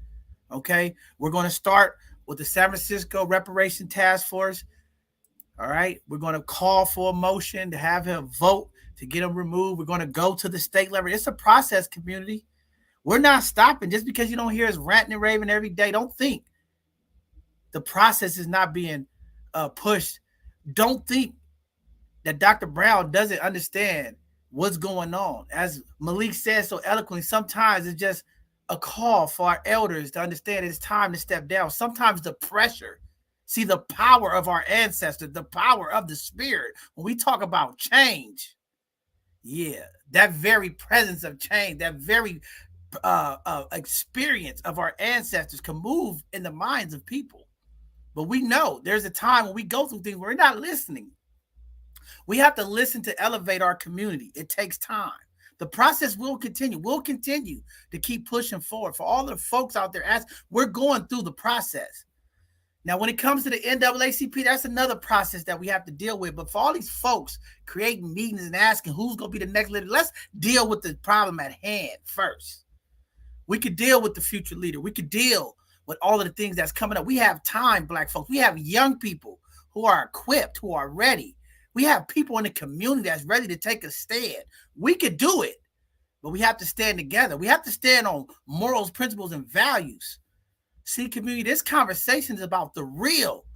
Okay. We're going to start with the San Francisco Reparation Task Force. All right. We're going to call for a motion to have him vote to get him removed. We're going to go to the state level. It's a process, community. We're not stopping just because you don't hear us ranting and raving every day. Don't think the process is not being pushed. Don't think that Dr. Brown doesn't understand what's going on. As Malik said so eloquently, sometimes it's just a call for our elders to understand it's time to step down. Sometimes the pressure, see the power of our ancestors, the power of the spirit. When we talk about change, yeah, that very presence of change, that very experience of our ancestors can move in the minds of people. But we know there's a time when we go through things where we're not listening. We have to listen to elevate our community. It takes time. The process will continue. We'll continue to keep pushing forward. For all the folks out there, we're going through the process. Now, when it comes to the NAACP, that's another process that we have to deal with. But for all these folks creating meetings and asking who's going to be the next leader, let's deal with the problem at hand first. We could deal with the future leader. We could deal with all of the things that's coming up. We have time, Black folks. We have young people who are equipped, who are ready. We have people in the community that's ready to take a stand. We could do it, but we have to stand together. We have to stand on morals, principles, and values. See, community, this conversation is about the real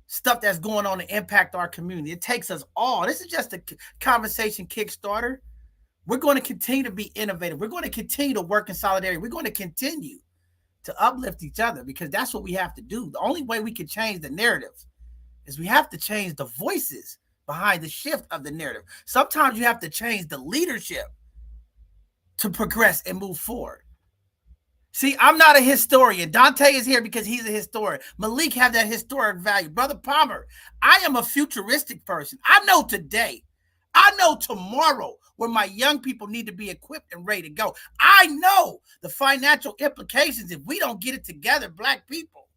stuff that's going on to impact our community. It takes us all. This is just a conversation Kickstarter. We're going to continue to be innovative. We're going to continue to work in solidarity. We're going to continue to uplift each other because that's what we have to do. The only way we can change the narrative is we have to change the voices behind the shift of the narrative. Sometimes you have to change the leadership to progress and move forward. See, I'm not a historian. Dante is here because he's a historian. Malik have that historic value. Brother Palmer, I am a futuristic person. I know today. I know tomorrow where my young people need to be equipped and ready to go. I know the financial implications if we don't get it together, Black people.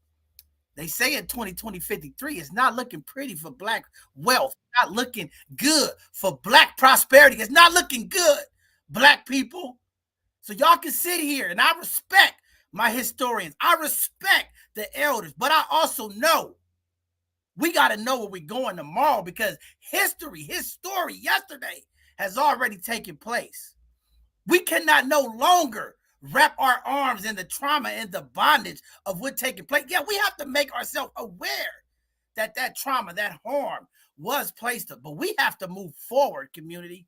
They say in 2053, it's not looking pretty for Black wealth. It's not looking good for Black prosperity. It's not looking good, Black people. So y'all can sit here, and I respect my historians. I respect the elders, but I also know we got to know where we're going tomorrow because his story yesterday has already taken place. We cannot no longer wrap our arms in the trauma and the bondage of what's taking place. Yeah, we have to make ourselves aware that that trauma, that harm was placed up, but we have to move forward, community.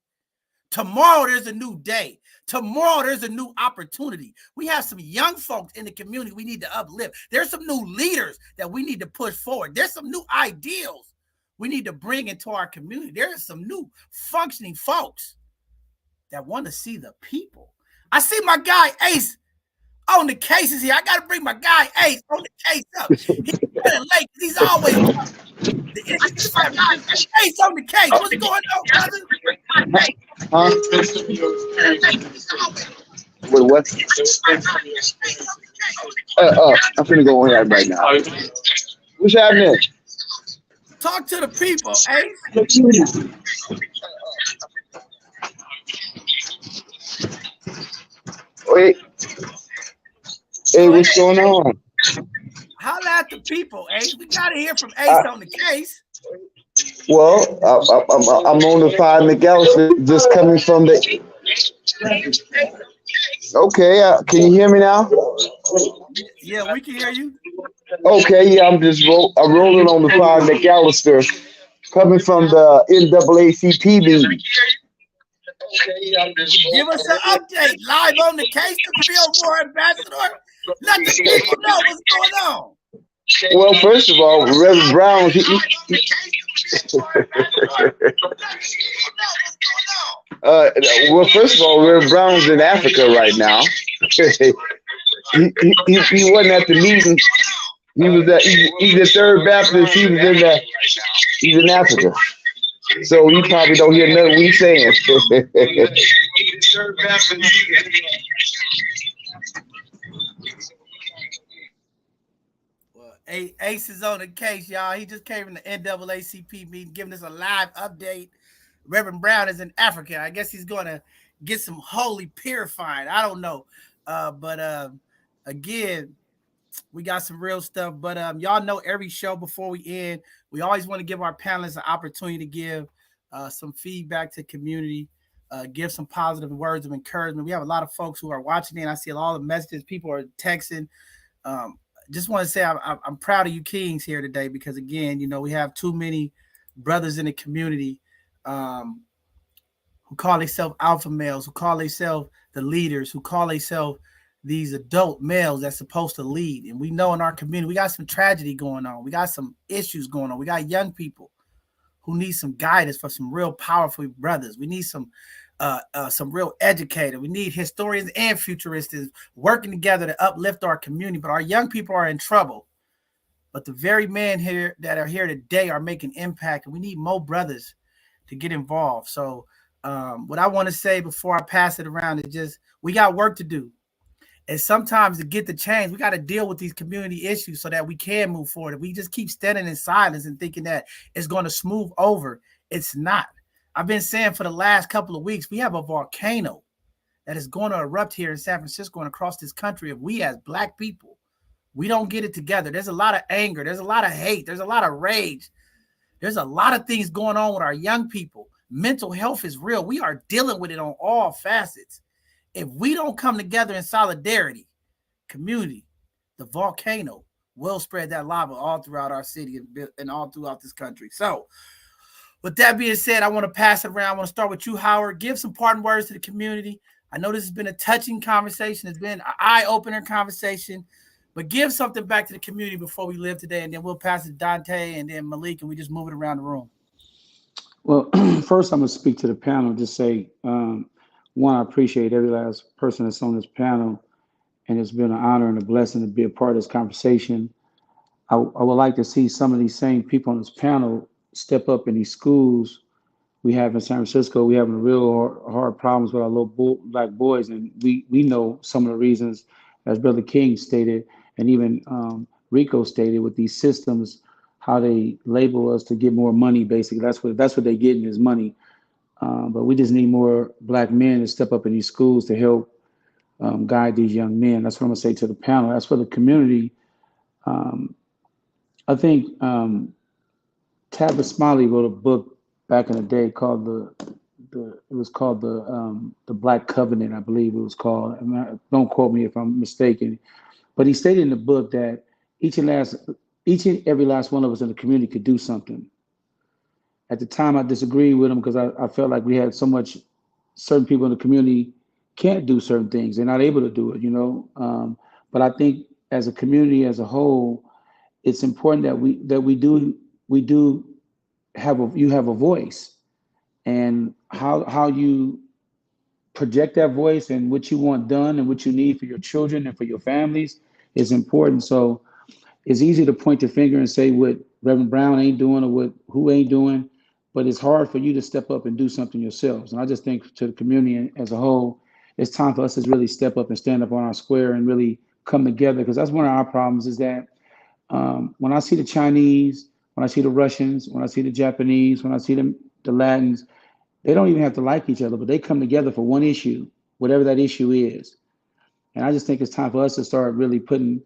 Tomorrow, there's a new day. Tomorrow, there's a new opportunity. We have some young folks in the community we need to uplift. There's some new leaders that we need to push forward. There's some new ideals we need to bring into our community. There's some new functioning folks that want to see the people. I see my guy Ace on the cases here. I got to bring my guy Ace on the case up. He's running late. He's always on. Ace on the case. What's going on, brother? Huh? Wait, what? I'm finna go on here right now. What's happening? Talk to the people, Ace. Wait. Hey, what's going on? Holla at the people, Ace. We got to hear from Ace on the case. Well, I'm on the 5 McAllister, just coming from the. Okay, can you hear me now? Yeah, we can hear you. Okay, yeah, I'm rolling on the 5 McAllister, coming from the NAACP meeting. Give us an update live on the case to Fillmore Ambassador. Let the people know what's going on. Well, first of all, Reverend Brown, well, first of all, Reverend Brown's in Africa right now. he wasn't at the meeting. He was at he's the Third Baptist. He's in Africa, so he probably don't hear nothing we saying. Well, Ace is on the case, y'all. He just came from the NAACP meeting, giving us a live update. Reverend Brown is in Africa. I guess he's going to get some holy purifying. I don't know. But again, we got some real stuff. But y'all know every show before we end, we always want to give our panelists an opportunity to give some feedback to the community, give some positive words of encouragement. We have a lot of folks who are watching and I see all the messages. People are texting. Just want to say I'm proud of you kings here today because, again, you know, we have too many brothers in the community who call themselves alpha males, who call themselves the leaders, who call themselves these adult males that's supposed to lead. And we know in our community, we got some tragedy going on. We got some issues going on. We got young people who need some guidance for some real powerful brothers. We need some real educators. We need historians and futurists working together to uplift our community. But our young people are in trouble. But the very men here that are here today are making impact. And we need more brothers to get involved. So what I want to say before I pass it around is just we got work to do. And sometimes to get the change, we got to deal with these community issues so that we can move forward. If we just keep standing in silence and thinking that it's going to smooth over, it's not. I've been saying for the last couple of weeks, we have a volcano that is going to erupt here in San Francisco and across this country. If we as Black people, we don't get it together. There's a lot of anger. There's a lot of hate. There's a lot of rage. There's a lot of things going on with our young people. Mental health is real. We are dealing with it on all facets. If we don't come together in solidarity, community, the volcano will spread that lava all throughout our city and all throughout this country. So with that being said, I want to pass it around. I want to start with you, Howard. Give some parting words to the community. I know this has been a touching conversation. It's been an eye-opener conversation. But give something back to the community before we live today, and then we'll pass it to Dante and then Malik, and we just move it around the room. Well, first I'm going to speak to the panel. Just say, one, I appreciate every last person that's on this panel, and it's been an honor and a blessing to be a part of this conversation. I would like to see some of these same people on this panel step up in these schools we have in San Francisco. We having real hard problems with our little Black boys, and we know some of the reasons, as Brother King stated, and even Rico stated, with these systems, how they label us to get more money. Basically, that's what they're getting is money. But we just need more Black men to step up in these schools to help guide these young men. That's what I'm gonna say to the panel. As for the community, I think Tabitha Smiley wrote a book back in the day called the Black Covenant, I believe it was called. Don't quote me if I'm mistaken, but he stated in the book that each and every last one of us in the community could do something. At the time, I disagreed with him because I felt like we had so much. Certain people in the community can't do certain things; they're not able to do it, you know. But I think as a community as a whole, it's important that we do have a voice, and how you project that voice and what you want done and what you need for your children and for your families is important. So it's easy to point the finger and say what Reverend Brown ain't doing or who ain't doing, but it's hard for you to step up and do something yourselves. And I just think to the community as a whole, it's time for us to really step up and stand up on our square and really come together, because that's one of our problems is that when I see the Chinese, when I see the Russians, when I see the Japanese, when I see the Latins, they don't even have to like each other, but they come together for one issue, whatever that issue is. And I just think it's time for us to start really putting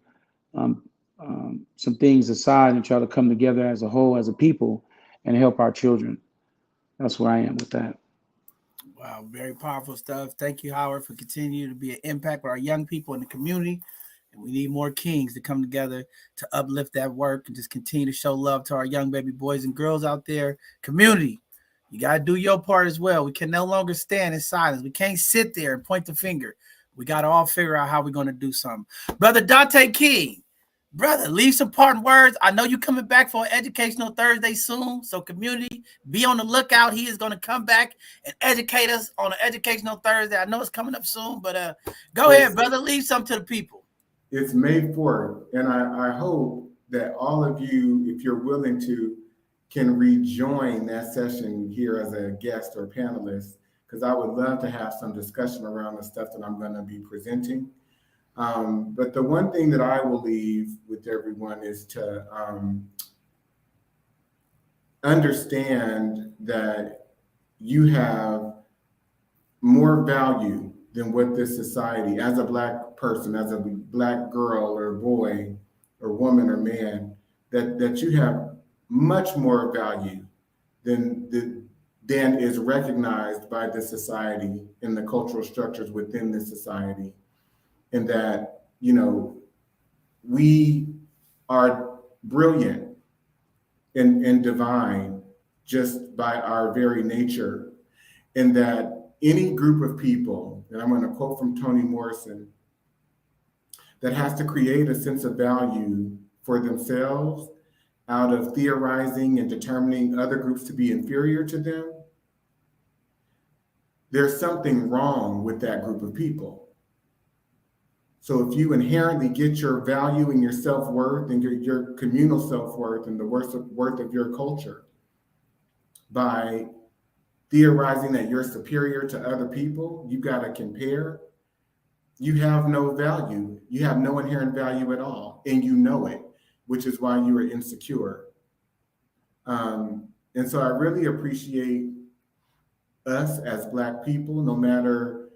some things aside and try to come together as a whole, as a people, and help our children. That's where I am with that. Wow, very powerful stuff. Thank you, Howard, for continuing to be an impact with our young people in the community. And we need more kings to come together to uplift that work and just continue to show love to our young baby boys and girls out there. Community, you got to do your part as well. We can no longer stand in silence. We can't sit there and point the finger. We got to all figure out how we're going to do something. Brother Dante King, brother, leave some parting words. I know you're coming back for an Educational Thursday soon. So community, be on the lookout. He is going to come back and educate us on an Educational Thursday. I know it's coming up soon, but go ahead, brother. Leave something to the people. It's May 4th, and I hope that all of you, if you're willing to, can rejoin that session here as a guest or panelist, because I would love to have some discussion around the stuff that I'm going to be presenting. But the one thing that I will leave with everyone is to understand that you have more value than what this society, as a Black person, as a Black girl or boy or woman or man, that you have much more value than is recognized by the society and the cultural structures within the society. And that, you know, we are brilliant and divine just by our very nature. And that any group of people, and I'm going to quote from Toni Morrison, that has to create a sense of value for themselves out of theorizing and determining other groups to be inferior to them, there's something wrong with that group of people. So if you inherently get your value and your self-worth and your communal self-worth and the worth of your culture by theorizing that you're superior to other people, you got to compare, you have no value. You have no inherent value at all, and you know it, which is why you are insecure. And so I really appreciate us as Black people, no matter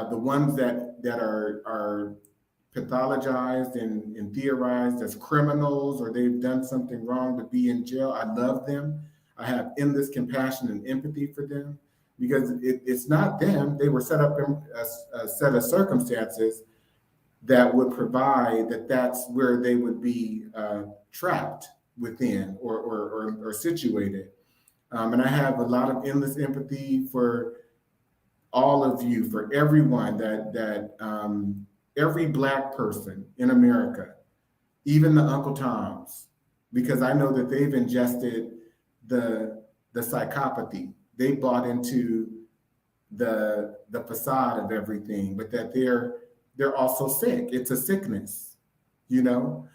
the ones that are pathologized and theorized as criminals, or they've done something wrong to be in jail. I love them. I have endless compassion and empathy for them, because it's not them. They were set up in a set of circumstances that would provide that's where they would be trapped within or situated. And I have a lot of endless empathy for all of you, for everyone that every Black person in America, even the Uncle Toms, because I know that they've ingested the psychopathy. They bought into the facade of everything, but that they're also sick. It's a sickness, you know.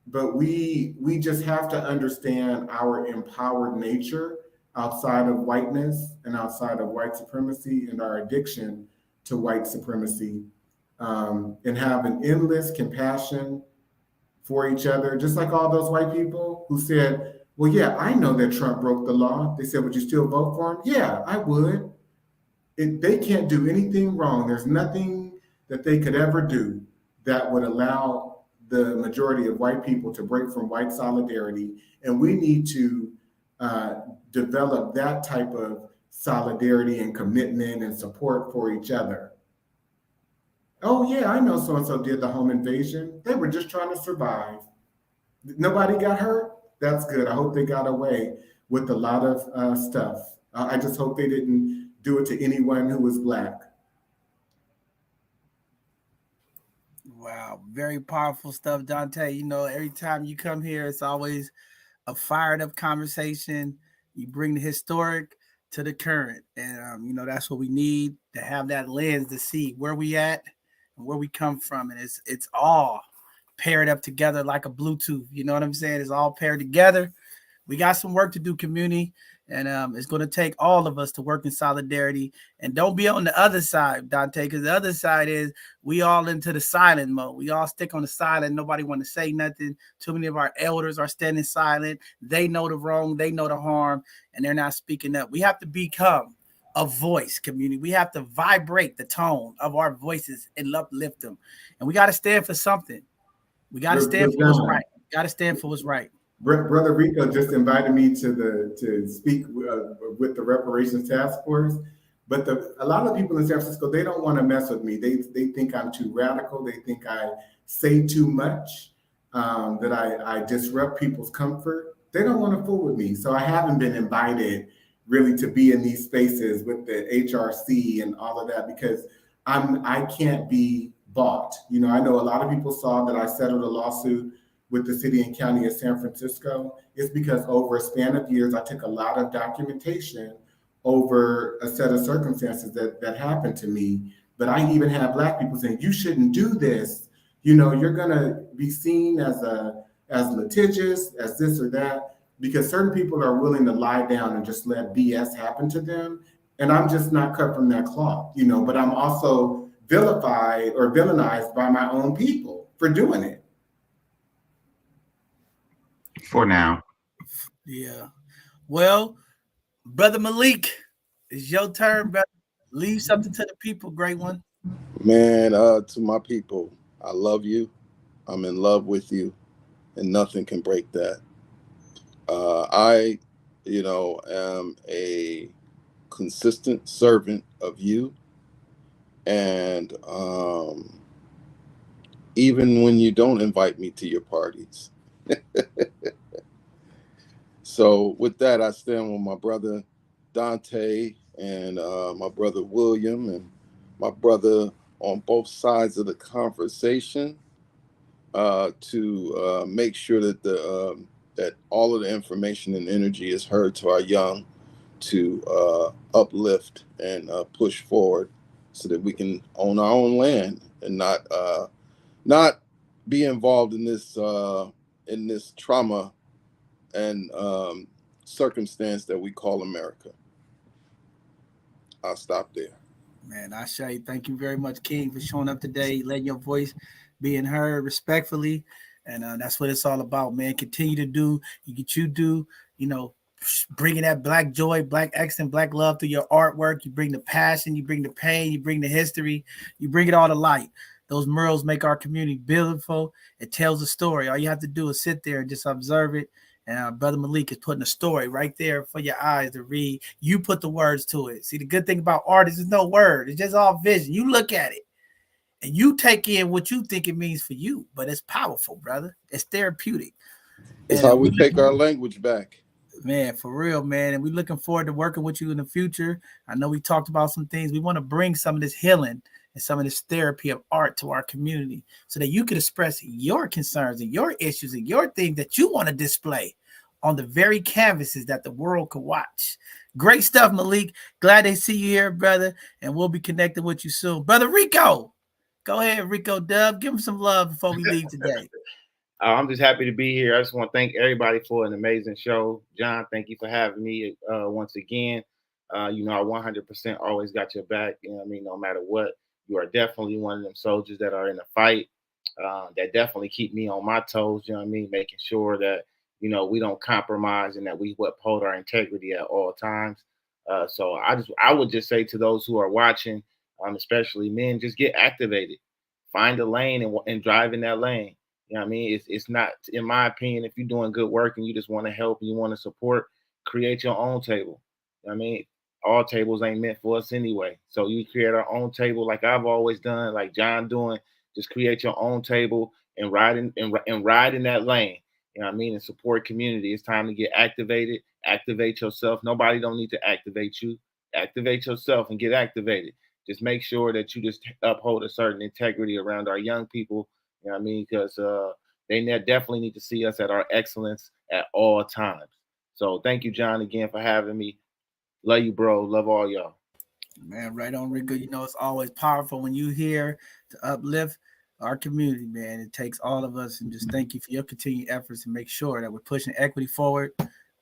But we just have to understand our empowered nature outside of whiteness and outside of white supremacy and our addiction to white supremacy, and have an endless compassion for each other, just like all those white people who said, well, yeah, I know that Trump broke the law. They said, would you still vote for him? Yeah, I would. They can't do anything wrong. There's nothing that they could ever do that would allow the majority of white people to break from white solidarity. And we need to develop that type of solidarity and commitment and support for each other. Oh yeah, I know so-and-so did the home invasion. They were just trying to survive. Nobody got hurt? That's good. I hope they got away with a lot of stuff. I just hope they didn't do it to anyone who was Black. Wow, very powerful stuff, Dante. You know, every time you come here, it's always a fired up conversation. You bring the historic to the current, and you know that's what we need, to have that lens to see where we at and where we come from, and it's all paired up together like a Bluetooth. You know what I'm saying? It's all paired together. We got some work to do, community, and it's going to take all of us to work in solidarity. And don't be on the other side, Dante, because the other side is we all into the silent mode. We all stick on the silent. Nobody want to say nothing. Too many of our elders are standing silent. They know the wrong, they know the harm, and they're not speaking up. We have to become a voice, community. We have to vibrate the tone of our voices and uplift them. And we got to stand for something. We got to stand for what's right. Got to stand for what's right. Brother Rico just invited me to speak with the Reparations Task Force, but a lot of people in San Francisco, they don't want to mess with me. They think I'm too radical. They think I say too much, that I disrupt people's comfort. They don't want to fool with me. So I haven't been invited really to be in these spaces with the HRC and all of that, because I can't be bought. You know, I know a lot of people saw that I settled a lawsuit with the city and county of San Francisco. It's because over a span of years, I took a lot of documentation over a set of circumstances that happened to me But I even have Black people saying, you shouldn't do this. You know, you're gonna be seen as litigious, as this or that, because certain people are willing to lie down and just let BS happen to them. And I'm just not cut from that cloth, you know, but I'm also vilified or villainized by my own people for doing it. For now. Yeah. Well, Brother Malik, it's your turn, brother. Leave something to the people, great one. Man, to my people, I love you. I'm in love with you, and nothing can break that. I, am a consistent servant of you, and even when you don't invite me to your parties. So with that, I stand with my brother Dante and my brother William and my brother on both sides of the conversation to make sure that that all of the information and energy is heard to our young, to uplift and push forward so that we can own our own land and not be involved in this trauma and circumstance that we call America. I'll stop there. Man, I say thank you very much, King, for showing up today, letting your voice being heard respectfully. And that's what it's all about, man. Continue to do what you do, bringing that Black joy, Black accent, Black love through your artwork. You bring the passion, you bring the pain, you bring the history, you bring it all to light. Those murals make our community beautiful. It tells a story. All you have to do is sit there and just observe it. And Brother Malik is putting a story right there for your eyes to read. You put the words to it. See, the good thing about art is there's no word. It's just all vision. You look at it and you take in what you think it means for you. But it's powerful, brother. It's therapeutic. It's how we take our language back. Man, for real, man. And we're looking forward to working with you in the future. I know we talked about some things. We want to bring some of this healing and some of this therapy of art to our community so that you can express your concerns and your issues and your things that you want to display on the very canvases that the world could watch. Great stuff, Malik. Glad to see you here, brother. And we'll be connecting with you soon. Brother Rico, go ahead, Rico Dub. Give him some love before we leave today. I'm just happy to be here. I just want to thank everybody for an amazing show. John, thank you for having me once again. I 100% always got your back. No matter what. You are definitely one of them soldiers that are in a fight that definitely keep me on my toes, making sure that, we don't compromise and that we uphold our integrity at all times. So I would just say to those who are watching, especially men, just get activated. Find a lane and drive in that lane. It's not, in my opinion, if you're doing good work and you just want to help and you want to support, create your own table. All tables ain't meant for us anyway. So you create our own table like I've always done, like John doing, just create your own table and ride in that lane. And support community. It's time to get activated. Activate yourself. Nobody don't need to activate you. Activate yourself and get activated. Just make sure that you just uphold a certain integrity around our young people. Because they definitely need to see us at our excellence at all times. So thank you, John, again for having me. Love you, bro. Love all y'all. Man, right on, Rico. It's always powerful when you here to uplift our community, man. It takes all of us, and just thank you for your continued efforts to make sure that we're pushing equity forward.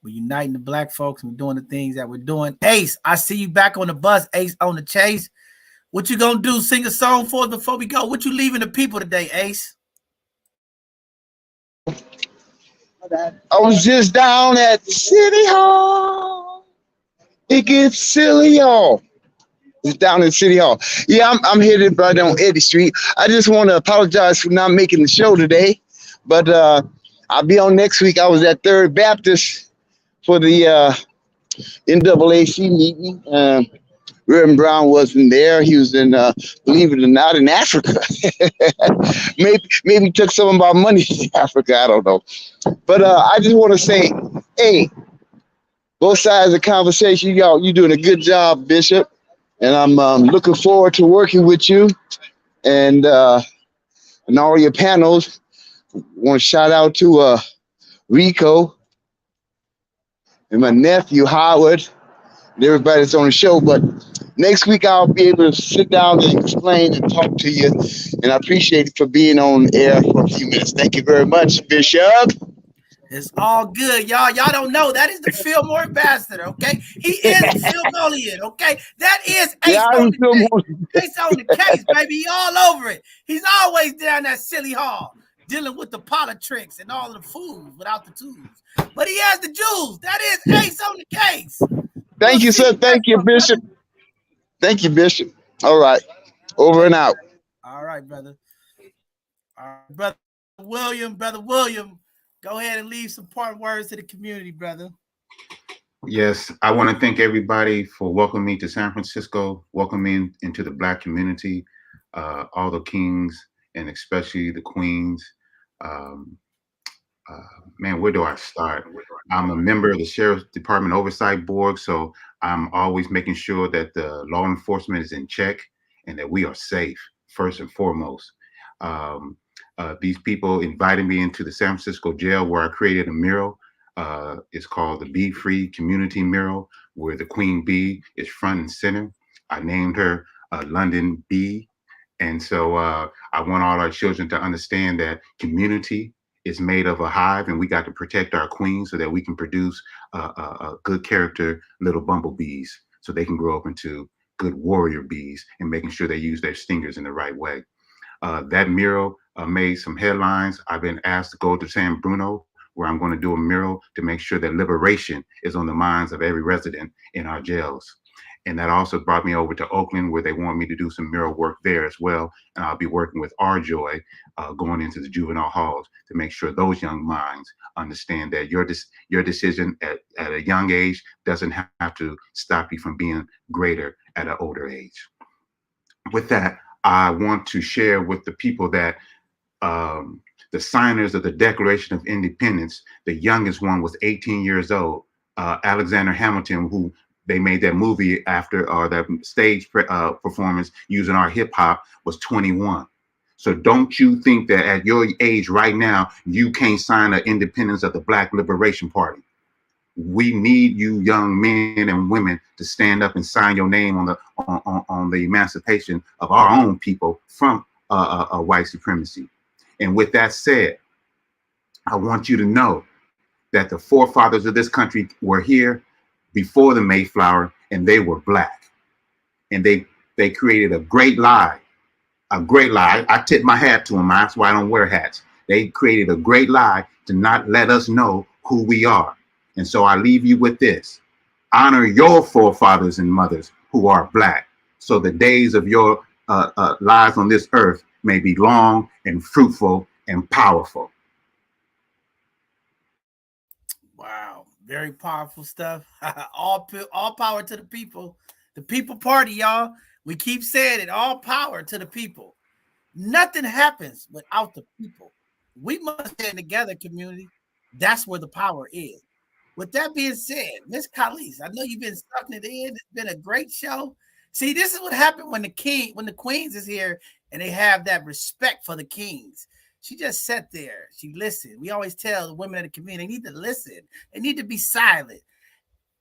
We're uniting the Black folks and we're doing the things that we're doing. Ace, I see you back on the bus. Ace on the chase. What you gonna do? Sing a song for us before we go? What you leaving the people today, Ace? I was just down at the City Hall. It gets silly, y'all. It's down in City Hall. Yeah, I'm headed right on Eddy Street. I just want to apologize for not making the show today, but I'll be on next week. I was at Third Baptist for the NAAC meeting. Amos Brown wasn't there. He was in, believe it or not, in Africa. maybe took some of my money to Africa. I don't know. But I just want to say, hey, both sides of the conversation, y'all, you're doing a good job, Bishop. And I'm looking forward to working with you and all your panels. Want to shout out to Rico and my nephew, Howard, everybody that's on the show. But next week I'll be able to sit down and explain and talk to you. And I appreciate it for being on air for a few minutes. Thank you very much, Bishop. It's all good, y'all. Y'all don't know that is the Fillmore ambassador, okay? He is Fillmolian, okay? That is Ace on the case. Ace on the case, baby. He all over it. He's always down that silly hall dealing with the politics and all of the fools without the tools. But he has the jewels. That is Ace on the case. Thank you, sir. Thank you, Bishop. Thank you, Bishop. All right. Over and out. All right, brother. All right, Brother William. Go ahead and leave some parting words to the community, brother. Yes, I want to thank everybody for welcoming me to San Francisco, welcoming into the Black community, all the kings and especially the queens. Man, where do I start? I'm a member of the Sheriff's Department Oversight Board, so I'm always making sure that the law enforcement is in check and that we are safe, first and foremost. These people invited me into the San Francisco jail where I created a mural. It's called the Be Free Community Mural, where the Queen Bee is front and center. I named her London Bee. And so I want all our children to understand that community is made of a hive, and we got to protect our queens so that we can produce a good character little bumblebees so they can grow up into good warrior bees and making sure they use their stingers in the right way. That mural made some headlines. I've been asked to go to San Bruno, where I'm going to do a mural to make sure that liberation is on the minds of every resident in our jails. And that also brought me over to Oakland, where they want me to do some mural work there as well. And I'll be working with Our Joy going into the juvenile halls to make sure those young minds understand that your decision at a young age doesn't have to stop you from being greater at an older age. With that, I want to share with the people that the signers of the Declaration of Independence, the youngest one was 18 years old, Alexander Hamilton, who they made that movie after, or that stage performance using our hip hop, was 21. So don't you think that at your age right now, you can't sign the independence of the Black Liberation Party. We need you young men and women to stand up and sign your name on the emancipation of our own people from white supremacy. And with that said, I want you to know that the forefathers of this country were here before the Mayflower, and they were Black. And they created a great lie. I tip my hat to them. That's why I don't wear hats. They created a great lie to not let us know who we are. And so I leave you with this. Honor your forefathers and mothers who are Black, so the days of your lives on this earth may be long and fruitful and powerful. Wow, very powerful stuff. all power to the people. The people party, y'all. We keep saying it, all power to the people. Nothing happens without the people. We must stand together, community. That's where the power is. With that being said, Miss Khalees, I know you've been sucking it in. It's been a great show. See, this is what happened when the queens is here and they have that respect for the kings. She just sat there. She listened. We always tell the women in the community, they need to listen. They need to be silent.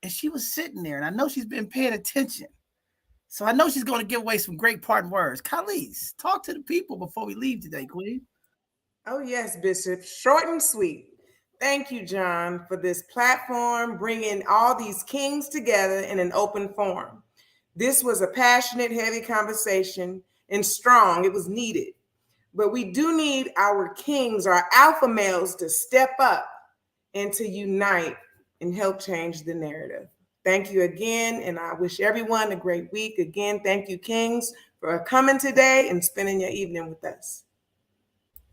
And she was sitting there, and I know she's been paying attention. So I know she's going to give away some great parting words. Khalees, talk to the people before we leave today, Queen. Oh, yes, Bishop. Short and sweet. Thank you, John, for this platform, bringing all these kings together in an open forum. This was a passionate, heavy conversation and strong. It was needed. But we do need our kings, our alpha males, to step up and to unite and help change the narrative. Thank you again, and I wish everyone a great week. Again, thank you, kings, for coming today and spending your evening with us.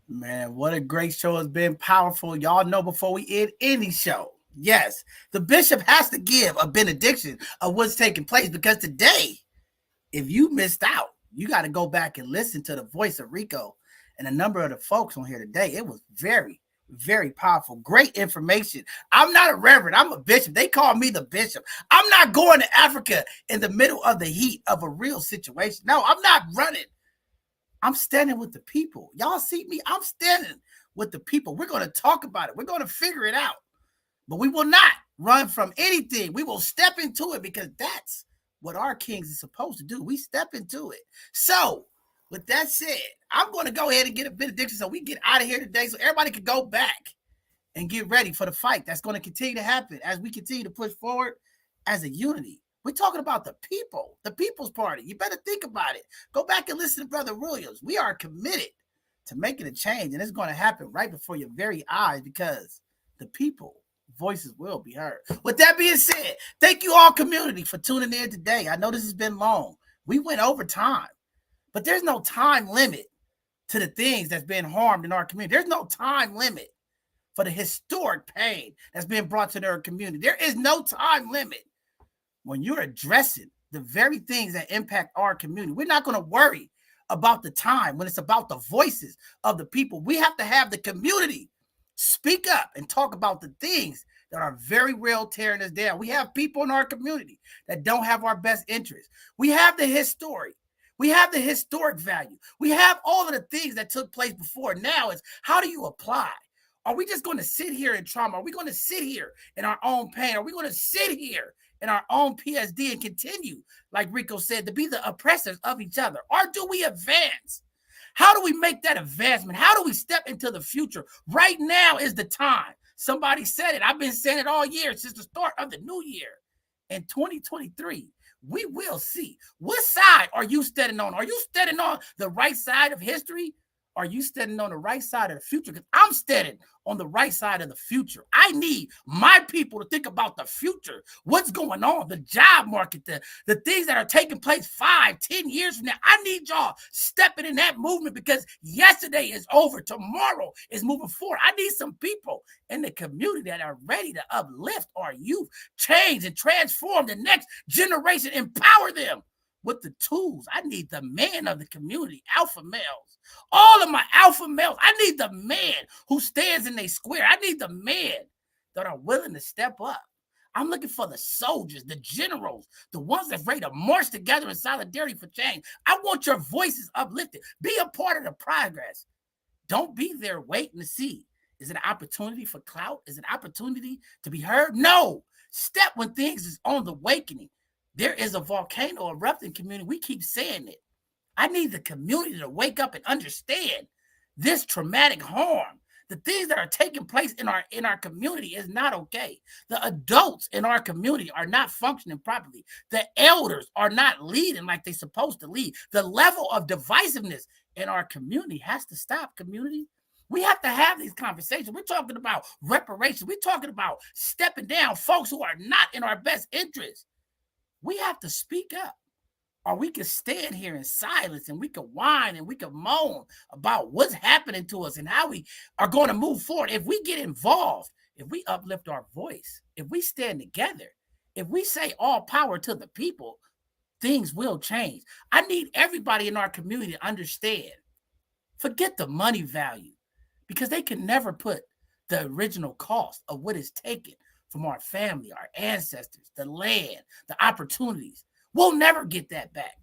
Man, what a great show. Has been powerful. Y'all know before we end any show, yes, the bishop has to give a benediction of what's taking place, because today, if you missed out, you got to go back and listen to the voice of Rico and a number of the folks on here today. It was very, very powerful. Great information. I'm not a reverend. I'm a bishop. They call me the bishop. I'm not going to Africa in the middle of the heat of a real situation. No, I'm not running. I'm standing with the people. Y'all see me? I'm standing with the people. We're going to talk about it. We're going to figure it out. But we will not run from anything. We will step into it because that's what our kings are supposed to do. We step into it. So, with that said, I'm going to go ahead and get a benediction so we get out of here today so everybody can go back and get ready for the fight that's going to continue to happen as we continue to push forward as a unity. We're talking about the people, the People's Party. You better think about it. Go back and listen to Brother Williams. We are committed to making a change, and it's going to happen right before your very eyes because the people voices will be heard. With that being said, thank you all, community, for tuning in today. I know this has been long. We went over time, but there's no time limit to the things that's been harmed in our community. There's no time limit for the historic pain that's been brought to their community. There is no time limit when you're addressing the very things that impact our community. We're not going to worry about the time when it's about the voices of the people. We have to have the community speak up and talk about the things that are very real tearing us down. We have people in our community that don't have our best interests. We have the history. We have the historic value. We have all of the things that took place before. Now it's how do you apply? Are we just going to sit here in trauma? Are we going to sit here in our own pain? Are we going to sit here in our own PSD and continue, like Rico said, to be the oppressors of each other? Or do we advance? How do we make that advancement? How do we step into the future? Right now is the time. Somebody said it. I've been saying it all year since the start of the new year. In 2023, we will see. What side are you standing on? Are you standing on the right side of history? Are you standing on the right side of the future? Because I'm standing on the right side of the future. I need my people to think about the future. What's going on? The job market, the things that are taking place 5, 10 years from now. I need y'all stepping in that movement because yesterday is over. Tomorrow is moving forward. I need some people in the community that are ready to uplift our youth, change and transform the next generation, empower them with the tools. I need the man of the community, alpha males. All of my alpha males. I need the man who stands in their square. I need the men that are willing to step up. I'm looking for the soldiers, the generals, the ones that's ready to march together in solidarity for change. I want your voices uplifted. Be a part of the progress. Don't be there waiting to see. Is it an opportunity for clout? Is it an opportunity to be heard? No. Step when things is on the awakening. There is a volcano erupting, community. We keep saying it. I need the community to wake up and understand this traumatic harm. The things that are taking place in our community is not okay. The adults in our community are not functioning properly. The elders are not leading like they're supposed to lead. The level of divisiveness in our community has to stop, community. We have to have these conversations. We're talking about reparations. We're talking about stepping down folks who are not in our best interest. We have to speak up, or we can stand here in silence and we can whine and we can moan about what's happening to us and how we are going to move forward. If we get involved, if we uplift our voice, if we stand together, if we say all power to the people, things will change. I need everybody in our community to understand. Forget the money value, because they can never put the original cost of what is taken from our family, our ancestors, the land, the opportunities. We'll never get that back.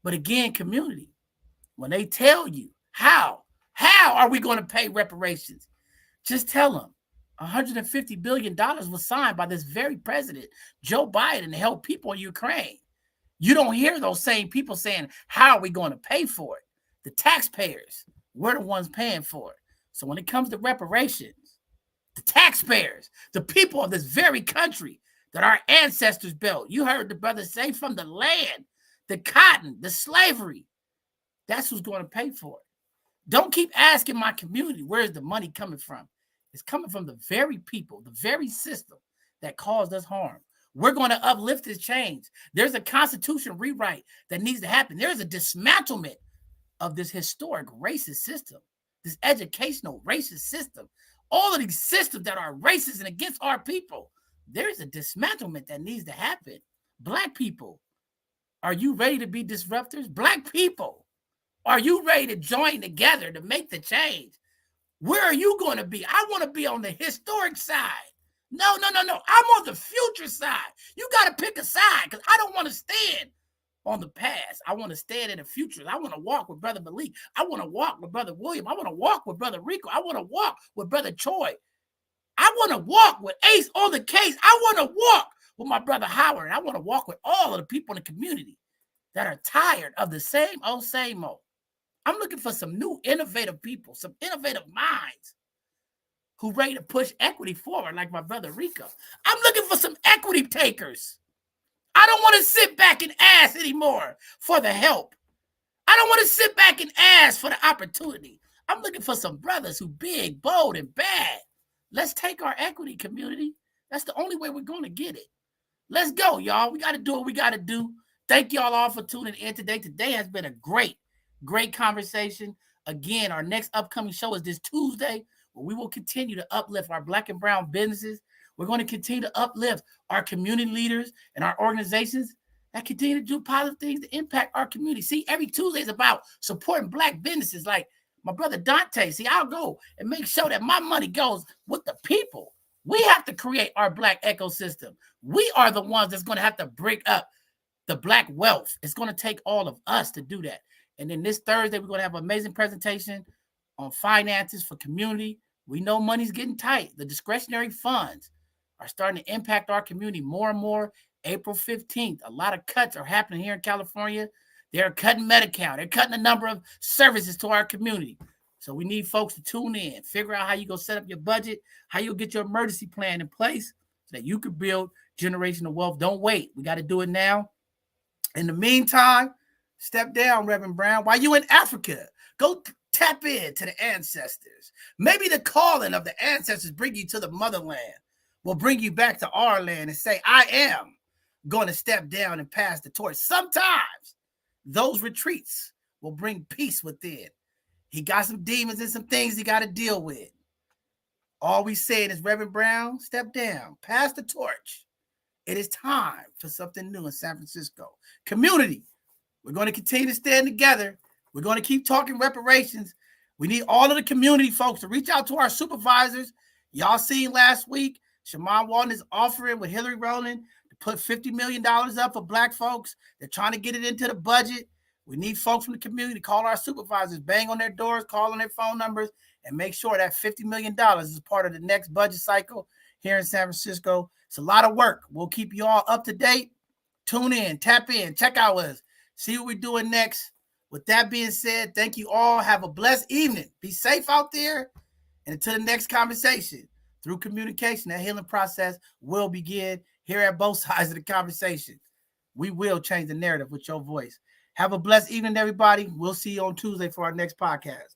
But again, community, when they tell you how are we going to pay reparations? Just tell them $150 billion was signed by this very president, Joe Biden, to help people in Ukraine. You don't hear those same people saying, how are we going to pay for it? The taxpayers, we're the ones paying for it. So when it comes to reparations, the taxpayers, the people of this very country that our ancestors built. You heard the brother say, from the land, the cotton, the slavery. That's who's going to pay for it. Don't keep asking my community, where's the money coming from? It's coming from the very people, the very system that caused us harm. We're going to uplift this change. There's a constitution rewrite that needs to happen. There's a dismantlement of this historic racist system, this educational racist system. All of these systems that are racist and against our people, there's a dismantlement that needs to happen. Black people, are you ready to be disruptors? Black people, are you ready to join together to make the change? Where are you going to be? I want to be on the historic side. No. I'm on the future side. You got to pick a side, because I don't want to stand on the past. I want to stand in the future. I want to walk with Brother Malik. I want to walk with Brother William. I want to walk with Brother Rico. I want to walk with Brother Choi. I want to walk with Ace on the case. I want to walk with my brother Howard. I want to walk with all of the people in the community that are tired of the same old, same old. I'm looking for some new innovative people, some innovative minds who ready to push equity forward like my brother Rico. I'm looking for some equity takers. I don't want to sit back and ask anymore for the help. I don't want to sit back and ask for the opportunity. I'm looking for some brothers who big, bold, and bad. Let's take our equity, community. That's the only way we're going to get it. Let's go, y'all. We got to do what we got to do. Thank y'all all for tuning in today. Today has been a great conversation. Again, our next upcoming show is this Tuesday, where we will continue to uplift our Black and brown businesses. We're going to continue to uplift our community leaders and our organizations that continue to do positive things to impact our community. See, every Tuesday is about supporting Black businesses like my brother Dante. See, I'll go and make sure that my money goes with the people. We have to create our Black ecosystem. We are the ones that's going to have to break up the Black wealth. It's going to take all of us to do that. And then this Thursday, we're going to have an amazing presentation on finances for community. We know money's getting tight. The discretionary funds are starting to impact our community more and more. April 15th, a lot of cuts are happening here in California. They're cutting Medi-Cal. They're cutting the number of services to our community. So we need folks to tune in, figure out how you go set up your budget, how you'll get your emergency plan in place so that you can build generational wealth. Don't wait. We got to do it now. In the meantime, step down, Reverend Brown. While you in Africa, go tap into the ancestors. Maybe the calling of the ancestors bring you to the motherland, will bring you back to our land and say, I am going to step down and pass the torch. Sometimes those retreats will bring peace within. He got some demons and some things he got to deal with. All we saying is, Reverend Brown, step down, pass the torch. It is time for something new in San Francisco. Community, we're going to continue to stand together. We're going to keep talking reparations. We need all of the community folks to reach out to our supervisors. Y'all seen last week, Shaman Walton is offering with Hillary Rowland to put $50 million up for Black folks. They're trying to get it into the budget. We need folks from the community to call our supervisors, bang on their doors, call on their phone numbers, and make sure that $50 million is part of the next budget cycle here in San Francisco. It's a lot of work. We'll keep you all up to date. Tune in, tap in, check out us, see what we're doing next. With that being said, thank you all. Have a blessed evening. Be safe out there. And until the next conversation, through communication, that healing process will begin here at both sides of the conversation. We will change the narrative with your voice. Have a blessed evening, everybody. We'll see you on Tuesday for our next podcast.